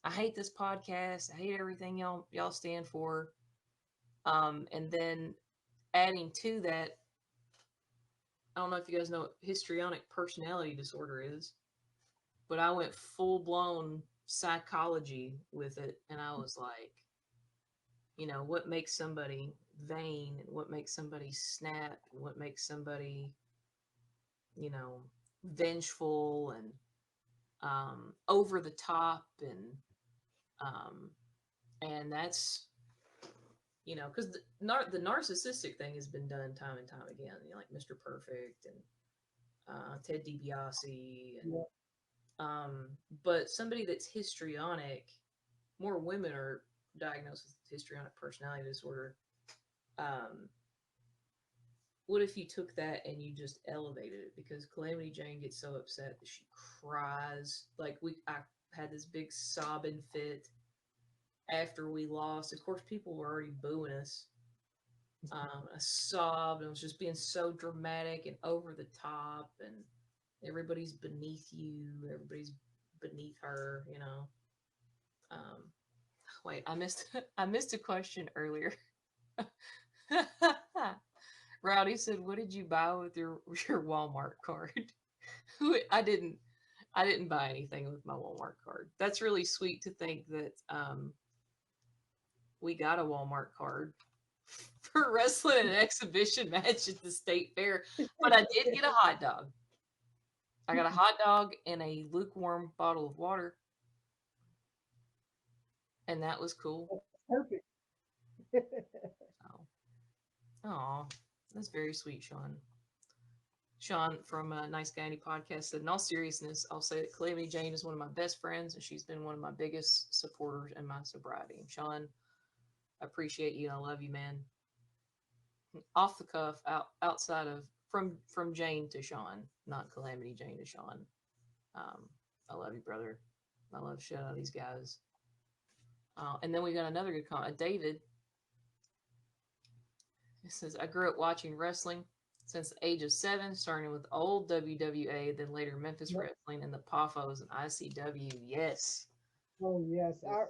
I hate this podcast. I hate everything y'all stand for. And then adding to that, I don't know if you guys know what histrionic personality disorder is, but I went full blown psychology with it, and I was like, what makes somebody vain and what makes somebody snap and what makes somebody, you know, vengeful and over the top um, and that's because the narcissistic thing has been done time and time again, like Mr. Perfect and Ted DiBiase and Yeah. but somebody that's histrionic, more women are diagnosed with histrionic personality disorder. Um, what if you took that and you just elevated it? Because Calamity Jane gets so upset that she cries. Like I had this big sobbing fit after we lost. Of course, people were already booing us. I sobbed and was just being so dramatic and over the top, and everybody's beneath you, everybody's beneath her. Um, wait, I missed a question earlier. Rowdy said, "What did you buy with your Walmart card?" I didn't. I didn't buy anything with my Walmart card. That's really sweet to think that we got a Walmart card for wrestling an exhibition match at the state fair. But I did get a hot dog. I got a hot dog and a lukewarm bottle of water, and that was cool. Perfect. Oh, aw, that's very sweet, Sean. Sean from Nice Guy Any podcast said, in all seriousness, I'll say that Calamity Jane is one of my best friends, and she's been one of my biggest supporters in my sobriety. Sean, I appreciate you. I love you, man. Off the cuff, outside of from Jane to Sean, not Calamity Jane to Sean. Um, I love you, brother. I love shit out of these guys. And then we got another good comment. David, it says, I grew up watching wrestling since the age of 7, starting with old WWA, then later Memphis Yep. Wrestling and the PAFOs and ICW. Yes. Oh yes, Yes.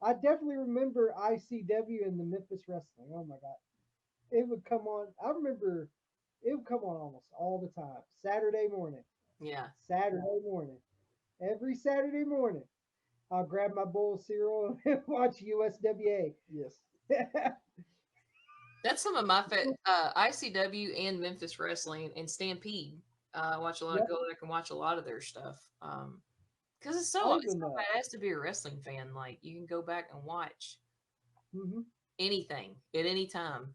I definitely remember ICW and the Memphis Wrestling. Oh my god, it would come on. I remember it would come on almost all the time. Saturday morning, Yeah. Saturday morning, every Saturday morning. I'll grab my bowl of cereal and watch USWA. Yes. That's some of my ICW and Memphis Wrestling and Stampede. I watch a lot. Yep. Go back and watch a lot of their stuff. Because it's I so even badass to be a wrestling fan. Like you can go back and watch hmm anything at any time.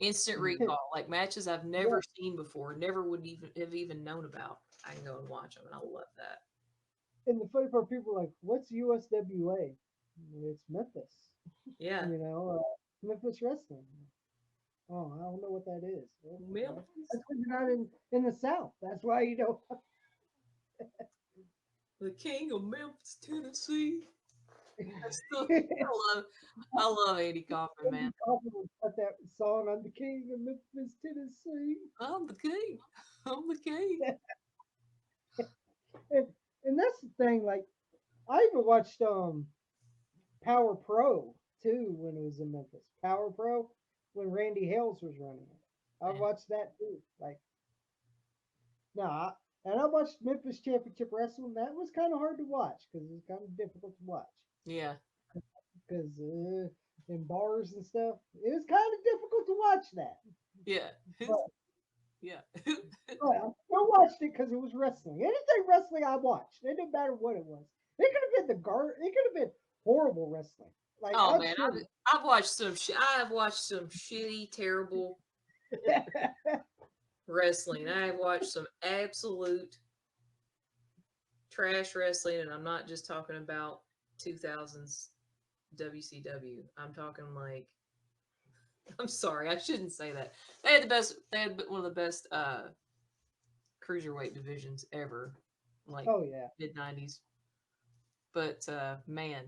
Instant recall, like matches I've yeah. never seen before, never would even known about. I can go and watch them, and I love that. And the funny part, people are like, "What's USWA?" It's Memphis. Yeah, Memphis Wrestling. Oh, I don't know what that is. Well, Memphis, that's because you're not in the South. That's why you don't. the king of Memphis, Tennessee. Andy I love Andy Kaufman, man. Kaufman would put that song on the King of Memphis, Tennessee. I'm the king. I'm the king. and, and that's the thing. Like I even watched Power Pro too when it was in Memphis. Power Pro when Randy Hales was running it. I Man. watched that too. Like nah, and I watched Memphis Championship Wrestling. That was kind of hard to watch because it was kind of difficult to watch Yeah. because in bars and stuff. It was kind of difficult to watch that, Yeah. but Yeah. I still watched it because it was wrestling. Anything wrestling I watched, it didn't matter what it was. It could have been it could have been horrible wrestling. Like Oh I'm man, sure. I've watched some I have watched some shitty, terrible wrestling. I have watched some absolute trash wrestling, and I'm not just talking about 2000s WCW. I'm talking like I'm sorry, I shouldn't say that. They had the best. They had one of the best cruiserweight divisions ever, like Oh yeah, mid '90s. But man,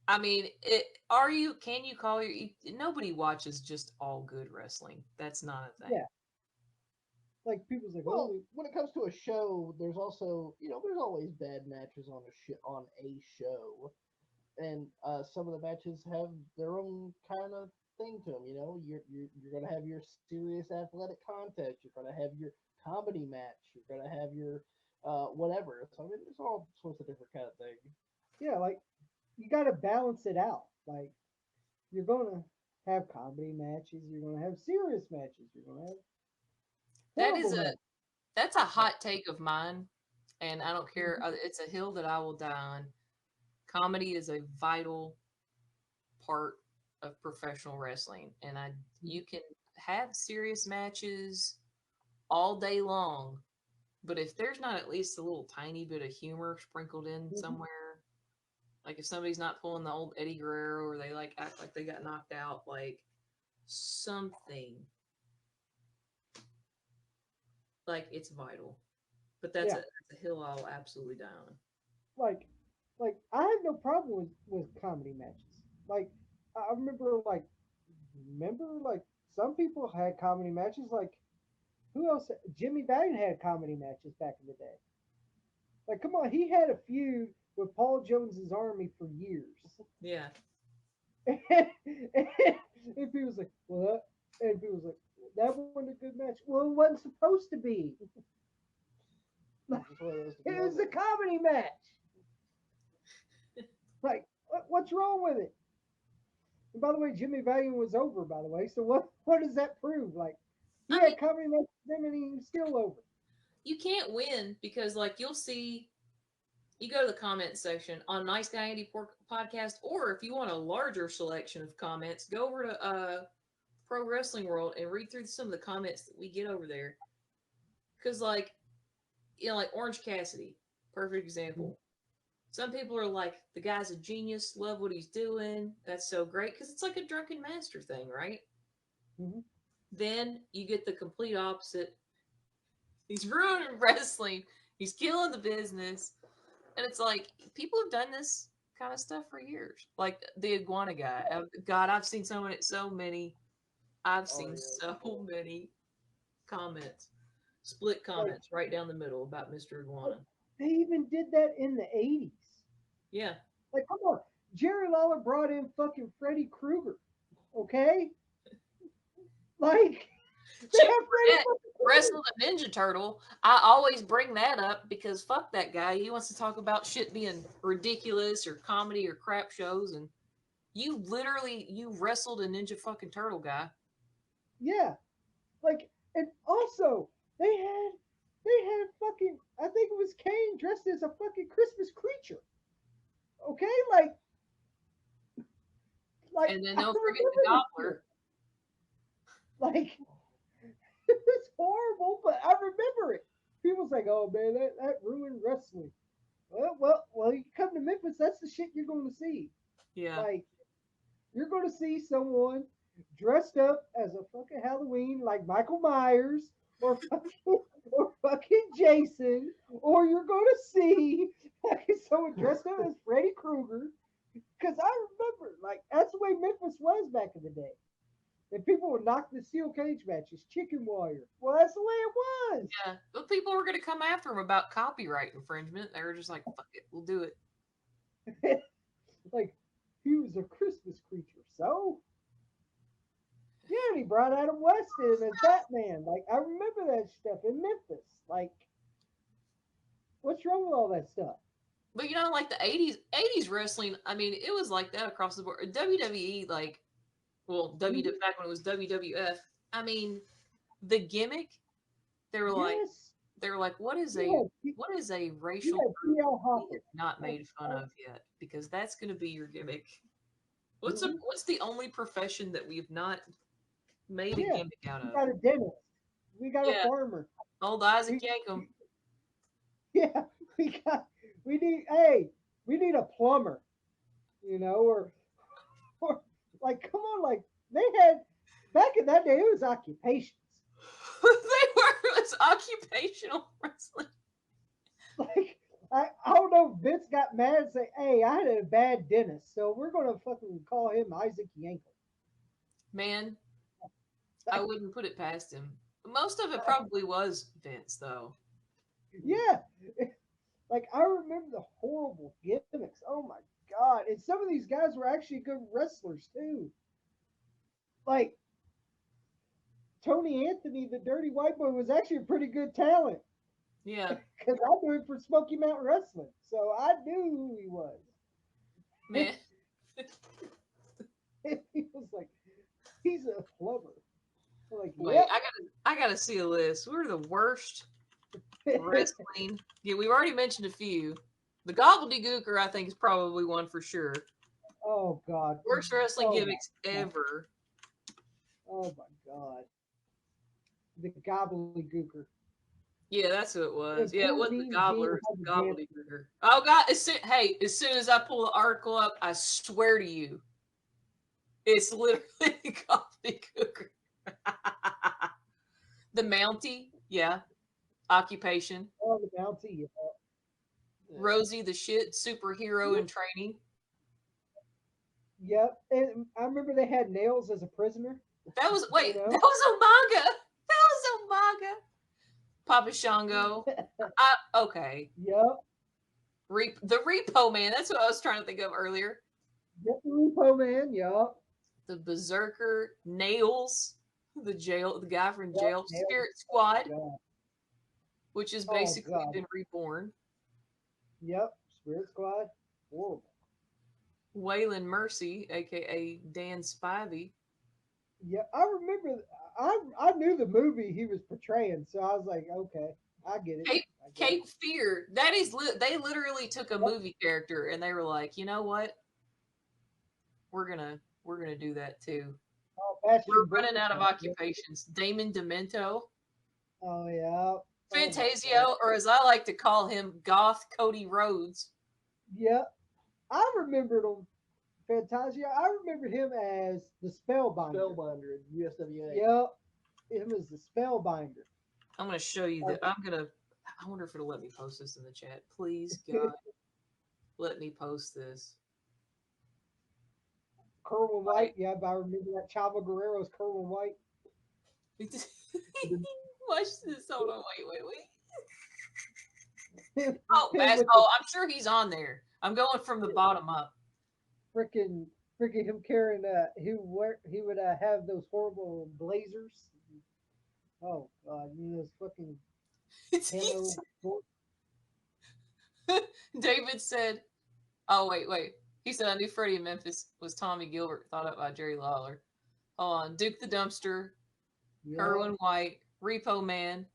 I mean, are you? Can you call your? Nobody watches just all good wrestling. That's not a thing. yeah. Like people's like, Well, oh, when it comes to a show, there's also there's always bad matches on a show, and some of the matches have their own kind of thing to them. You're gonna have your serious athletic contest. You're gonna have your comedy match. You're gonna have your whatever. So I mean, there's all sorts of different kind of things. yeah, like you got to balance it out. Like you're gonna have comedy matches. You're gonna have serious matches. You're gonna have That horrible is matches. that's a hot take of mine, and I don't care. It's a hill that I will die on. Comedy is a vital part of professional wrestling, and you can have serious matches all day long, but if there's not at least a little tiny bit of humor sprinkled in Mhm. somewhere, like if somebody's not pulling the old Eddie Guerrero or they like act like they got knocked out, like something, like it's vital. But Yeah, that's a hill I'll absolutely die on. like like I have no problem with comedy matches. Like I remember like some people had comedy matches. Like who else? Jimmy Valiant had comedy matches back in the day. Like come on, he had a feud with Paul Jones's Army for years. Yeah. And he was like, well, and he was like, that wasn't a good match. Well, it wasn't supposed to be. It just one of those to It be was a over. comedy match. Like, what's wrong with it? And by the way, Jimmy Valiant was over. By the way, so what does that prove? Like, he I mean, had comedy matches then, and he was still over. you can't win because, like, you'll see, you go to the comment section on Nice Guy Andy podcast, or if you want a larger selection of comments, go over to Pro Wrestling World and read through some of the comments that we get over there. Because, like, like Orange Cassidy, perfect example. Some people are like, the guy's a genius, love what he's doing, that's so great, because it's like a drunken master thing, right? Mm-hmm. Then you get the complete opposite. He's ruining wrestling, he's killing the business. And it's like, people have done this kind of stuff for years. Like the iguana guy. God, I've seen I've Oh seen yeah. so many comments, split Like, comments right down the middle about Mr. Iguana. they even did that in the '80s. Yeah. Like, come on, Jerry Lawler brought in fucking Freddy Krueger. Okay, like they Jim have Freddy Cornette fucking Krueger. wrestled a Ninja Turtle. I always bring that up because fuck that guy. He wants to talk about shit being ridiculous or comedy or crap shows, and you wrestled a Ninja fucking Turtle guy. Yeah, like, and also they had fucking I think it was Kane dressed as a fucking Christmas creature. Okay, like And then I don't forget the remember this shit. Gobbler. Like it was horrible, but I remember it. People's like, oh man, that ruined wrestling. Well, you come to Memphis, that's the shit you're going to see. Yeah. Like you're going to see someone dressed up as a fucking Halloween like Michael Myers or fucking Jason, or you're going to see fucking someone dressed up as Freddy Krueger. Because I remember, like, that's the way Memphis was back in the day. And people would knock the steel cage matches, chicken wire. Well, that's the way it Yeah. But people were going to come after him about copyright infringement. They were just like, fuck it, we'll do it. was. Like, he was a Christmas creature. So, yeah, and he brought Adam West in as Batman. Like, I remember that stuff in Memphis. Like, what's wrong with all that stuff? But like the 80s wrestling, I mean, it was like that across the board. WWE, like, well, back when it was WWF, I mean, the gimmick, they were like, Yes. what is a You had, racial you had group PL we Hopper. have not Like, made fun of yet? Because that's going to be your gimmick. mhm. What's the only profession that we've not made a Yeah. gimmick out We of? got a dentist. We got a Yeah, farmer. old Isaac We, Yankum. yeah. We got. We need. Hey, we need a plumber. Or like, come on, like they had back in that day. It was occupations. It's occupational wrestling. Like I don't know. Vince got mad and say, "Hey, I had a bad dentist, so we're gonna fucking call him Isaac Yankel." Man, I wouldn't put it past him. Most of it probably was Vince, though. Yeah, like I remember the horrible gimmicks. Oh my god! And some of these guys were actually good wrestlers too. Like Tony Anthony, the Dirty White Boy, was actually a pretty good talent Yeah, because I knew him for Smoky Mountain Wrestling, so I knew who he was. man. He was like, he's a plumber. I'm like, Wait, yep. I gotta see a list. We're the worst wrestling. Yeah, we've already mentioned a few. The gobbledygooker, I think, is probably one for sure. Oh god. Worst wrestling Oh gimmicks my god. ever. Oh my god. The gobbledygooker. Yeah, that's who it was. And Yeah, it poor wasn't the Mean Gene gobbler, it's had the the dance. gobbledygooker. Oh god, as soon as I pull the article up, I swear to you, it's literally the gobbledygooker. The Mountie, yeah. Occupation. Oh, the bounty. Rosie the shit superhero in training. Yep. And I remember they had nails as a prisoner. That was You know? that was Umaga. That was Umaga. Papa Shango. Okay. Yep. The Repo Man. That's what I was trying to think of earlier. Yep. The Repo Man. Yep. The Berserker. Nails. The guy from Yep. Jail. Nails. Spirit Squad, God. which has Oh basically god. been reborn. Yep. Spirit Squad. Horrible. Waylon Mercy, aka Dan Spivey. Yeah, I remember. I knew the movie he was portraying, so I was like, okay, I get it. Cape Fear. That is, they literally took a movie character and they were like, you know what? We're gonna do that too. Oh, We're running out of occupations. Damon Demento. Oh yeah. Fantasio, or as I like to call him, Goth Cody Rhodes. Yep. I remembered him. Fantasia. I remember him as the Spellbinder. Spellbinder in USWA. Yep. Him as the Spellbinder. I'm gonna show you that. I wonder if it'll let me post this in the chat. Please, God, let me post this. Kerwin White. Yeah, I remember that. Chavo Guerrero's Kerwin White. Watch this. Hold on. Wait. I'm sure he's on there. I'm going from the bottom up. Freaking him carrying he would have those horrible blazers. Oh god, those fucking David said, oh wait. He said, I knew Freddie in Memphis was Tommy Gilbert, thought up by Jerry Lawler. Hold on. Duke the Dumpster, Kerwin White, Repo Man.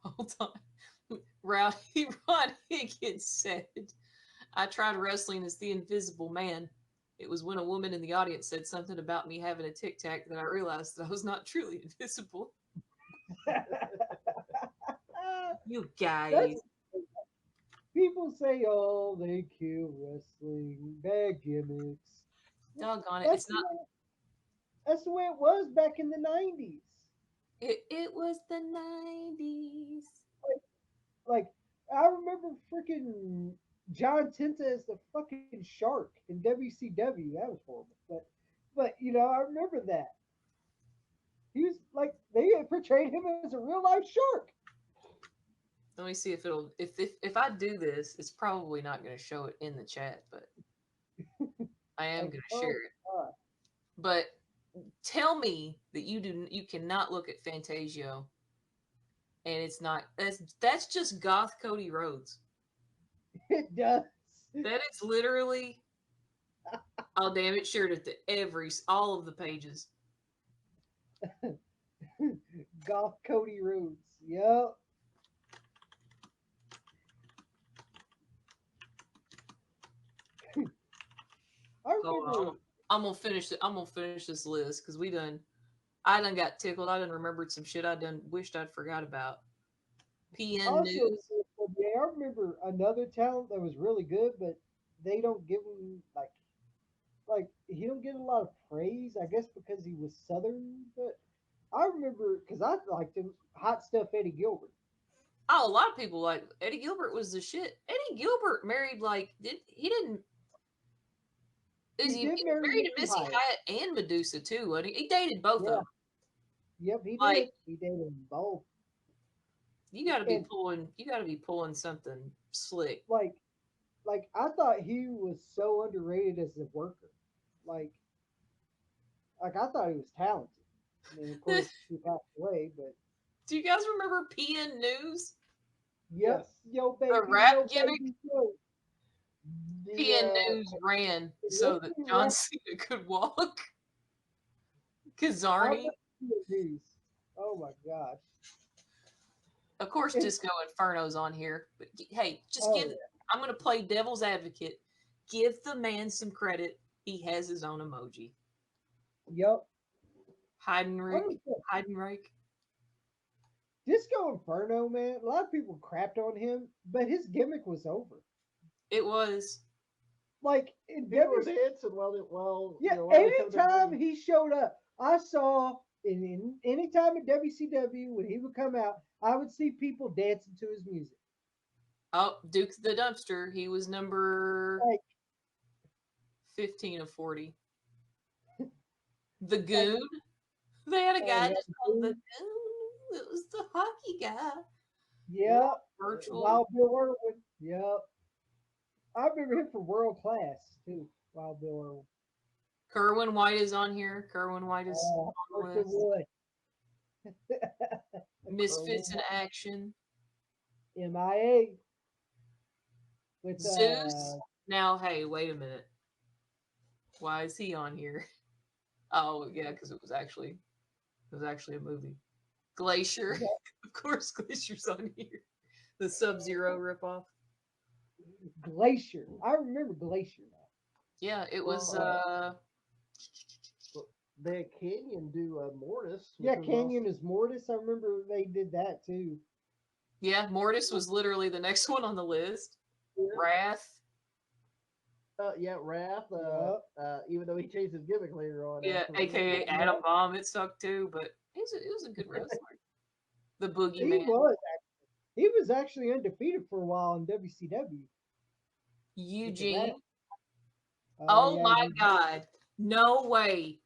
Hold on. Rowdy Ron Higgins said, I tried wrestling as the Invisible Man. It was when a woman in the audience said something about me having a tic tac that I realized that I was not truly invisible. You guys. People say, oh, they kill wrestling, bad gimmicks. Doggone it. It's not. That's the way it was back in the 90s. It was the 90s. Like I remember freaking John Tenta as the fucking shark in WCW. That was horrible. But I remember that. He was like they portrayed him as a real life shark. Let me see if it'll if I do this, it's probably not going to show it in the chat, but I am going to share it. God. But tell me that you cannot look at Fantasio and it's not that's just Goth Cody Rhodes. It does. That is literally. Oh damn! It shared it to all of the pages. Golf Cody Rhodes. Yep. I Hold on, remember. I'm gonna finish it. I'm gonna finish this list because we done. I done got tickled. I done remembered some shit I done wished I'd forgot about. PN Also, News. yeah, I remember another talent that was really good, but they don't give him like he don't get a lot of praise. I guess because he was Southern, but I remember because I liked him. Hot stuff, Eddie Gilbert. Oh, a lot of people like Eddie Gilbert was the shit. Eddie Gilbert married like he didn't is He he did was marry married to Missy Missy Hyatt. Hyatt and Medusa too. And he dated both of Yeah. them. Yep, he Like did. He dated them both. you And got to be pulling something slick. like I thought he was so underrated as a worker. Like I thought he was talented. I mean, of Do course he passed away, but you guys remember PN News? yep, Yes. The yo rap gimmick. baby, yo. The PN News ran so that Listen, John rap, Cena could walk. I remember Kazarni, the news. Oh my gosh. of course, And, Disco Inferno's on here. But hey, just oh give. I'm gonna play devil's advocate. Give the man some credit. He has his own emoji. yeah. Yep. Heidenreich. 100%. Heidenreich. Disco Inferno, man. A lot of people crapped on him, but his gimmick was over. It was. Like in People were WC, dancing while yeah. while they kept their Anytime ring. he showed up, I saw in any time at WCW when he would come out, I would see people dancing to his music. Oh, Duke the Dumpster. He was number Like 15 of 40. The like Goon. They had a oh guy yeah, just called the Goon. It was the hockey guy. yeah. Virtual. Wild Bill Irwin. Yep. I remember him from World Class too. Wild Bill Irwin. Kerwin White is on here. Kerwin White is Oh, of on course the it list. would. Misfits in Action. MIA with Zeus. Now, hey, wait a minute. Why is he on here? Oh, yeah, because it was actually a movie. Glacier. Of course, Glacier's on here. The Sub-Zero ripoff. Glacier. I remember Glacier now. Yeah, it was. Well, they had Canyon do Mortis. Yeah, Which was Canyon awesome. is Mortis. I remember they did that too. Yeah, Mortis was literally the next one on the list. Wrath. Yeah, Wrath. Yep. Even though he changed his gimmick later on Yeah, after aka WrestleMania. Adam Bomb. It sucked too, but it was a good wrestler. The He Boogeyman. was. He was actually undefeated for a while in WCW with the Rat. Eugene. Oh Oh yeah, my God. No way.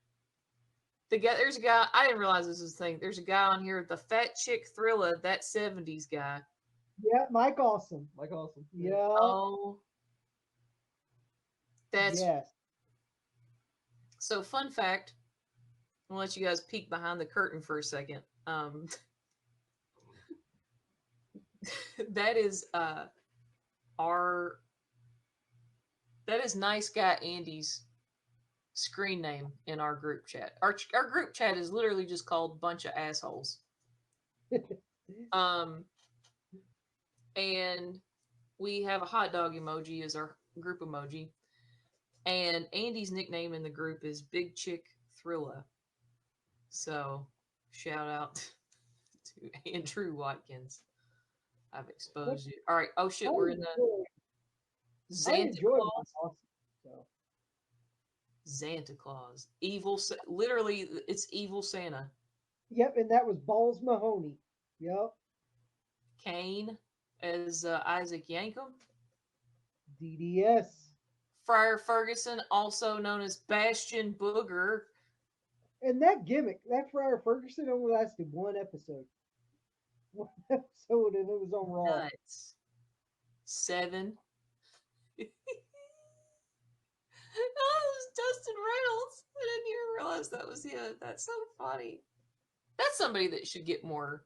There's a guy, I didn't realize this was a thing. There's a guy on here, the Fat Chick Thriller, that 70s guy. yeah, Mike Awesome. Mike Awesome. Yep. Oh, that's Yes. so fun fact. I'll let you guys peek behind the curtain for a second. That is our that is nice guy Andy's screen name in our group chat. Our group chat is literally just called bunch of assholes. Um and we have a hot dog emoji as our group emoji. And Andy's nickname in the group is Big Chick Thrilla. So shout out to Andrew Watkins. I've exposed you. All right. Oh I shit, we're in the Santa enjoy Mike Claus. Awesome. So. Santa Claus. Evil. Literally, it's evil Santa. Yep, and that was Balls Mahoney. Yep. Kane as Isaac Yankum. DDS. Friar Ferguson, also known as Bastion Booger. And that gimmick, that Friar Ferguson only lasted one episode. One episode, and it was on Raw. Nuts. 7. Oh, it was Dustin Reynolds. I didn't even realize that was him. That's so funny. That's somebody that should get more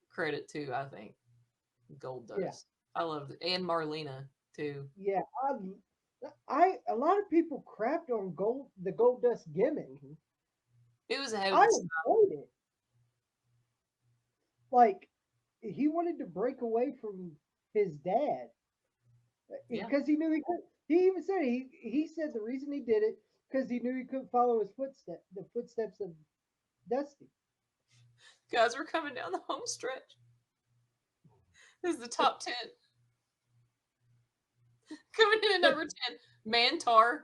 credit too, I think. Gold Dust. Yeah. I loved it. And Marlena too. Yeah, a lot of people crapped on the Gold Dust gimmick. It was ahead of I its enjoyed it. Like he wanted to break away from his dad yeah. because he knew he could. He even said he said the reason he did it because he knew he couldn't follow the footsteps of Dusty. Guys, we're coming down the home stretch. This is the top 10. Coming in at number 10, Mantar.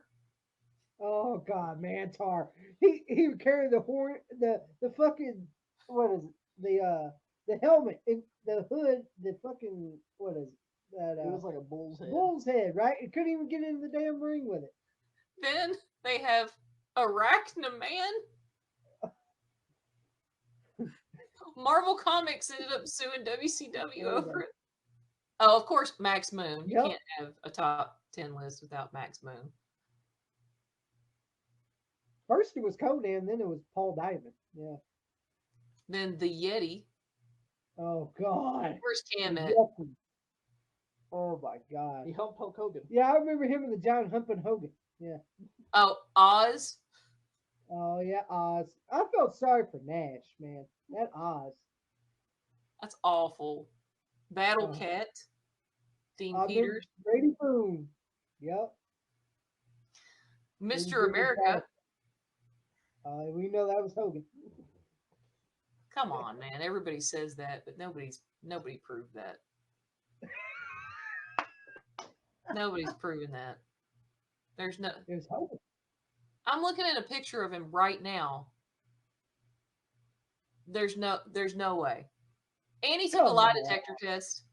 Oh God, Mantar. He would carry the horn, the fucking what is it? The helmet, the hood, the fucking what is it? That It was like a bull's head. bull's head, right? It couldn't even get in the damn ring with it. Then they have Arachnaman. Marvel Comics ended up suing WCW over it. Oh, of course, Max Moon. You Yep. can't have a top 10 list without Max Moon. First it was Conan, then it was Paul Diamond. Yeah. Then the Yeti. Oh God. Where's Cam The at? Yeti. Oh my God. He helped Hulk Hogan. Yeah, I remember him in the John Humpin' Hogan. Yeah. Oh, Oz. Oh yeah, Oz. I felt sorry for Nash, man. That Oz. That's awful. Battle Oh. Cat. Dean Then Peters. Brady Boone. Yep. Mr. America. We know that was Hogan. Come on, man. Everybody says that, but nobody proved that. Nobody's proven that. There's no. It was Hogan. I'm looking at a picture of him right now. There's no way. And he took a lie detector test.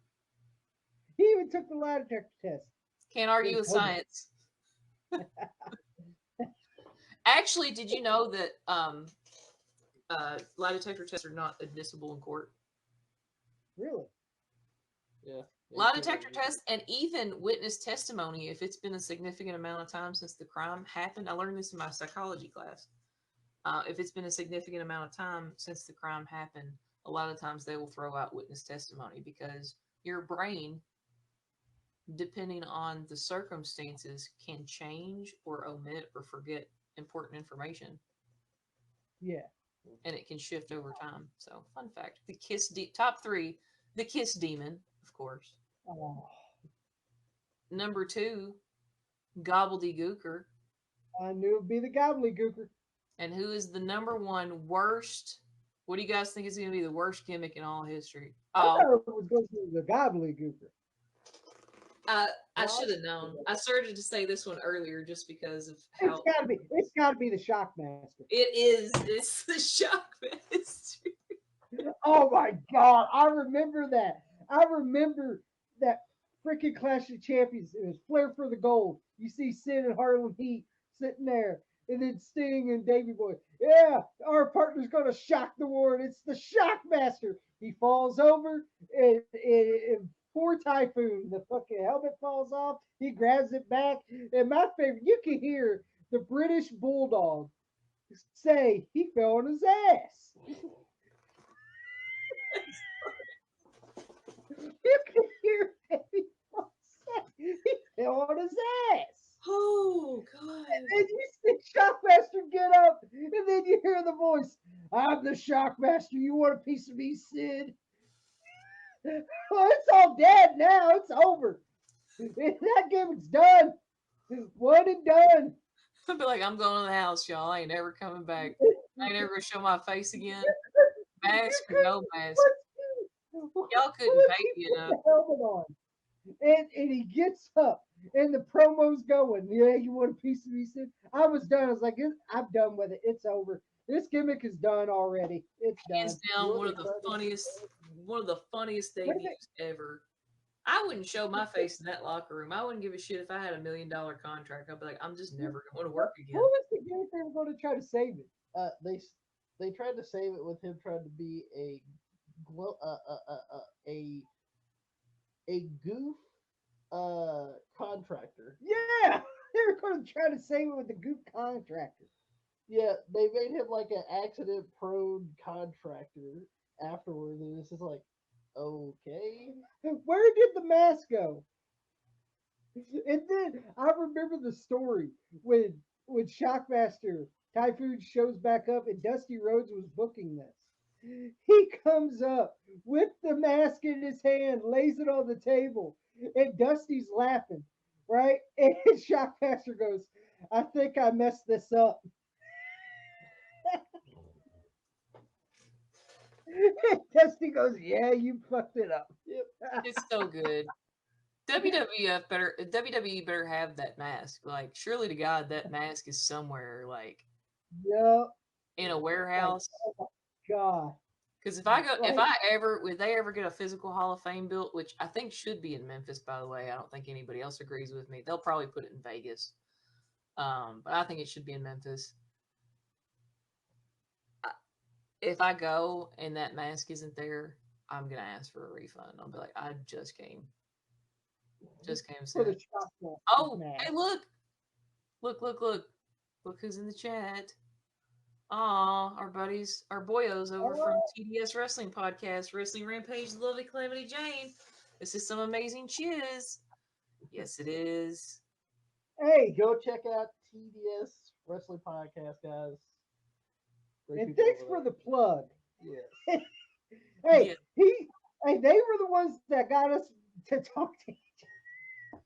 He even took the lie detector test. Can't argue with It's Hogan. science. Actually, did you know that lie detector tests are not admissible in court? Really? Yeah. Lie detector tests and even witness testimony, if it's been a significant amount of time since the crime happened. I learned this in my psychology class. If it's been a significant amount of time since the crime happened, a lot of times they will throw out witness testimony because your brain, depending on the circumstances, can change or omit or forget important information. Yeah. And it can shift over time. So, fun fact: top 3, the Kiss Demon, of course. Oh, Number 2, Gobbledygooker. I knew it'd be the gobbledygooker. And who is the number 1 worst? What do you guys think is going to be the worst gimmick in all history? I Oh, thought it was going to be the gobbledygooker. I should have known. I started to say this one earlier just because of how It's gotta be the Shockmaster. it is. It's the Shockmaster. Oh my God, I remember that. I remember that freaking Clash of Champions. It was Flair for the gold. You see Sid and Harlem Heat sitting there, and then Sting and Davey Boy. Yeah, our partner's gonna shock the world. It's the Shockmaster. He falls over, and poor Typhoon. The fucking helmet falls off. He grabs it back, and my favorite, you can hear the British Bulldog say he fell on his ass. You can hear Davey Boy say he fell on his ass. Oh God! And then you see Shockmaster get up, and then you hear the voice, "I'm the Shockmaster. You want a piece of me, Sid?" Well, it's all dead now. It's over. That gimmick's done. One and done. I'd be like, I'm going to the house, y'all. I ain't never coming back. I ain't ever gonna show my face again. Mask or no mask. Y'all couldn't pay me enough. The helmet on. And he gets up, and the promo's going. Yeah, you want a piece of me, Sid? I was done. I was like, I'm done with it. It's over. This gimmick is done already. It's done. Hands down, one of the funniest debuts ever. I wouldn't show my face in that locker room. I wouldn't give a shit if I had $1 million contract. I'd be like, I'm just never going to work again. What was the gimmick they were going to try to save it? They tried to save it with him trying to be a goof contractor. Yeah, they were going to try to save it with the goop contractor. Yeah, they made him like an accident-prone contractor afterwards, and it's just like, Okay. Where did the mask go? And then I remember the story when Shockmaster Typhoon shows back up and Dusty Rhodes was booking this. He comes up with the mask in his hand, lays it on the table, and Dusty's laughing, right? And Shockmaster goes, "I think I messed this up." And Dusty goes, "Yeah, you fucked it up." Yep. It's so good. WWE better have that mask. Like, surely to God, that mask is somewhere, like Yep. in a Like, warehouse. oh my god. Because if Like, I ever, would they ever get a physical Hall of Fame built, which I think should be in Memphis, by the way. I don't think anybody else agrees with me. They'll probably put it in Vegas. But I think it should be in Memphis. If I go and that mask isn't there, I'm gonna ask for a refund. I'll be like, I just came to see for the that. Shockmaster Oh, mask. hey, look who's in the chat. Aw, our buddies, our boyos over from Oh, TDS Wrestling Podcast, Wrestling Rampage, the lovely Calamity Jayne. This is some amazing chiz. Yes, it is. hey, Go check out TDS Wrestling Podcast, guys. Great and people thanks over for there. the plug. Yes. Yeah, Hey, they were the ones that got us to talk to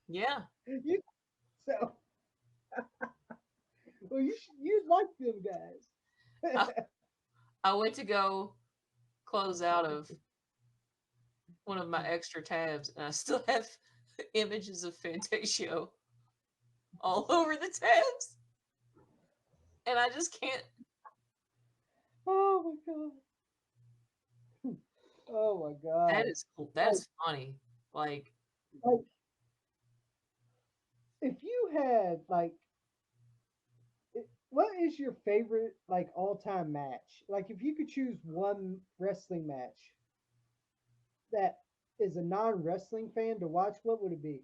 yeah. you. So, well, you'd like them I, guys. I went to go close out of one of my extra tabs, and I still have images of Fantasio all over the tabs, and I just can't. Oh my god. Oh my That god. is cool. Like, That's funny. Like, like if you had like, what is your favorite like all time match? Like, if you could choose one wrestling match that is a non wrestling fan to watch, what would it be?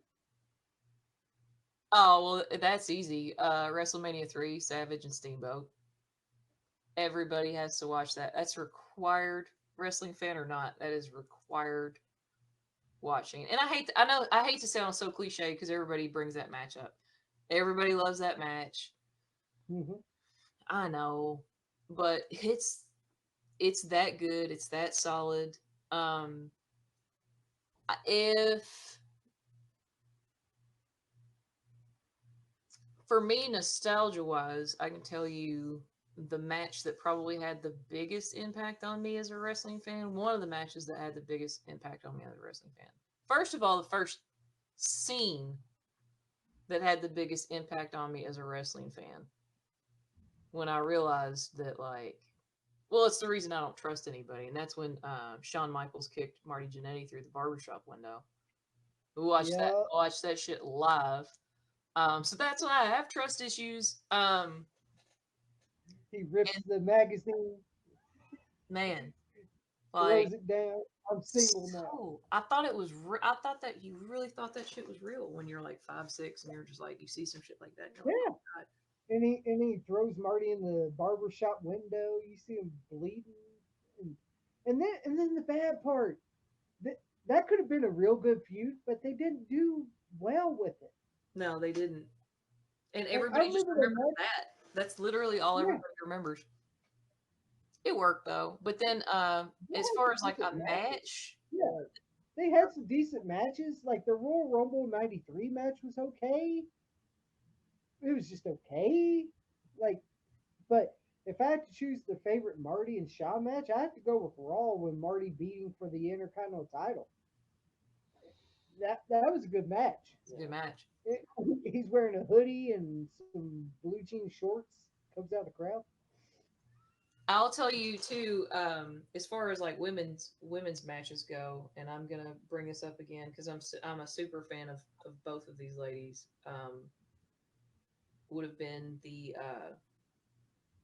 oh well, that's easy. WrestleMania 3, Savage and Steamboat. Everybody has to watch that. That's required, wrestling fan or not. That is required watching. And I know I hate to sound so cliche because everybody brings that match up. Everybody loves that match. Hmm. I know, but it's that good. It's that solid. Um, if for me, nostalgia wise, I can tell you the match that probably had the biggest impact on me as a wrestling fan. One of the matches that had the biggest impact on me as a wrestling fan. First of all, the first scene that had the biggest impact on me as a wrestling fan when I realized that, like, well, it's the reason I don't trust anybody, and that's when Shawn Michaels kicked Marty Jannetty through the barbershop window. We Yeah, watched that shit live. So that's why I have trust issues. he rips And the magazine, man, like, throws it down. I'm single now. so I thought it was. I thought that you really thought that shit was real when you're like 5'6" and you're just like you see some shit like that. And you're like, Yeah, oh god, and he throws Marty in the barber shop window. You see him bleeding, and and then the bad part that that could have been a real good feud, but they didn't do well with it. no, they didn't. And Like, I everybody just remember the remembers match. that. That's literally all Yeah, everybody remembers. It worked though. But then, they as had far some as like decent a matches. match, Yeah, they had some decent matches. Like the Royal Rumble '93 match was okay. It was just okay. Like, but if I had to choose the favorite Marty and Shaw match, I have to go with Raw when Marty beating for the Intercontinental title. That was a good match. it's a good match. It, he's wearing a hoodie and some blue jean shorts. Comes out of the crowd. I'll tell you too. As far as like women's matches go, and I'm gonna bring this up again because I'm a super fan of both of these ladies. Would have been the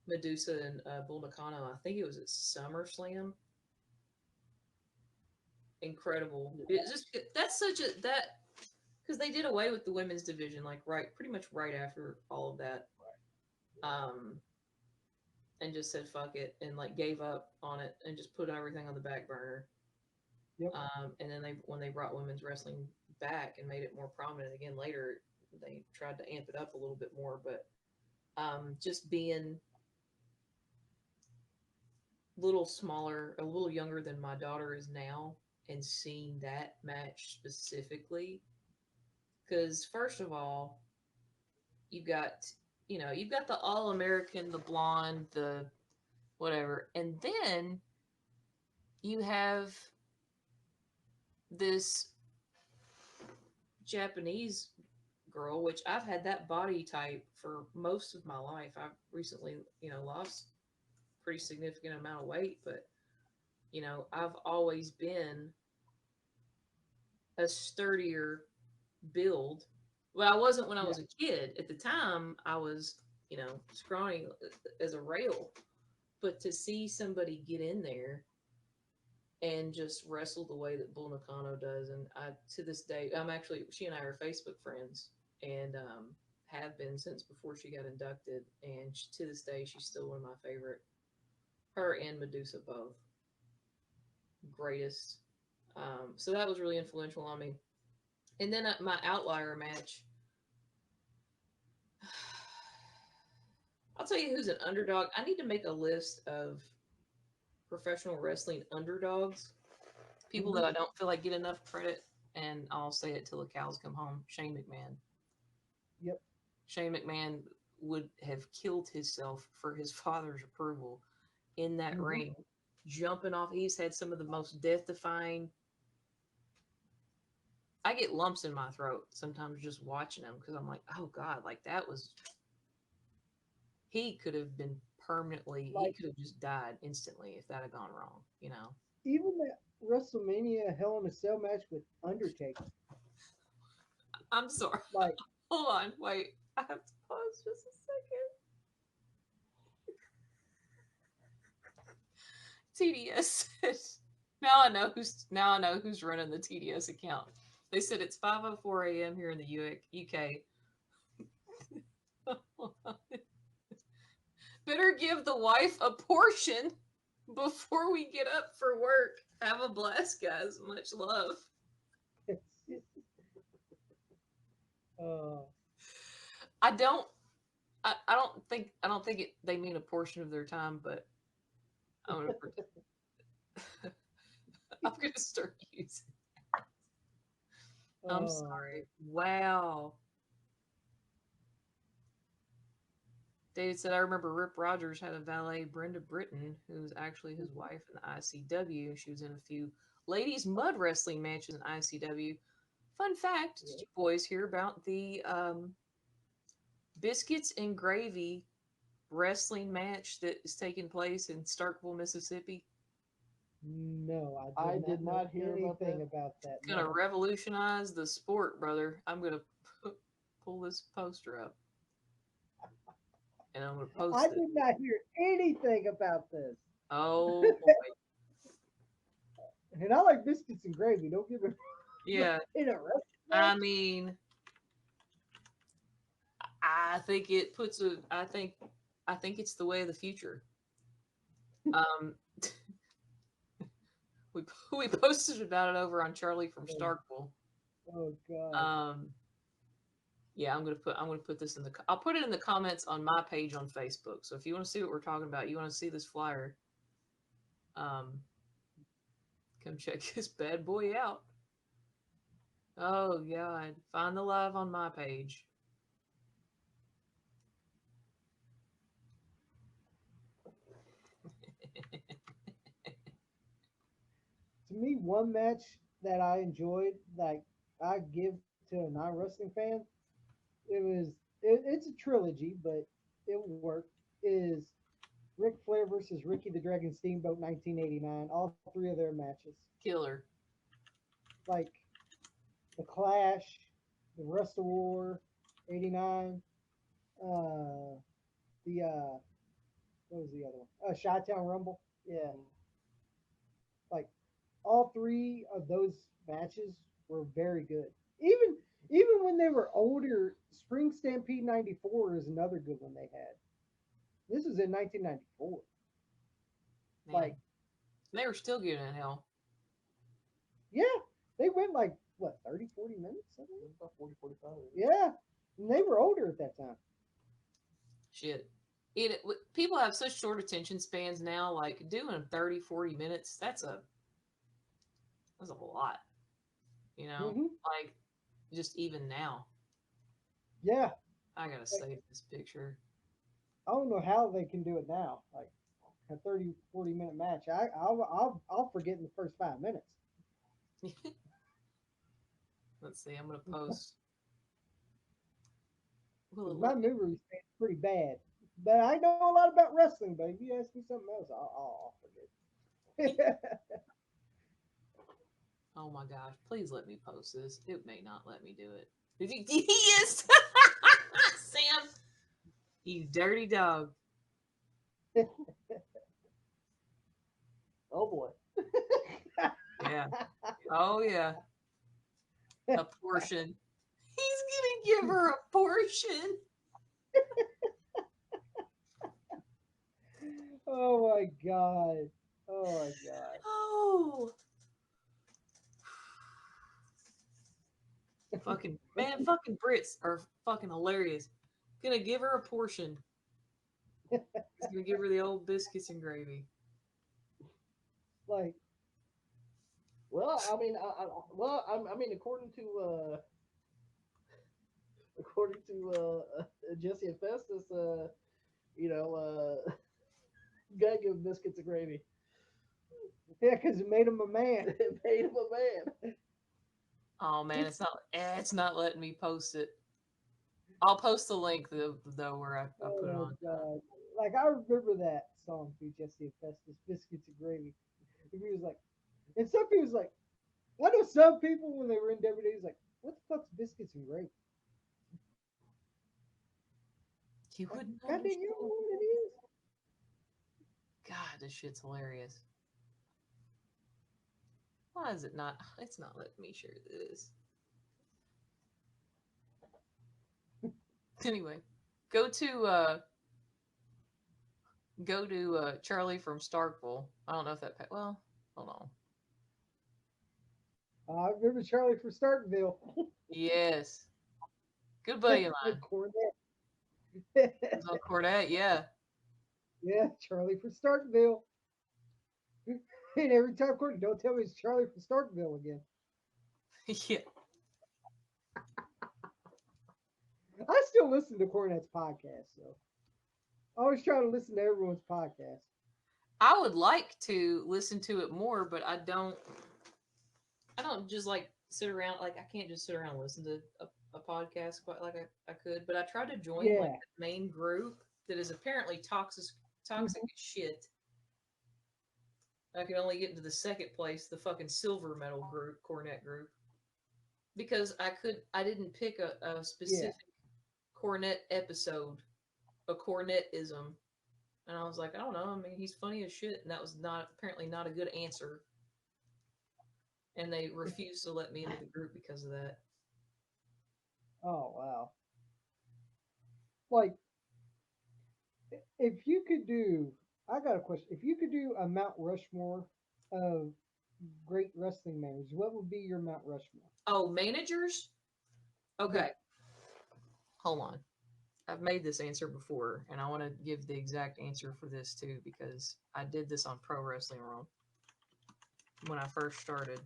Medusa and Bull Nakano. I think it was at SummerSlam. Incredible. That's such a that because they did away with the women's division like pretty much right after all of that. Um, and just said fuck it and like gave up on it and just put everything on the back burner. Yep. And then when they brought women's wrestling back and made it more prominent again later, they tried to amp it up a little bit more. But just being a little smaller, a little younger than my daughter is now, and seeing that match specifically, because first of all, you got you've got the all American, the blonde, the whatever, and then you have this Japanese girl, which I've had that body type for most of my life. I've recently, lost pretty significant amount of weight, but I've always been a sturdier build. Well, I wasn't when I Yeah. was a kid. At the time, I was, scrawny as a rail. But to see somebody get in there and just wrestle the way that Bull Nakano does, and to this day, she and I are Facebook friends, and have been since before she got inducted, and to this day, she's still one of my favorite. Her and Medusa both greatest. So that was really influential on me. And then my outlier match, I'll tell you who's an underdog. I need to make a list of professional wrestling underdogs, people that I don't feel like get enough credit, and I'll say it till the cows come home. Shane McMahon. Yep. Shane McMahon would have killed himself for his father's approval in that ring, jumping off. He's had some of the most death-defying. I get lumps in my throat sometimes just watching him because I'm like, oh God, like that was. He could have been permanently. He could have just died instantly if that had gone wrong. Even that WrestleMania Hell in a Cell match with Undertaker. I'm sorry. Like, hold on, wait. I have to pause just a second. TDS. Now I know who's running the TDS account. They said it's 5:04 a.m. here in the UK. Better give the wife a portion before we get up for work. Have a blast, guys. Much love. I don't think they mean a portion of their time, but I'm gonna start using. I'm sorry. Wow. David said, I remember Rip Rogers had a valet, Brenda Britton, who was actually his wife in the ICW. She was in a few ladies' mud wrestling matches in ICW. Fun fact, did you boys hear about the biscuits and gravy wrestling match that is taking place in Starkville, Mississippi? No, I did not hear anything about that. It's going to revolutionize the sport, brother. I'm going to pull this poster up. And I'm going to post it. I did not hear anything about this. Oh, boy. And I like biscuits and gravy. Don't give it. Yeah. I mean, I think it puts a. I think it's the way of the future. We posted about it over on Charlie from Starkville. Oh God. Yeah, I'm gonna put this in the. I'll put it in the comments on my page on Facebook. So if you want to see what we're talking about, you want to see this flyer. Come check this bad boy out. Oh God, find the live on my page. To me, one match that I enjoyed, like I give to a non-wrestling fan, it's a trilogy, but it worked. Is Ric Flair versus Ricky the Dragon Steamboat 1989? All three of their matches, Killer. like the Clash, the Rust of War, '89. The what was the other one? Chi-Town Rumble. Yeah, like all three of those matches were very good. Even when they were older, Spring Stampede '94 is another good one they had. This was in 1994. Man. Like they were still getting in hell. Yeah, they went like what 30, 40 minutes. I think. About 40, 45 minutes. Yeah, and they were older at that time. Shit. People have such short attention spans now. Like doing 30, 40 minutes, that's a lot. You know, Hmm. like just even now. Yeah, I gotta like, save this picture. I don't know how they can do it now. Like a 30, 40 minute match. I'll forget in the first 5 minutes. Let's see. I'm gonna post. Will it Because my let me? memory is pretty bad. But I know a lot about wrestling, but if you ask me something else, I'll forget. Oh my gosh! Please let me post this. It may not let me do it. He is Sam. You dirty dog. Oh boy. Yeah. Oh yeah. A portion. He's gonna give her a portion. Oh my god. Oh my god. Oh, fucking man, fucking Brits are fucking hilarious. Gonna give her a portion. He's gonna give her the old biscuits and gravy. Like, Well, I mean, I mean, according to Jesse and Festus, you know, gotta give him biscuits and gravy. yeah, because it made him a man. It made him a man. Oh man, it's not letting me post it. I'll post the link though where I Oh put it my on. god. Like, I remember that song through Jesse and Festus, Biscuits and Gravy. And he was like, and some people was like, I know some people when they were in WWE was like, what the fuck's biscuits and gravy? You Like, wouldn't goddamn, you don't know understand. what it is? God, this shit's hilarious. Why is it not? It's not letting me share this. Anyway, go to Charlie from Starkville. I don't know if that. Well, hold on. I remember Charlie from Starkville. Yes, good buddy of With mine. Cornette. He was on Cornette. Yeah, Yeah, Charlie from Starkville. And every time Cornette, don't tell me it's Charlie from Starkville again. yeah. I still listen to Cornette's podcast, so I always try to listen to everyone's podcast. I would like to listen to it more, but I don't. I don't just like sit around. Like I can't just sit around and listen to a podcast quite like I could. But I tried to join like Yeah. the main group that is apparently toxic as shit. I could only get into the second place, the fucking silver medal group, Cornet group, because I didn't pick a Yeah. specific Cornet episode, a Cornetism, and I was like, I don't know. I mean, he's funny as shit, and that was not apparently not a good answer. And they refused to let me into the group because of that. Oh wow. Like, if you could do, I got a question. If you could do a Mount Rushmore of great wrestling managers, what would be your Mount Rushmore? Oh, managers? Yeah. Okay, hold on. I've made this answer before, and I want to give the exact answer for this too because I did this on Pro Wrestling World when I first started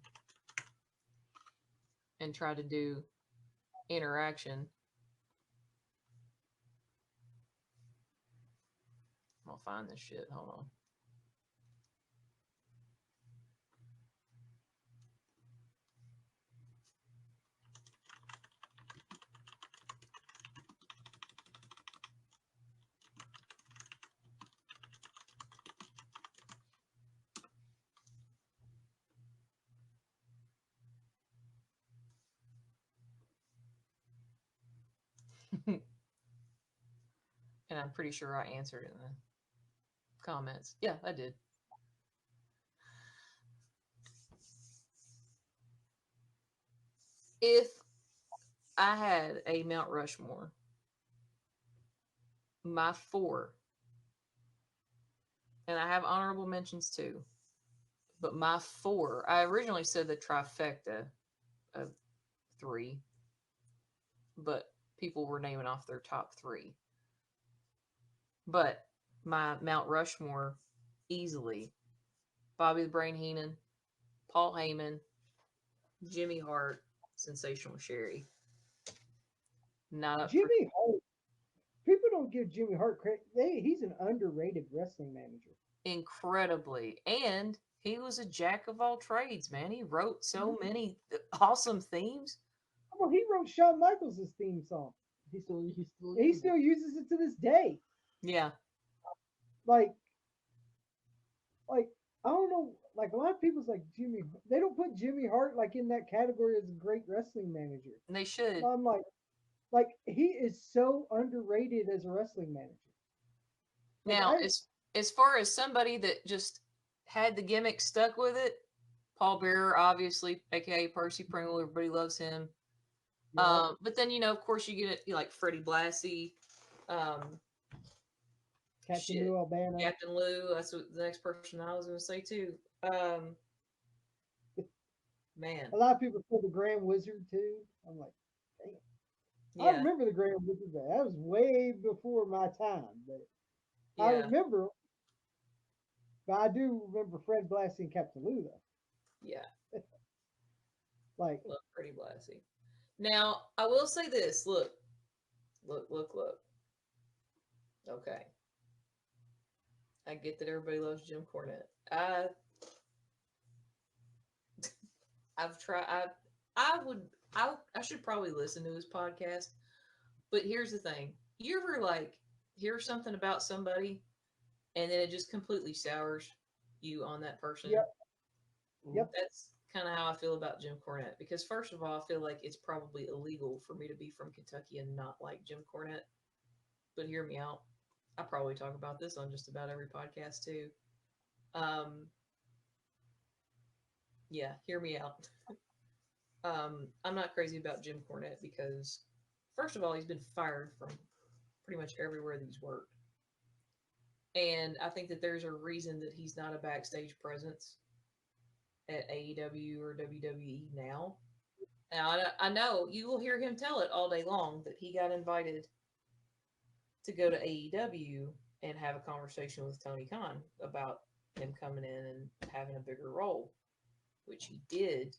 and tried to do interaction. I'll find this shit. Hold on. And I'm pretty sure I answered in the comments. Yeah, I did. If I had a Mount Rushmore, my four, and I have honorable mentions too, But my four, I originally said the trifecta of three, but people were naming off their top three. But my Mount Rushmore, easily Bobby the Brain Heenan, Paul Heyman, Jimmy Hart, Sensational Sherry. Not up for Jimmy Hart. People don't give Jimmy Hart credit. He's an underrated wrestling manager. incredibly. And he was a jack of all trades, man. He wrote so Mhm. many awesome themes. Well, he wrote Shawn Michaels' theme song. He uses still uses it to this day. Yeah, Like, like I don't know. Like a lot of people's like Jimmy. They don't put Jimmy Hart like in that category as a great wrestling manager. they should. I'm like he is so underrated as a wrestling manager. Like Now, I, as far as somebody that just had the gimmick, stuck with it, Paul Bearer, obviously, aka Percy Pringle, everybody loves him. yeah, But then of course, you get like Freddie Blassie, um, Captain shit, Lou Albano. Captain Lou. That's what the next person I was going to say too. Um, man, A lot of people say the Grand Wizard too. I'm like, damn. I yeah, remember the Grand Wizard. But that was way before my time. But I yeah, remember. But I do remember Fred Blassie and Captain Lou though. yeah. Like, Love Freddie Blassie. Now, I will say this. Look, look, look, look. Okay, I get that everybody loves Jim Cornette. I've tried. I would. I should probably listen to his podcast. But here's the thing: you ever like hear something about somebody, and then it just completely sours you on that person? yep, Mhm. yep. That's kind of how I feel about Jim Cornette. Because first of all, I feel like it's probably illegal for me to be from Kentucky and not like Jim Cornette. But hear me out. I probably talk about this on just about every podcast too. Um, yeah, hear me out. I'm not crazy about Jim Cornette because, first of all, he's been fired from pretty much everywhere that he's worked. And I think that there's a reason that he's not a backstage presence at AEW or WWE now. Now, I know you will hear him tell it all day long that he got invited to go to AEW and have a conversation with Tony Khan about him coming in and having a bigger role, which he did.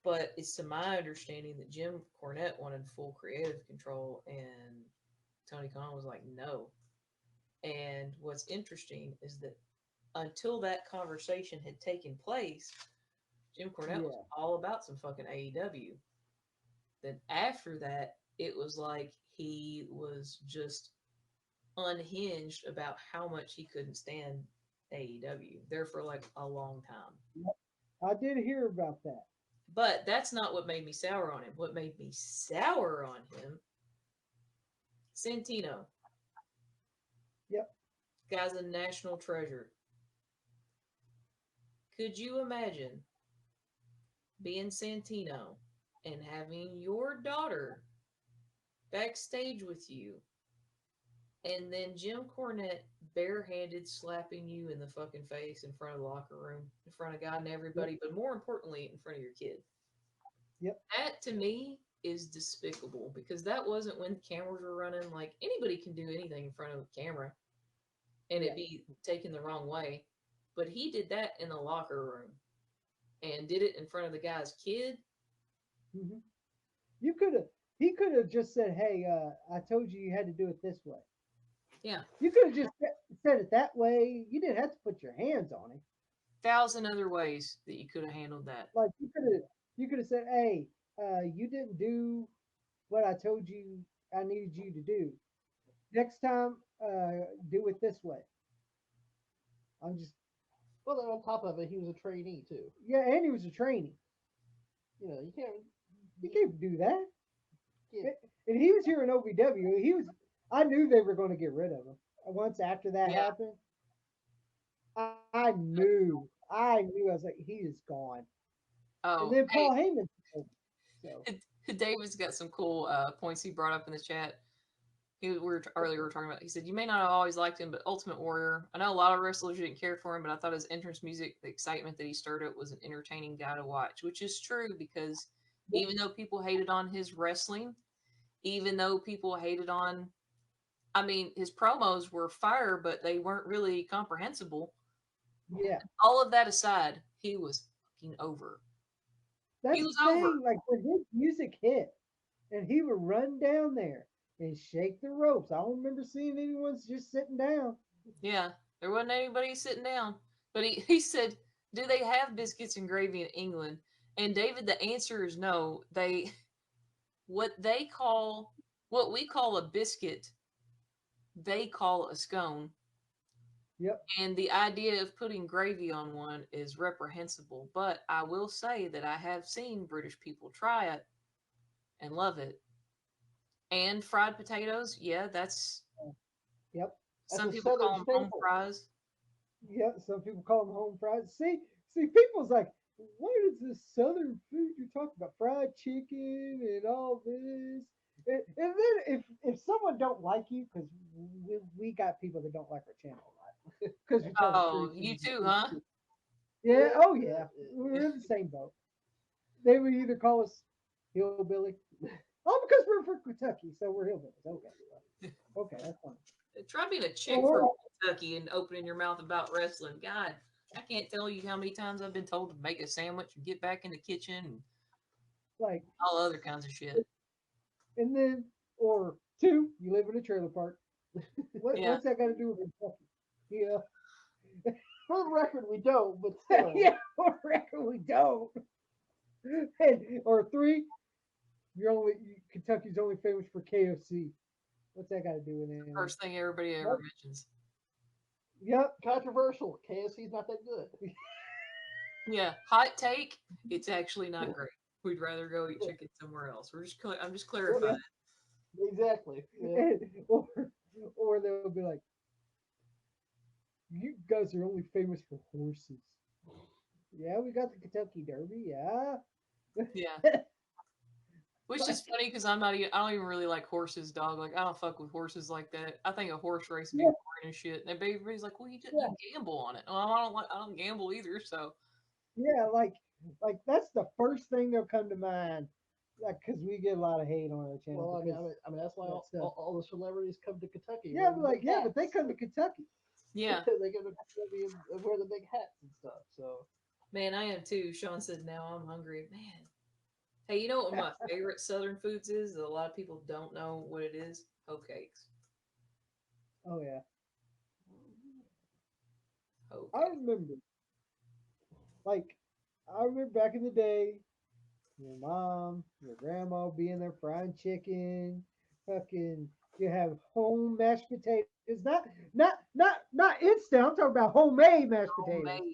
But it's to my understanding that Jim Cornette wanted full creative control, and Tony Khan was like, no. And what's interesting is that until that conversation had taken place, Jim Cornette was Yeah. all about some fucking AEW. Then after that, it was like he was just unhinged about how much he couldn't stand AEW there for like a long time. Yep. I did hear about that. But that's not what made me sour on him. What made me sour on him, Santino. Yep. Guy's a national treasure. Could you imagine being Santino and having your daughter backstage with you, and then Jim Cornette barehanded slapping you in the fucking face in front of the locker room, in front of God and Yep. everybody, but more importantly, in front of your kid? Yep. That to me is despicable because that wasn't when cameras were running. Like anybody can do anything in front of a camera and it Yeah. be taken the wrong way. But he did that in the locker room and did it in front of the guy's kid. Hmm. You could have. He could have just said, "Hey, I told you you had to do it this way." Yeah, You could have just said it that way. You didn't have to put your hands on him. thousand other ways that you could have handled that. Like you could have said, "Hey, you didn't do what I told you I needed you to do. Next time, do it this way." I'm just Well, then on top of it, he was a trainee too. yeah, and he was a trainee. You can't. You can't do that. Yeah. And he was here in OVW. He was. I knew they were going to get rid of him. Once after that Yeah. happened, I knew. I knew. I was like, he is gone. And Oh, then hey, Paul Heyman. So David's got some cool points he brought up in the chat. Earlier we were talking about. He said you may not have always liked him, but Ultimate Warrior. I know a lot of wrestlers didn't care for him, but I thought his entrance music, the excitement that he stirred up, was an entertaining guy to watch, which is true because even though people hated on his wrestling, even though people hated on, I mean, his promos were fire, but they weren't really comprehensible. Yeah, All of that aside, he was fucking over. He that's was the over. thing. Like when his music hit, and he would run down there and shake the ropes. I don't remember seeing anyone just sitting down. Yeah, there wasn't anybody sitting down. But he said, do they have biscuits and gravy in England? And David, the answer is no. They what they call what we call a biscuit, they call a scone. Yep. And the idea of putting gravy on one is reprehensible. But I will say that I have seen British people try it and love it. And fried potatoes, yeah, that's Yep. That's some a people southern call them home staple. fries. Yep. Some people call them home fries. See, people's like, what is this southern food you're talking about? Fried chicken and all this. And then if someone don't like you, because we got people that don't like our channel a lot, because we tell the Oh, truth. you too, huh? Yeah. Oh yeah. We're in the same boat. They would either call us hillbilly. Oh, because we're from Kentucky, so we're hillbillies. Okay. Okay, that's fine. Try being a chick Or from Kentucky and opening your mouth about wrestling. God, I can't tell you how many times I've been told to make a sandwich and get back in the kitchen and like, all other kinds of shit. and then, or two, you live in a trailer park. Yeah. What's that got to do with Kentucky? Yeah. For the record, we don't, but still. Yeah, for record, we don't. And, or three, Kentucky's only famous for KFC. What's that got to do with anything? First thing everybody ever Nope. mentions. Yep. Controversial. KFC's not that good. Yeah. Hot take. It's actually not great. We'd rather go eat chicken somewhere else. I'm just Yeah. clarifying. Exactly. Yeah. And, or they'll be like, you guys are only famous for horses. Yeah, we got the Kentucky Derby. Yeah. Yeah. Which is funny because I don't even really like horses, dog. Like I don't fuck with horses like that. I think a horse race would be Yeah, boring and shit. And everybody's like, well, yeah, you gamble on it. Well, I don't gamble either. So yeah. Like that's the first thing that'll come to mind. Like, cause we get a lot of hate on our channel Well, because that's why that stuff. all the celebrities come to Kentucky. Yeah, Wear the but like, big yeah, but they hats. come to Kentucky. yeah, They go to Kentucky and wear the big hats and stuff. So man, I am too. Sean said, now I'm hungry. Man, hey, you know what my favorite Southern foods is that a lot of people don't know what it is? Hoe cakes. Oh yeah, Hoe I cakes. remember. Like, I remember back in the day, your mom, your grandma being there frying chicken, fucking. You have home mashed potatoes. Not instant. I'm talking about homemade mashed potatoes. Homemade.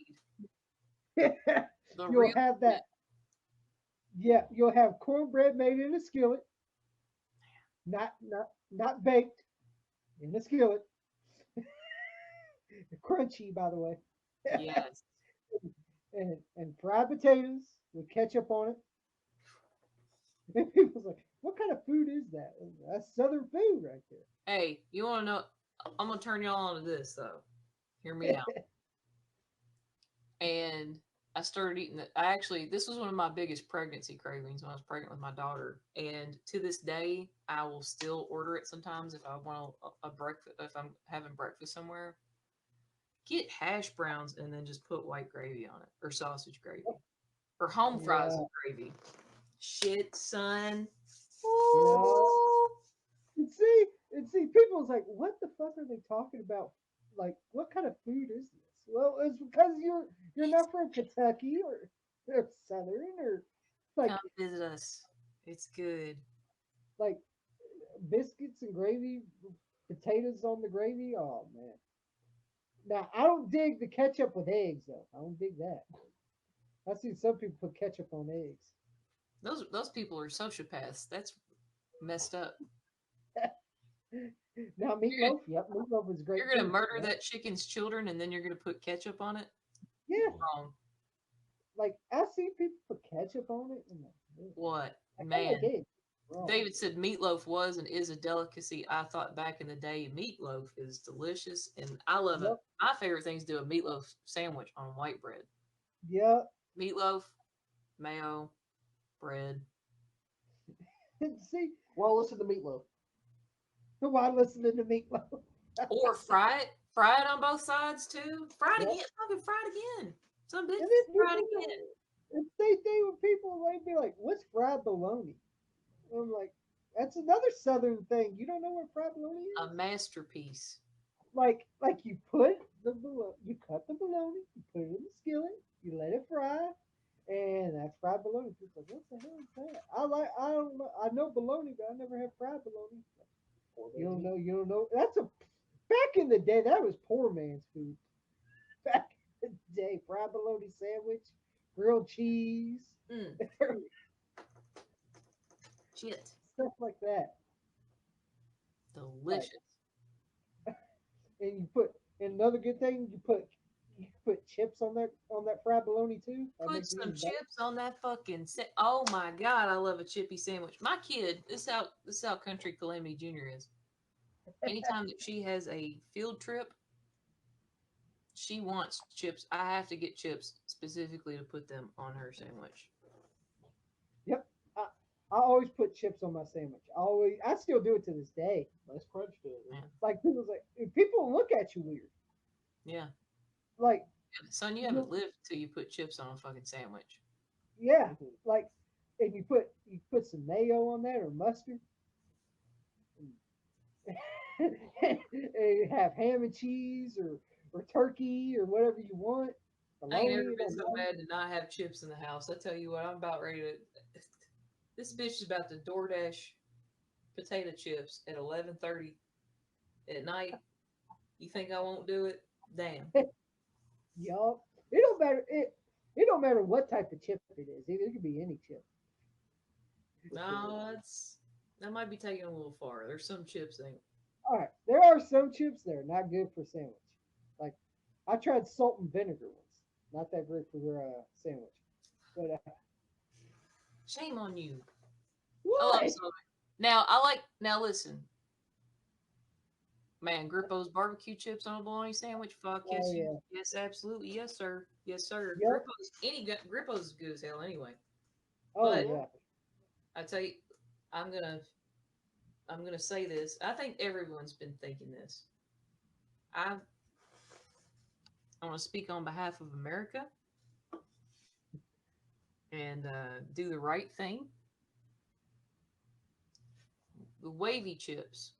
The You'll real have shit. that. Yeah, you'll have cornbread made in a skillet, not baked in a skillet. Crunchy, by the way, Yes. and fried potatoes with ketchup on it. And people's like, "What kind of food is that? That's Southern food right Hey, you want to know? I'm gonna turn y'all on to this though. Hear me out. And I started eating it. I actually, this was one of my biggest pregnancy cravings when I was pregnant with my daughter. And to this day, I will still order it sometimes if I want a breakfast, if I'm having breakfast somewhere. Get hash browns and then just put white gravy on it or sausage gravy or home there. fries Yeah, and gravy. Shit, son. yeah. Ooh. And see, people's like, "What the fuck are they talking about? Like, what kind of food is this?" Well, it's because you're It's not from Kentucky or Southern or like come visit us. It's good. like biscuits and gravy, potatoes on the gravy. Oh man. Now I don't dig the ketchup with eggs though. I don't dig that. I see some people put ketchup on eggs. Those people are sociopaths. That's messed up. Now You're meatloaf, yep, meatloaf is You're great gonna too. murder Yep. that chicken's children and then you're gonna put ketchup on it? Yeah, Wrong. like I see people put ketchup on it. And like, "Ugh." What? I kind of like Man. eggs. Oh, David said meatloaf was and is a delicacy. I thought back in the day meatloaf is delicious, and I love it. yep, My favorite thing is do a meatloaf sandwich on white bread. yep. Meatloaf, mayo, bread. See, Well, listen to Meatloaf. while listening to Meatloaf. Or fry it. Fry it on both sids too. Fry it Yep. again. Fucking fry it again. Some bitch And then fry people, it again. it's same thing with people, they'd be like, "What's fried bologna?" I'm like, "That's another Southern thing. You don't know what fried bologna A is?" masterpiece. Like you put the bologna, you cut the bologna, you put it in the skillet, you let it fry, and that's fried bologna. People like, what the hell is that? I don't know. I know bologna, but I never had fried bologna. Poor You don't baby. know. You don't know. That's a back in the day. That was poor man's food. Back in the day, fried bologna sandwich, grilled cheese, Mm, shit. stuff like that. Like, Delicious. and you put and another good thing you put chips on that fried bologna too. That Put makes it some even better. chips on that fucking oh my god, I love a chippy sandwich. My kid, this is how country Calamity Jr. is. Anytime that she has a field trip, she wants chips. I have to get chips specifically to put them on her sandwich. Yep. I always put chips on my sandwich. I still do it to this day. Nice crunch to it. Yeah. Like people look at you weird. Yeah. Like Son, you haven't you lived till you put chips on a fucking sandwich. yeah, Mhm. like and you put some mayo on that or mustard. And you have ham and cheese or turkey or whatever you want. I ain't never Bologna. It been don't so matter. mad to not have chips in the house. I tell you what, I'm about ready to. This bitch is about to DoorDash potato chips at 11:30 at night. You think I won't do it? Damn. Yup. It don't matter what type of chip it is. It could be any chip. No, that's that might be taking a little far. There's some chips that All right, there are some chips that are not good for sandwich. Like I tried salt and vinegar ones. Not that great for your sandwich. But shame on you. I love what? some. Now listen, man, Grippo's barbecue chips on a bologna sandwich. Fuck Oh yes, yeah. yes, absolutely, yes sir, yes sir. Yep. Grippo's is good as hell anyway. Oh But yeah. I tell you, I'm gonna I'm gonna say this. I think everyone's been thinking this. I I want to speak on behalf of America and do the right thing. The wavy chips,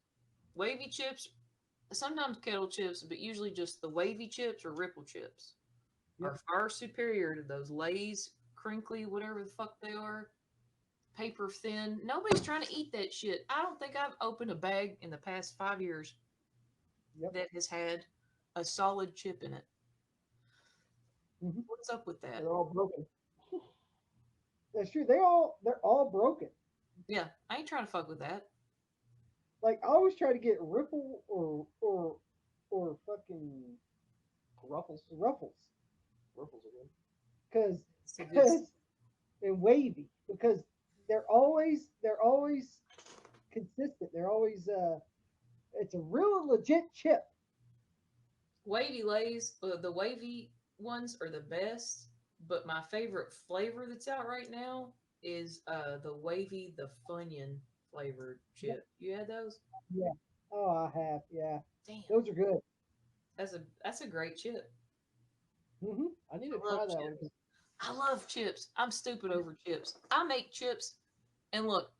sometimes kettle chips, but usually just the wavy chips or ripple chips are Yep. far superior to those Lay's crinkly, whatever the fuck they are, paper thin. Nobody's trying to eat that shit. I don't think I've opened a bag in the past 5 years Yep. that has had a solid chip in it. Hmm. What's up with that? They're all broken. That's true. They're all broken. Yeah, I ain't trying to fuck with that. Like I always try to get ripple or fucking Ruffles. ruffles Ruffles again. because It's a good. because and wavy because they're always consistent. They're always it's a real legit chip. Wavy Lays, the wavy ones are the best, but my favorite flavor that's out right now is the wavy, the Funyun flavored Yep. chip. You had those? Yeah. Oh, I have. Yeah. Damn, Those are good. that's a great chip. Hmm. I need to I love try that one. chips. I love chips. I'm stupid over chips. I make chips, and look,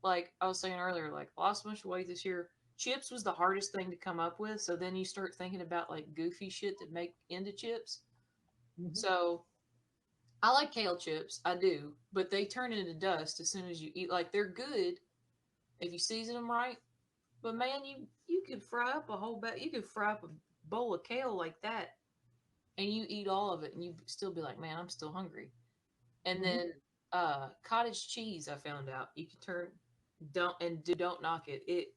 like I was saying earlier, like I lost a bunch of weight this year. Chips was the hardest thing to come up with. So then you start thinking about like goofy shit to make into chips. Hmm. So I like kale chips, I do, but they turn into dust as soon as you eat. Like they're good if you season them right, but man, you could fry up a whole bag. You could fry up a bowl of kale like that, and you eat all of it, and you still be like, man, I'm still hungry. And Hmm. then cottage cheese, I found out you can turn don't knock it.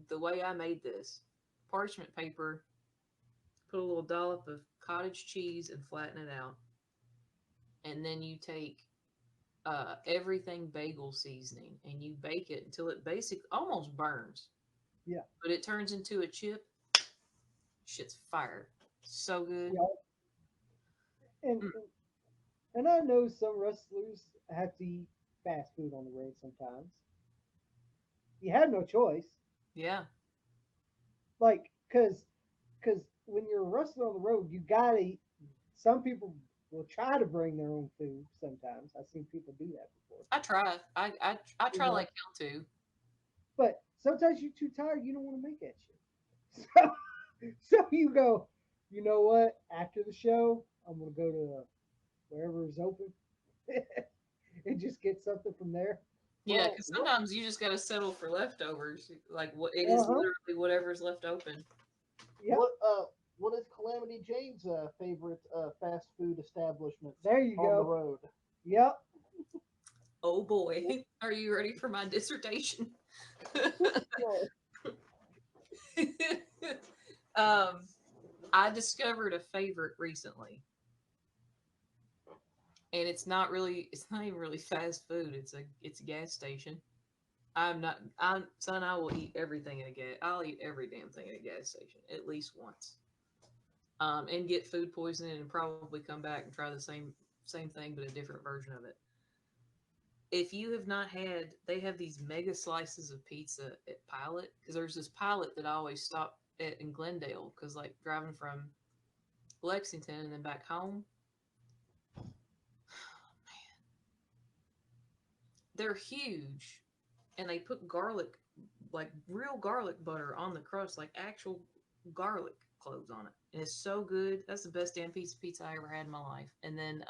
The way I made this parchment paper, put a little dollop of cottage cheese and flatten it out, and then you take everything bagel seasoning, and you bake it until it basically almost burns, Yeah. but it turns into a chip. Shit's fire. So good. Yeah. And, Mm, and and I know some wrestlers have to eat fast food on the road sometimes. You have no choice. yeah. Like, cause when you're a wrestler on the road, you gotta eat. Some people will try to bring their own food. Sometimes I've seen people do that before. I try. I You try know, like hell too. but sometimes you're too tired. You don't want to make that shit. So, so you go. You know what? After the show, I'm gonna go to wherever is open and just get something from there. Yeah, Well, because sometimes you just gotta settle for leftovers. Like what it Uh is huh. literally whatever's left open. Yep. what is Calamity Jane's favorite fast food establishment There you on the go. road? Yep. Oh boy, are you ready for my dissertation? Well, um, I discovered a favorite recently, and it's not even really fast food. It's a gas station. I will eat everything at a gas. I'll eat every damn thing at a gas station at least once. And get food poisoning and probably come back and try the same thing but a different version of it. If you have not had, they have these mega slices of pizza at Pilot, because there's this Pilot that I always stop at in Glendale, because like driving from Lexington and then back home, they're huge, and they put garlic, like real garlic butter on the crust, like actual garlic cloves on it, and it's so good. That's the best damn piece of pizza I ever had in my life. And then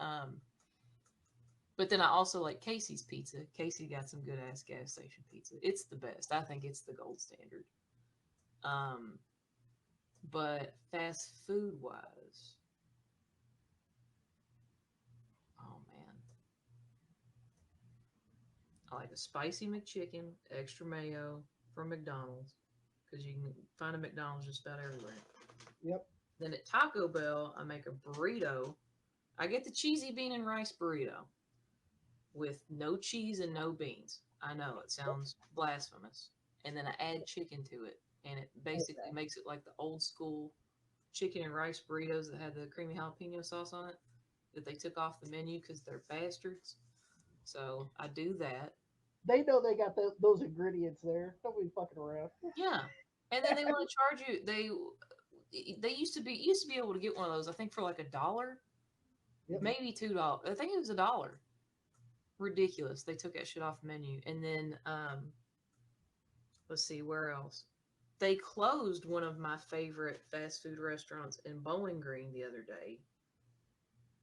but then I also like Casey's Pizza. Casey got some good ass gas station pizza. It's the best. I think it's the gold standard. Um, but fast food wise, oh man, I like a spicy McChicken, extra mayo from McDonald's, because you can find a McDonald's just about everywhere. Yep. Then at Taco Bell, I make a burrito. I get the cheesy bean and rice burrito with no cheese and no beans. I know it sounds blasphemous. And then I add chicken to it, and it basically Okay. makes it like the old school chicken and rice burritos that had the creamy jalapeno sauce on it that they took off the menu because they're bastards. So I do that. they know they got those ingredients there. Don't be fucking around. Yeah. And then they want to charge you. They used to be able to get one of those. I think for like $1, Yep. maybe $2. I think it was $1. Ridiculous. They took that shit off the menu. And then let's see where else. They closed one of my favorite fast food restaurants in Bowling Green the other day,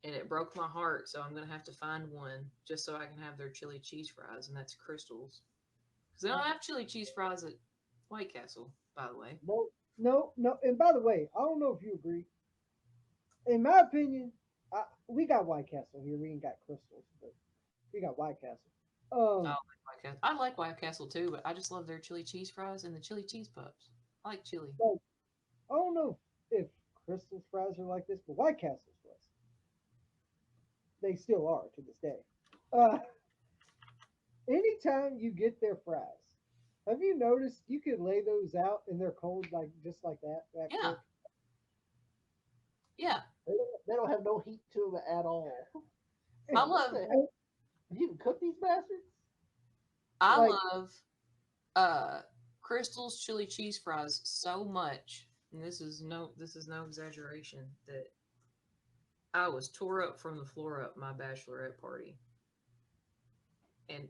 and it broke my heart. So I'm gonna have to find one just so I can have their chili cheese fries, and that's Crystals, because they don't have chili cheese fries at White Castle, by the way. No. No. No. And by the way, I don't know if you agree. In my opinion, we got White Castle here. We ain't got crystals, but we got White Castle. I Um. like White Castle. I like White Castle too, but I just love their chili cheese fries and the chili cheese puffs. I like chili. Like, I don't know if crystals fries are like this, but White Castle's was. They still are to this day. Uh. Anytime you get their fries, have you noticed you can lay those out and they're cold like just like that Yeah, quick? yeah. They don't have no heat to them at all. I And, What love the and hell? Did you even cook these bastards? I like love uh Crystal's chili cheese fries so much, and this is no exaggeration, that I was tore up from the floor up my bachelorette party. And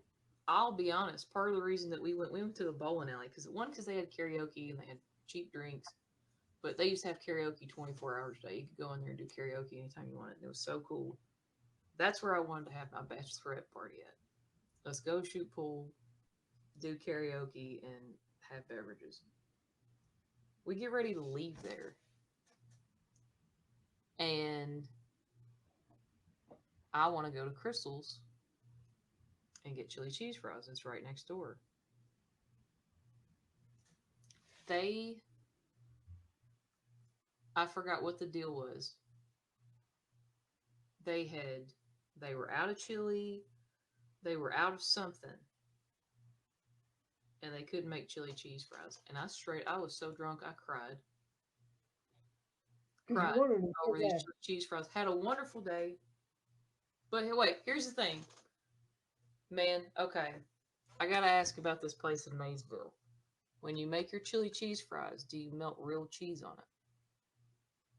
I'll be honest, part of the reason that we went to the bowling alley, because they had karaoke and they had cheap drinks, but they used to have karaoke 24 hours a day. You could go in there and do karaoke anytime you wanted. And it was so cool. That's where I wanted to have my bachelorette party at. Let's go shoot pool, do karaoke, and have beverages. We get ready to leave there, and I want to go to Crystal's and get chili cheese fries. It's right next door. They, I forgot what the deal was. They had, they were out of chili. They were out of something, and they couldn't make chili cheese fries. And I was so drunk, I cried. Because you Cried wanted to over feel these bad. chili cheese fries. Had a wonderful day. But wait, here's the thing. Man, okay. I gotta ask about this place in Maysville. When you make your chili cheese fries, do you melt real cheese on it?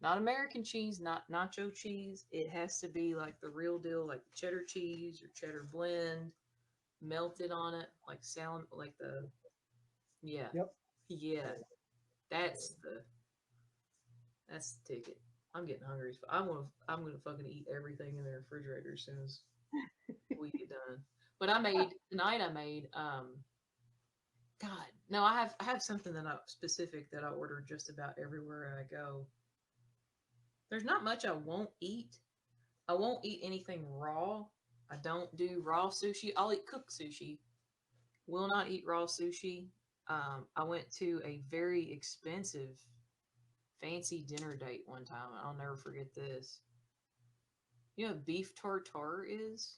Not American cheese, not nacho cheese. It has to be like the real deal, like cheddar cheese or cheddar blend, melted on it, like salad, like the yeah, Yep. yeah. That's the ticket. I'm getting hungry. I'm gonna fucking eat everything in the refrigerator as soon as we get done. But tonight. I made God, no, I have something that I specific that I order just about everywhere I go. There's not much I won't eat. I won't eat anything raw. I don't do raw sushi. I'll eat cooked sushi. Will not eat raw sushi. I went to a very expensive, fancy dinner date one time. I'll never forget this. You know what beef tartare is?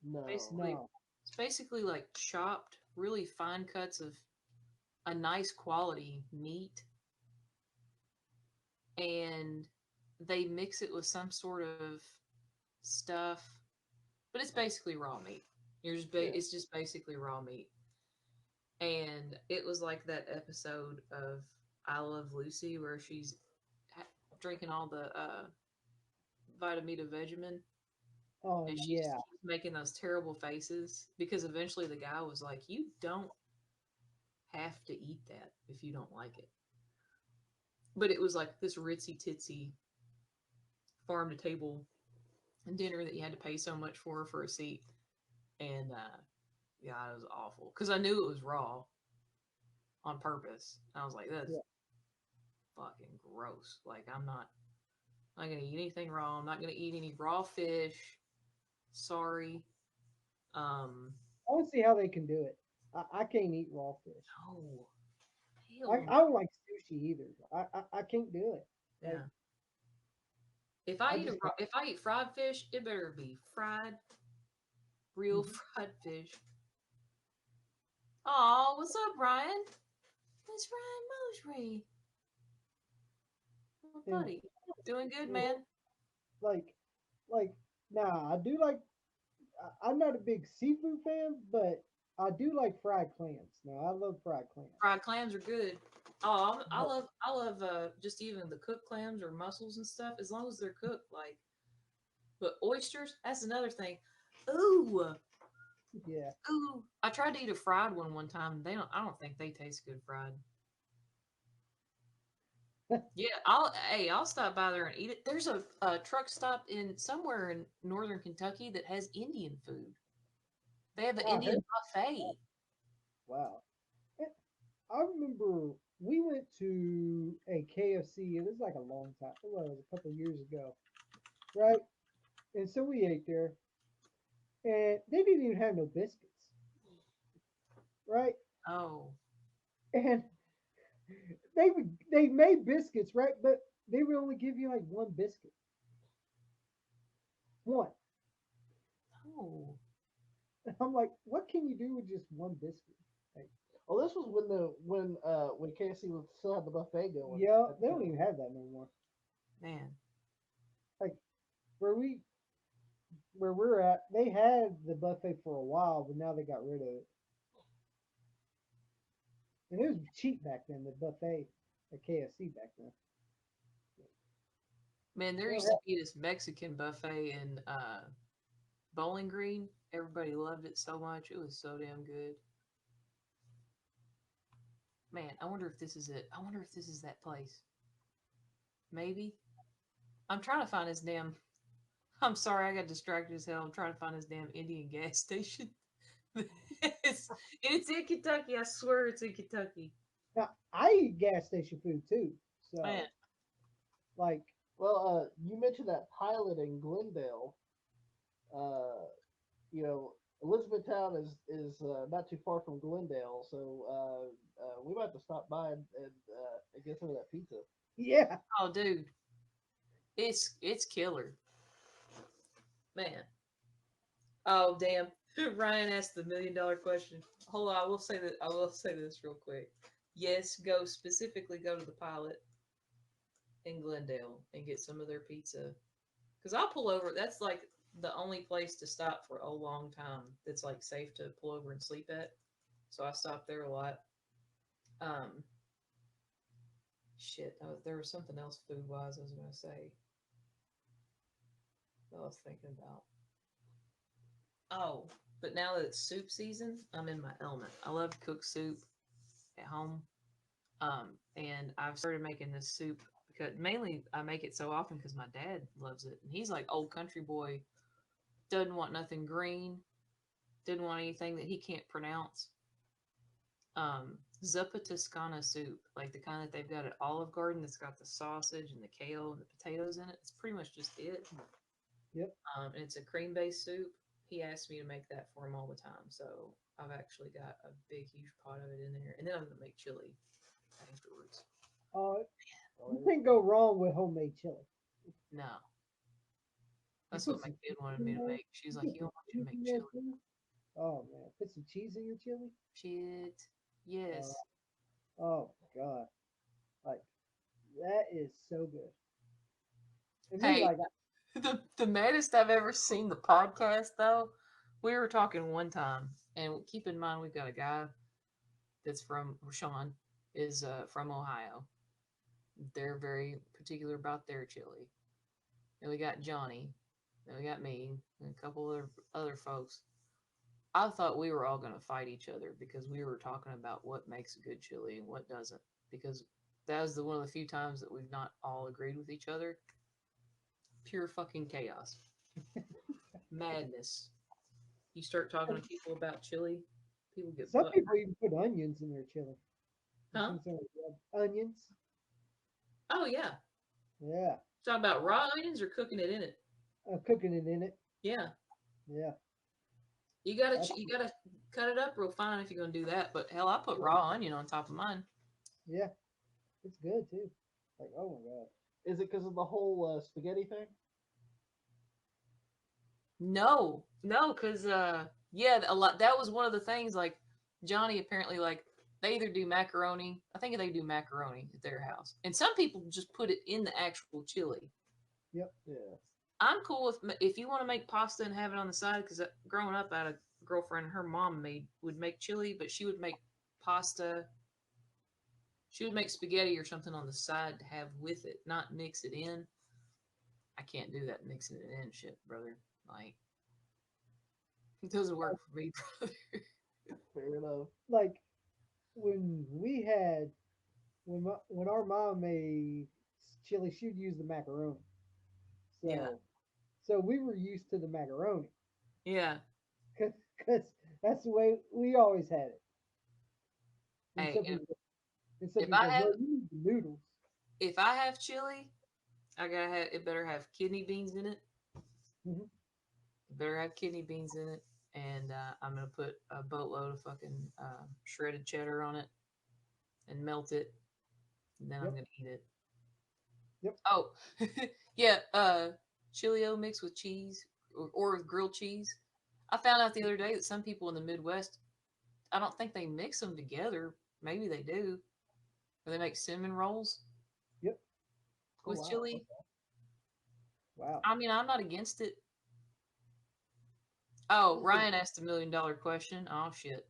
No. Basically, No. it's basically like chopped, really fine cuts of a nice quality meat, and they mix it with some sort of stuff, but it's basically raw meat. Yeah. It's just basically raw meat. And it was like that episode of I Love Lucy where she's drinking all the Vitamita Vegemin, Oh and she just yeah. keeps making those terrible faces because eventually the guy was like, "You don't have to eat that if you don't like it." But it was like this ritzy titsy farm to table dinner that you had to pay so much for a seat, and yeah, it was awful because I knew it was raw on purpose. I was like, "That's Yeah. fucking gross." Like I'm not gonna eat anything raw. I'm not gonna eat any raw fish. Sorry. I want to see how they can do it. I can't eat raw fish. No. I, Hell I don't like sushi either. I can't do it. no. Like Yeah. I just If I eat fried fish, it better be fried, real mhm. fried fish. Oh, what's up, Ryan? It's Ryan Mosry. Oh, And buddy. Doing good, you know, man. like like nah, I do like I'm not a big seafood fan, but I do like fried clams. Now I love fried clams. Fried clams are good. Oh, But I love just even the cooked clams or mussels and stuff as long as they're cooked. Like, but oysters, that's another thing. Ooh, yeah, ooh. I tried to eat a fried one time. I don't think they taste good fried. Yeah, I'll stop by there and eat it. There's a truck stop in somewhere in northern Kentucky that has Indian food. They have an I Indian heard. buffet. Wow. And I remember we went to a KFC. It was like a long time. Well, it was a couple of years ago, right? And so we ate there, and they didn't even have no biscuits, right? Oh, And they made biscuits, right? But they would only give you like one biscuit, one. oh, And I'm like, what can you do with just one biscuit? Like, Well, this was when KFC was still had the buffet going yeah, at they the don't time. even have that no more. man. Like where we where we're at, they had the buffet for a while, but now they got rid of it. And it was cheap back then, the buffet at KFC back then. Man, there They don't used have, to be this Mexican buffet in Bowling Green. Everybody loved it so much. It was so damn good. Man, I wonder if this is it. I wonder if this is that place. Maybe. I'm trying to find his damn. I'm sorry, I got distracted as hell. I'm trying to find his damn Indian gas station. it's, it's in Kentucky. I swear it's in Kentucky. now I eat gas station food too. Man, So like Well, you mentioned that pilot in Glendale. Uh, you know, Elizabethtown is not too far from Glendale, so we might have to stop by and get some of that pizza. yeah, oh dude, it's killer, man. Oh damn. Ryan asked the $1 million question. Hold on, I will say that. I will say this real quick. Yes, specifically go to the Pilot in Glendale and get some of their pizza. Because I'll pull over. That's like the only place to stop for a long time that's like safe to pull over and sleep at. So I stop there a lot. Um, shit. There was something else food wise I was gonna say. That I was thinking about. Oh, but now that it's soup season, I'm in my element. I love to cook soup at home. And I've started making this soup because mainly I make it so often because my dad loves it. And he's like old country boy, doesn't want nothing green, didn't want anything that he can't pronounce. Zuppa Toscana soup, like the kind that they've got at Olive Garden that's got the sausage and the kale and the potatoes in it. It's pretty much just it. Yep. And it's a cream based soup. He asked me to make that for him all the time. So I've actually got a big, huge pot of it in there. And then I'm going to make chili afterwards. You can't go wrong with homemade chili. No. You That's put what my some kid cheese wanted in me to there. make. She's You like, put he some don't want you to cheese make in there chili. too. Oh man, put some cheese in your chili. Shit. Yes. Oh my god, like that is so good. And me, Hey, like, the maddest I've ever seen the podcast though, we were talking one time, and keep in mind we've got a guy that's from Sean is from Ohio. They're very particular about their chili. And we got Johnny, and we got me, and a couple other folks. I thought we were all going to fight each other because we were talking about what makes a good chili and what doesn't. Because that was one of the few times that we've not all agreed with each other. Pure fucking chaos. Madness. You start talking to people about chili, people get some butt. people even put onions in their chili. Huh? Onions. Oh yeah. Yeah, Talking about raw onions or cooking it in it. cooking it in it. Yeah. Yeah, You gotta cut it up real fine if you're gonna do that. But hell, I put raw onion on top of mine. yeah, it's good too. Like, oh my god. Is it because of the whole spaghetti thing? No, cause yeah, a lot. That was one of the things. Like Johnny apparently like they either do macaroni. I think they do macaroni at their house, and some people just put it in the actual chili. Yep. Yeah. I'm cool if you want to make pasta and have it on the side. Because growing up, I had a girlfriend. Her mom would make chili, but she would make pasta. She would make spaghetti or something on the side to have with it, not mix it in. I can't do that mixing it in shit, brother. Like it doesn't work for me, brother. Fair enough. Like when we had when our mom made chili, she'd use the macaroni. Yeah, So we were used to the macaroni yeah. because that's the way we always had it. And Hey, some people and some if people I go, have no, you need the noodles. if I have chili, I gotta have it. Better have kidney beans in it. Hmm. It better have kidney beans in it, and I'm gonna put a boatload of fucking shredded cheddar on it and melt it, and then I'm Yep. gonna eat it. Yep. Oh, yeah. Chili o mixed with cheese or with grilled cheese. I found out the other day that some people in the Midwest, I don't think they mix them together. Maybe they do. Or they make cinnamon rolls Yep. Oh with wow. chili. Wow. I mean, I'm not against it. Oh, Ryan asked $1 million question. Oh shit.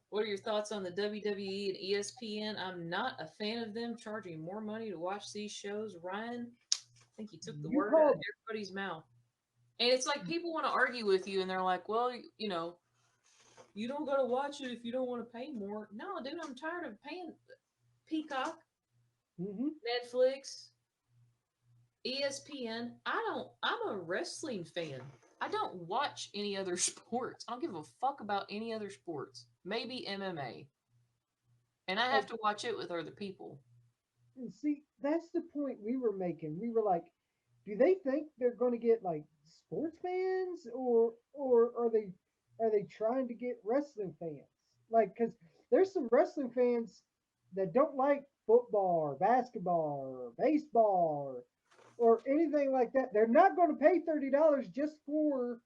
What are your thoughts on the WWE and ESPN? I'm not a fan of them charging more money to watch these shows. Ryan, I think you took the You word out of called. everybody's mouth. And it's like people want to argue with you and they're like, well, you don't got to watch it if you don't want to pay more. No, dude, I'm tired of paying Peacock, Hmm. Netflix, ESPN. I'm a wrestling fan. I don't watch any other sports. I don't give a fuck about any other sports. Maybe MMA. And I have Like, to watch it with other people. and see, that's the point we were making. We were like, do they think they're going to get like sports fans, or are they trying to get wrestling fans? Like, because there's some wrestling fans that don't like football or basketball or baseball or anything like that. They're not going to pay $30 just for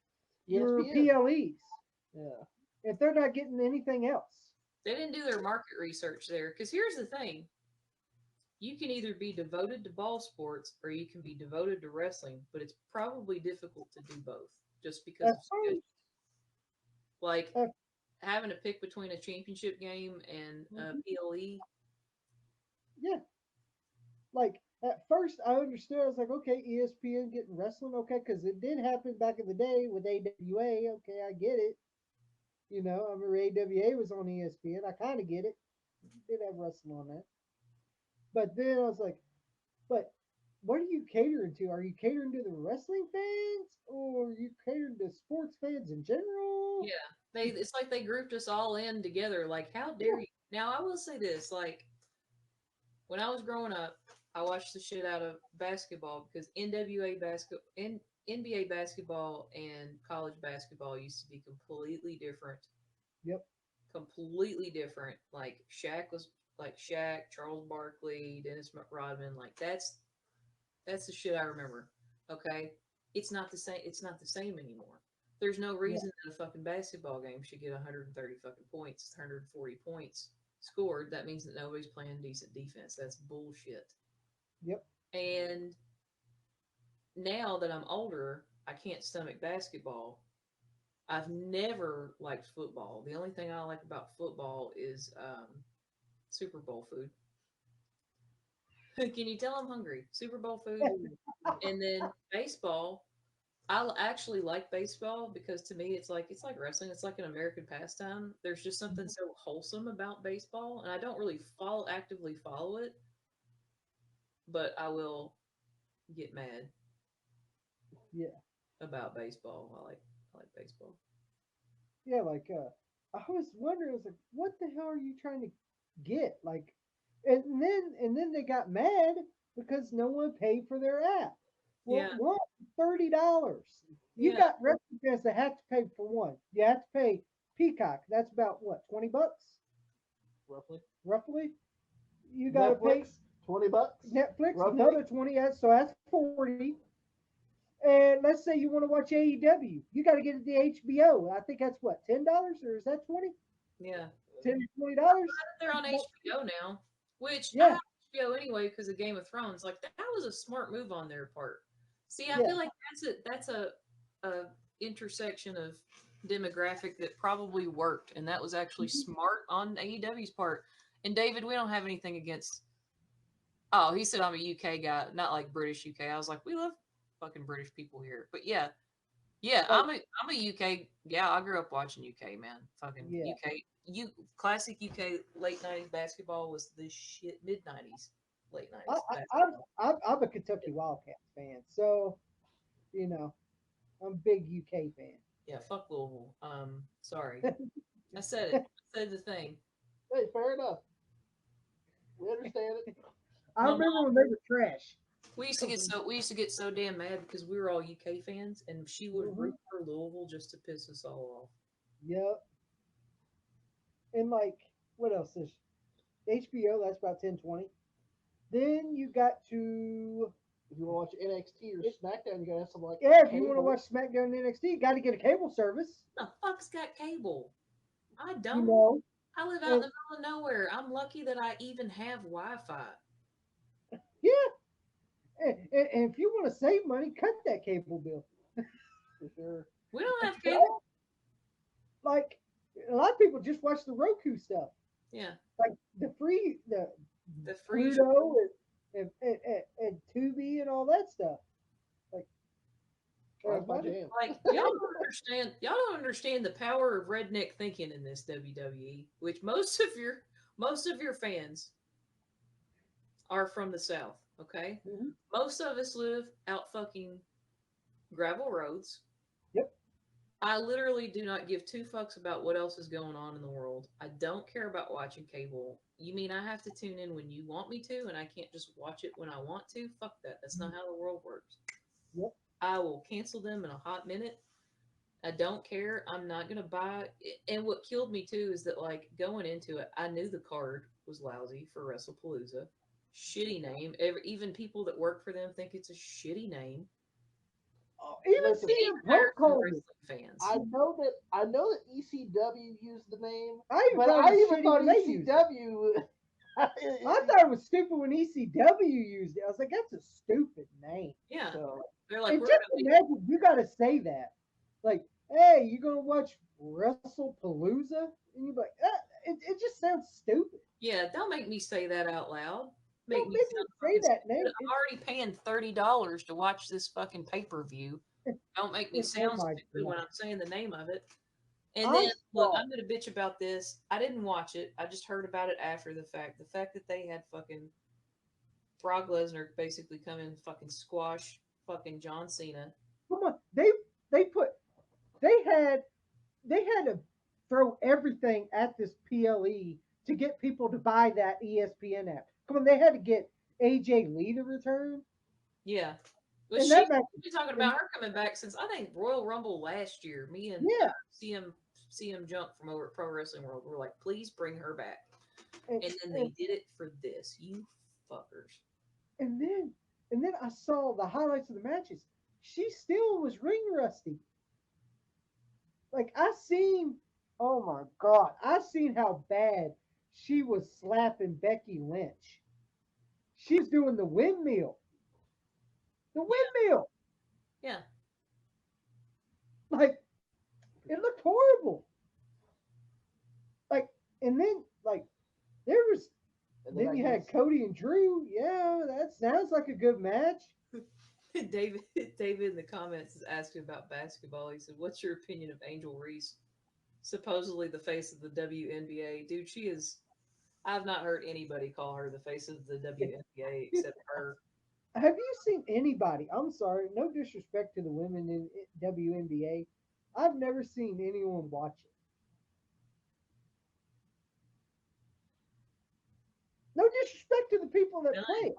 your ESPN. PLEs Yeah. if they're not getting anything else? They didn't do their market research there. Because here's the thing: you can either be devoted to ball sports or you can be devoted to wrestling, but it's probably difficult to do both just because At of schedule. first, Like at, having to pick between a championship game and a mhm, PLE. yeah, like at first I understood. I was like, okay, ESPN getting wrestling, okay, because it did happen back in the day with AWA. Okay, I get it. I remember AWA was on ESPN. I kind of get it. Did have wrestling on that, but then I was like, but what are you catering to? Are you catering to the wrestling fans, or are you catering to sports fans in general? Yeah, it's like they grouped us all in together. Like, how dare you? Now, I will say this: like, when I was growing up, I watched the shit out of basketball because NBA basketball and college basketball used to be completely different. Yep. Completely different. Like Shaq was like Shaq, Charles Barkley, Dennis Rodman. Like that's the shit I remember. Okay, it's not the same. It's not the same anymore. There's no Yeah. reason that a fucking basketball game should get 130 fucking points, 140 points scored. That means that nobody's playing decent defense. That's bullshit. Yep. And now that I'm older, I can't stomach basketball. I've never liked football. The only thing I like about football is Super Bowl food. Can you tell I'm hungry? Super Bowl food. And then baseball. Actually like baseball because to me it's like wrestling. It's like an American pastime. There's just something Mhm. so wholesome about baseball, and I don't really actively follow it, but I will get mad Yeah. about baseball. I like baseball. Yeah. Like, I was wondering, I was like, what the hell are you trying to get? Like, and then they got mad because no one paid for their app. Well, Yeah, what? $30. You yeah, got wrestling fans that have to pay for one. You have to pay Peacock. That's about what, $20 Roughly. roughly. You got to pay Netflix, $20, Netflix roughly. another 20. So that's 40. And let's say you want to watch AEW, you got to get it to HBO. I think that's what, $10 or is that 20? yeah. 10 to $20. They're on HBO now, which I Yeah, have HBO anyway because of Game of Thrones. Like that was a smart move on their part. See, I yeah. feel like that's a intersection of demographic that probably worked, and that was actually Mhm. smart on AEW's part. And David, we don't have anything against. Oh, he said I'm a UK guy, not like British UK. I was like, we love fucking British people here, but yeah, yeah, Like, I'm a UK. Yeah, I grew up watching UK, man. Fucking yeah. UK. Classic UK late '90s basketball was the shit. Mid '90s, late I, '90s I, I'm, basketball. I'm a Kentucky Wildcats fan, so you know I'm a big UK fan. Yeah, fuck Louisville. Sorry, I said it. I said the thing. Hey, fair enough. We understand it. I My remember mom. when they were trash. We used to get so damn mad because we were all UK fans, and she would Hmm. root for Louisville just to piss us all off. Yep. And like, what else is HBO? That's about 10-20. Then you got to If you want to watch NXT or it, SmackDown, you gotta have some like yeah. If you want to cable. watch SmackDown and NXT, you got to get a cable service. The fuck's got cable? I You don't. know, I live out in and the middle of nowhere. I'm lucky that I even have Wi-Fi. yeah, and if you want to save money, cut that cable bill. For sure. We don't have cable. Like a lot of people just watch the Roku stuff, Yeah, like the the free. Pluto and Tubi and all that stuff. Like, Oh, that's my why did jam. Like y'all don't understand. Y'all don't understand the power of redneck thinking in this WWE, which most of your fans are from the South. Okay, Mhm. most of us live out fucking gravel roads. Yep. I literally do not give two fucks about what else is going on in the world. I don't care about watching cable. You mean I have to tune in when you want me to, and I can't just watch it when I want to? Fuck that. That's not how the world works. Yep. I will cancel them in a hot minute. I don't care. I'm not gonna buy. And what killed me too is that like going into it, I knew the card was lousy for WrestlePalooza. Shitty name. Even people that work for them think it's a shitty name. Even Listen, He CM hires Punk some called it. wrestling fans. I know that ECW used the name, I even but thought I it was even shitty thought when they used it. ECW. I thought it was stupid when ECW used it. I was like, that's a stupid name. Yeah, So they're like, And we're just gonna make imagine you got to say that. Like, hey, you going to watch WrestlePalooza? And you're like, it just sounds stupid. yeah. Don't make me say that out loud. Make Don't me make me sound say fucking that stupid. name. I'm already paying $30 to watch this fucking pay-per-view. Don't make me Oh sound my stupid when God. I'm saying the name of it. And I then look, saw, I'm gonna bitch about this. I didn't watch it. I just heard about it after the fact. The fact that they had fucking Brock Lesnar basically come in and fucking squash fucking John Cena. come on. They put, they had, they had to throw everything at this PLE to get people to buy that ESPN app. Come on, they had to get AJ Lee to return. Yeah. But And she's that match, been talking and about her coming back since I think Royal Rumble last year. Me and yeah, CM Junk from over at Pro Wrestling World were like, please bring her back. and, And then they and, did it for this. You fuckers. and then and then I saw the highlights of the matches. She still was ring rusty. Like I seen, oh my god, I seen how bad she was slapping Becky Lynch. She was doing the windmill, the Yeah. windmill. Yeah. Like it looked horrible. Like and then like there was and then then I you had guess Cody and Drew. Yeah, that sounds like a good match. David David in the comments is asking about basketball. He said, what's your opinion of Angel Reese? Supposedly the face of the WNBA. Dude, she is I've not heard anybody call her the face of the WNBA except her. Have you seen anybody? I'm sorry, no disrespect to the women in WNBA. I've never seen anyone watch it. No disrespect to the people that play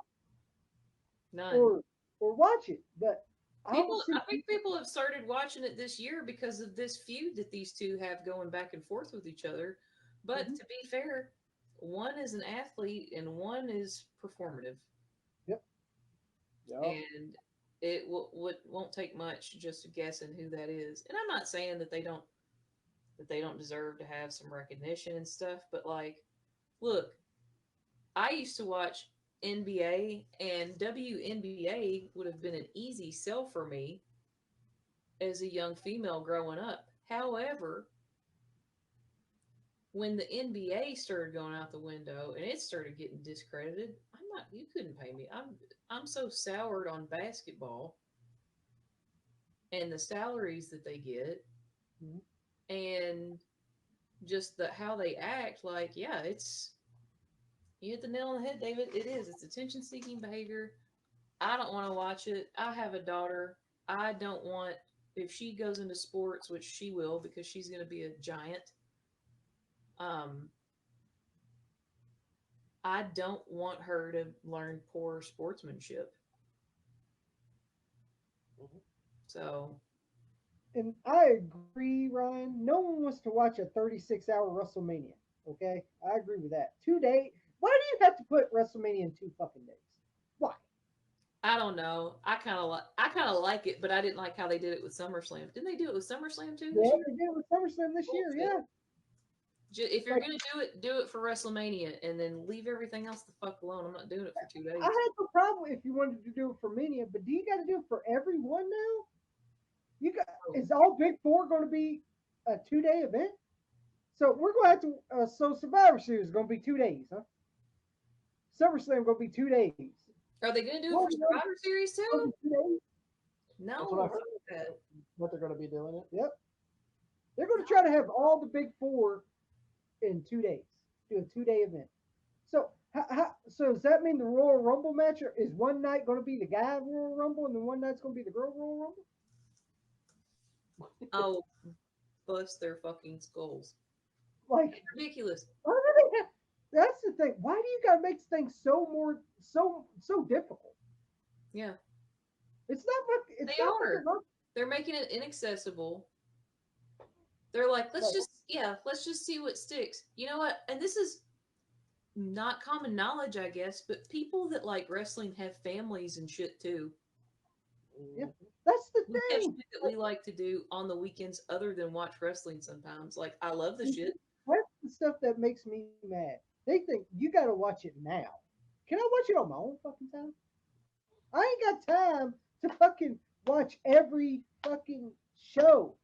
None. it None. or watch it, but I don't People, see I think people have started watching it this year because of this feud that these two have going back and forth with each other. But Mhm. to be fair, one is an athlete and one is performative, Yep. Yep. and it won't take much just to guessing who that is. And I'm not saying that they don't deserve to have some recognition and stuff, but like, look, I used to watch NBA, and WNBA would have been an easy sell for me as a young female growing up. However, when the NBA started going out the window and it started getting discredited, you couldn't pay me. I'm so soured on basketball and the salaries that they get Mhm. and just how they act. Like, yeah, it's you hit the nail on the head, David. It is. It's attention seeking behavior. I don't want to watch it. I have a daughter. I don't want if she goes into sports, which she will because she's going to be a giant. Um, I don't want her to learn poor sportsmanship. Mhm. So, And I agree, Ryan. No one wants to watch a 36-hour WrestleMania. Okay, I agree with that. 2 day. Why do you have to put WrestleMania in 2 fucking days? Why? I don't know. I kind of like it, but I didn't like how they did it with SummerSlam. Didn't they do it with SummerSlam too this Yeah, year? they did it with SummerSlam this year. Bullshit. Yeah, If you're like gonna do it for WrestleMania, and then leave everything else the fuck alone. I'm not doing it for two I days. had no problem if you wanted to do it for Mania, but do you got to do it for everyone now? You got Oh, is all Big Four going to be a 2 day event? So we're going to have to. So Survivor Series is going to be 2 days, huh? SummerSlam going to be 2 days. are they gonna do it Well, for Survivor Series going to too? be 2 days. That's what I No, heard. fuck that. What they're going to be doing it. Yep. They're going to try to have all the Big Four in 2 days. Do a 2 day event. So so does that mean the Royal Rumble match is one night going to be the guy Royal Rumble and then one night's going to be the girl Royal Rumble? Oh, bust their fucking skulls. Like, Ridiculous. why do they have? That's the thing. Why do you got to make things so difficult? Yeah, It's not fucking. It's they not are. fucking hard. They're making it inaccessible. They're like, Like, let's just see what sticks. You know what? And this is not common knowledge, I guess, but people that like wrestling have families and shit too. yeah, Mhm. That's the We have thing. shit that we like to do on the weekends other than watch wrestling sometimes. Like, I love the shit. That's the stuff that makes me mad. They think you got to watch it now. Can I watch it on my own fucking time? I ain't got time to fucking watch every fucking show.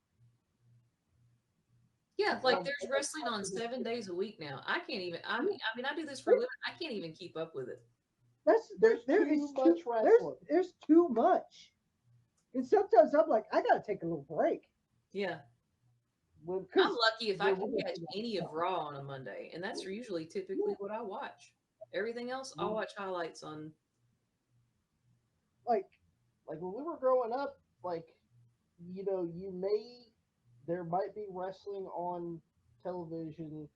Yeah, like Um, there's wrestling on 7 days a week now. I can't even. I mean, I do this for a living. I can't even keep up with it. That's there's there. too It's too much wrestling. there's too much, and sometimes I'm like, I gotta take a little break Yeah, When I'm because lucky if I can catch any of Raw on a Monday, and that's usually typically what I watch. Everything else, I'll when watch highlights on. like like when we were growing up, like you may there might be wrestling on television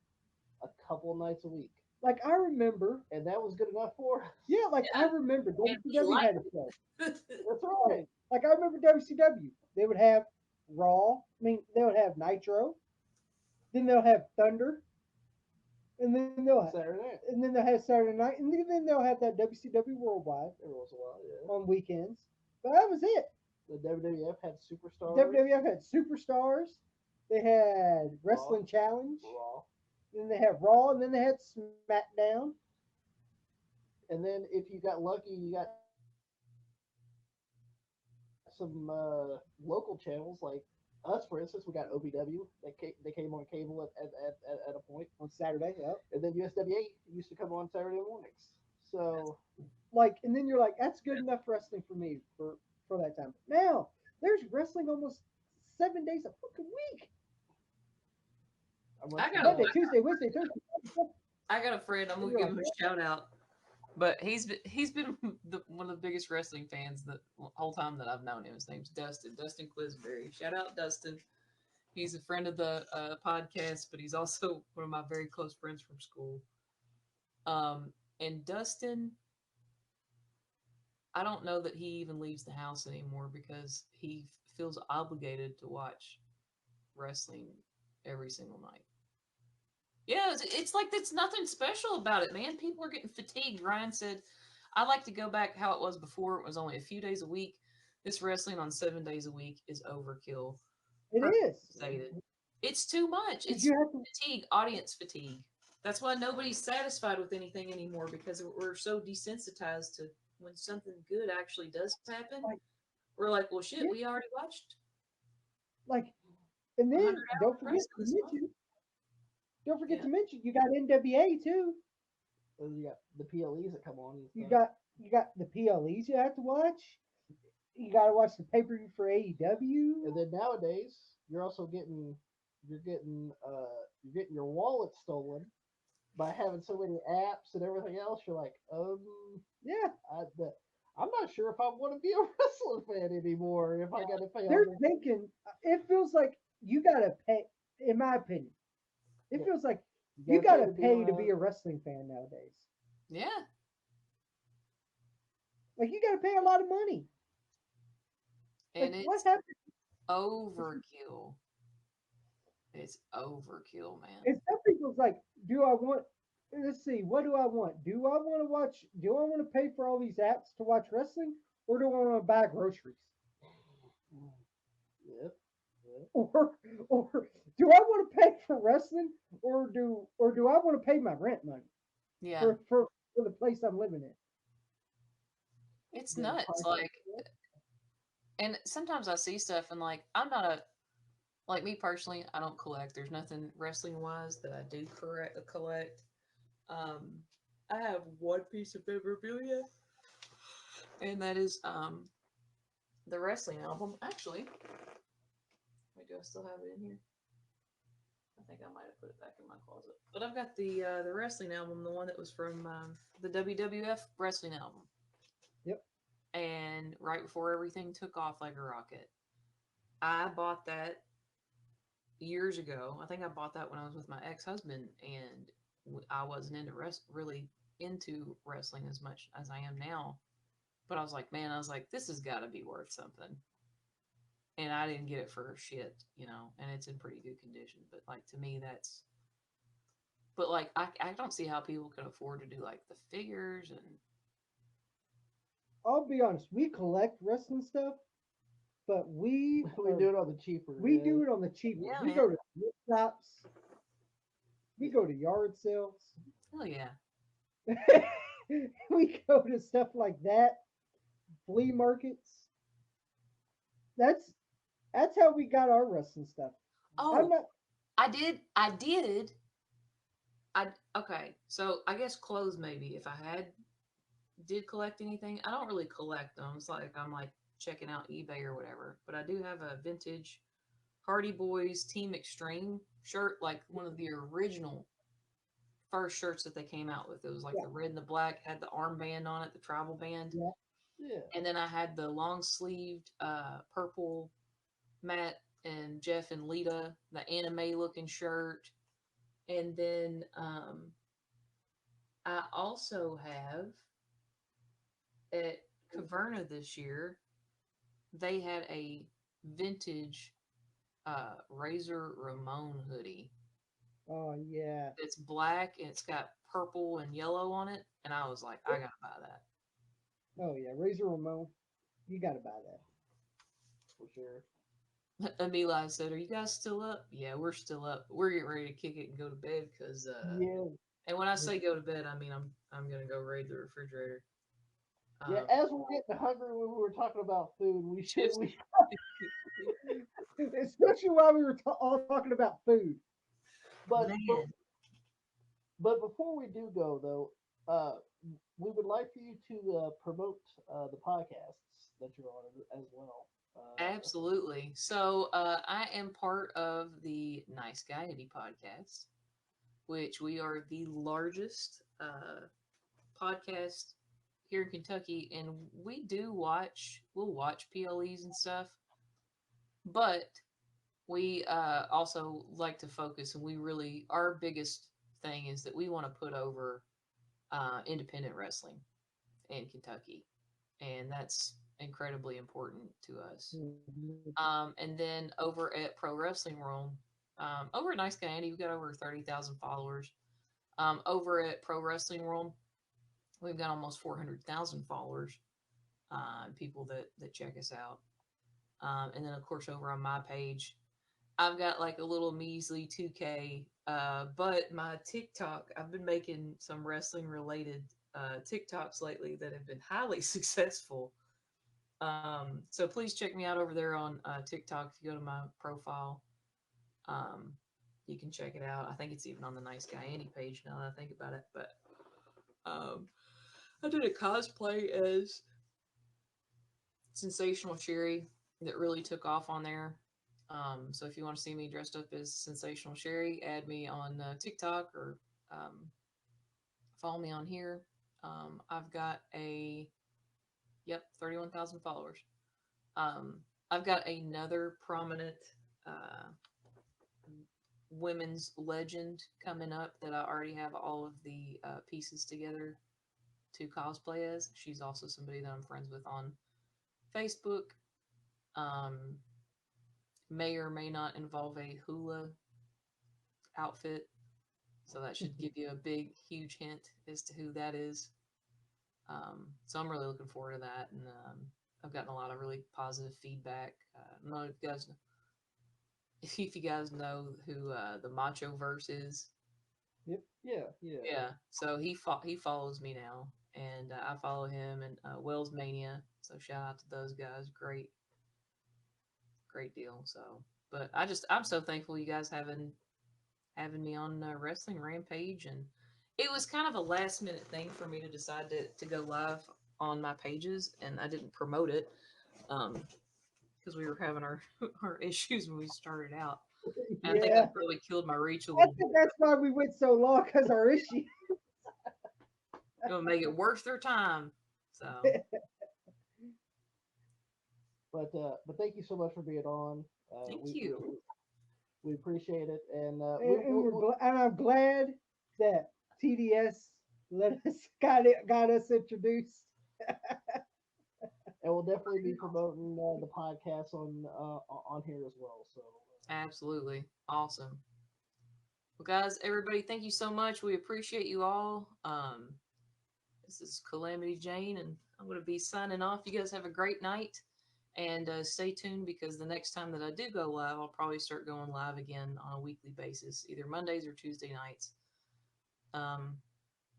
a couple nights a week, I remember, and that was good enough for us. yeah, I Yeah, remember and we WCW like had a show. it. That's Like, right. I remember WCW. They would have Raw. I mean, they would have Nitro. Then they'll have Thunder, Saturday night, and then they'll have Saturday night, and then they'll have that WCW Worldwide every once in a while, yeah. on weekends. But that was it. The WWF had superstars, WWF had Superstars. They had Raw, Wrestling Challenge. Raw, Then they had Raw, and then they had SmackDown. and then if you got lucky, you got some local channels like us, for instance. We got OVW. They came on cable at a point, On Saturday. Yep. and then USWA used to come on Saturday mornings. So And then you're like, that's good enough wrestling for me for that time. Now there's wrestling almost 7 days a fucking week. I'm I like, got Monday, Tuesday, Wednesday, Thursday. I got a friend. I'm And gonna you're give like, him a shout out, but he's been one of the biggest wrestling fans the whole time that I've known him. His name's Dustin. Dustin Clisbury. Shout out Dustin. He's a friend of the podcast, but he's also one of my very close friends from school. And Dustin, I don't know that he even leaves the house anymore because he feels obligated to watch wrestling every single night. Yeah, it's like there's nothing special about it, man. People are getting fatigued. Ryan said, I like to go back how it was before. It was only a few days a week. This wrestling on 7 days a week is overkill. it Perfectly is. stated. It's too much. Because It's you have to fatigue, audience fatigue. That's why nobody's satisfied with anything anymore because we're so desensitized to when something good actually does happen. like, We're like, well, shit, yeah, we already watched like, and 100 then hours of wrestling this month. don't forget Yeah. to mention, you got NWA too. you got the PLEs that come on and You stuff. got the PLEs you have to watch. You got to watch the pay per view for AEW. And then nowadays, you're getting your wallet stolen by having so many apps and everything else. You're like, Yeah, I'm not sure if I want to be a wrestling fan anymore. If I got to pay all they're this, thinking. It feels like you got to pay. In my opinion, it Yeah. feels like you you got to be pay to around. be a wrestling fan nowadays. Yeah. Like you got to pay a lot of money. And Like what it's happened? overkill. It's overkill, man. And some people's like, do I want? Let's see. What do I want? Do I want to watch? Do I want to pay for all these apps to watch wrestling, or do I want to buy groceries? Yep. Yep. Or do I want to pay for wrestling, or do I want to pay my rent money Yeah. for the place I'm living in? It's The nuts. price Like, and sometimes I see stuff and like, I'm not like me personally, I don't collect. There's nothing wrestling wise that I do collect. Um, I have one piece of memorabilia, and that is the wrestling album. Actually, wait, do I still have it in here? I think I might have put it back in my closet. But I've got the wrestling album, the one that was from the WWF wrestling album. Yep. And right before everything took off like a rocket, I bought that years ago. I think I bought that when I was with my ex-husband, and I wasn't really into wrestling as much as I am now. But I was like, man, this has got to be worth something. And I didn't get it for shit, and it's in pretty good condition. But like to me, but like I don't see how people could afford to do like the figures and I'll be honest. We collect wrestling stuff, but we We do it on the cheaper. we man. do it on the cheap ones. Yeah, We man. go to thrift shops. We go to yard sales. Hell yeah. We go to stuff like that, flea markets. That's that's how we got our wrestling stuff. I'm Oh, not. I okay. So I guess clothes maybe. If I did collect anything, I don't really collect them. It's like I'm like checking out eBay or whatever. But I do have a vintage Hardy Boys Team Extreme shirt, like one of the original first shirts that they came out with. It was like Yeah, the red and the black, had the armband on it, the tribal band. yeah. Yeah. And then I had the long sleeved purple Matt and Jeff and Lita, the anime looking shirt. And then I also have at Caverna this year, they had a vintage Razor Ramon hoodie. Oh yeah. It's black and it's got purple and yellow on it. And I was like, I gotta buy that. Oh yeah. Razor Ramon. You got to buy that. For sure. Ameli said, "Are you guys still up?" Yeah, we're still up. We're getting ready to kick it and go to bed because, Yeah. and when I say go to bed, I mean I'm gonna go raid the refrigerator. Yeah. Um, As we're getting hungry when we were talking about food, we should. just We, Especially while we were all talking about food. but but man, but before we do go though, we would like for you to promote the podcasts that you're on as well. absolutely. So I am part of the Nice Gaiety podcast, which we are the largest podcast here in Kentucky, and we do we'll watch PLEs and stuff, but we also like to focus, and we really our biggest thing is that we want to put over independent wrestling in Kentucky, and that's incredibly important to us. Mhm. And then over at Pro Wrestling Room, over at Nice Guy Andy, we've got over 30,000 followers. Over at Pro Wrestling Room, we've got almost 400,000 followers, people that check us out. And then of course over on my page, I've got like a little measly 2K. But my TikTok, I've been making some wrestling related TikToks lately that have been highly successful. So please check me out over there on TikTok. If you go to my profile, um, you can check it out. I think it's even on the Nice Guy Andy page now that I think about it. But um, I did a cosplay as Sensational Sherry that really took off on there. So if you want to see me dressed up as Sensational Sherry, add me on TikTok or um, follow me on here. I've got 31,000 followers. Um, I've got another prominent uh, women's legend coming up that I already have all of the pieces together to cosplay as. She's also somebody that I'm friends with on Facebook. Um, may or may not involve a hula outfit. So that should give you a big, huge hint as to who that is. So I'm really looking forward to that. And I've gotten a lot of really positive feedback. I don't know if you guys know who the Macho Verse is. Yep. Yeah. Yeah. Yeah. So he follows me now, and I follow him and Wells Mania. So shout out to those guys. Great deal. So, but I'm so thankful you guys having me on Wrestling Rampage, and it was kind of a last minute thing for me to decide to go live on my pages, and I didn't promote it because we were having our our issues when we started out. And I think I Yeah. probably killed my reach a I little bit. think that's why we went so long because our issue. Gonna make it worth their time. So But thank you so much for being on. thank We, we you. we appreciate it, and And I'm glad that TDS let us got us introduced. we'll definitely be promoting the podcast on here as well. So Absolutely awesome. Well, guys, everybody, thank you so much. We appreciate you all. This is Calamity Jayne, and I'm going to be signing off. You guys have a great night, And stay tuned because the next time that I do go live, I'll probably start going live again on a weekly basis, either Mondays or Tuesday nights.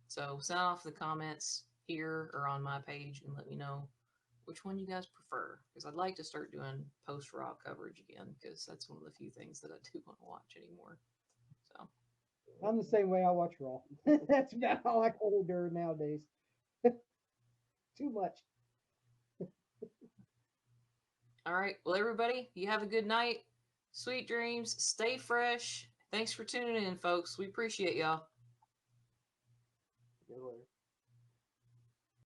So sound off the comments here or on my page and let me know which one you guys prefer. Because I'd like to start doing post-Raw coverage again because that's one of the few things that I do want to watch anymore. So I'm the same way. I watch Raw. That's about all I can endure nowadays. Too much. all right. Well, everybody, you have a good night. Sweet dreams. Stay fresh. Thanks for tuning in, folks. We appreciate y'all. Good later.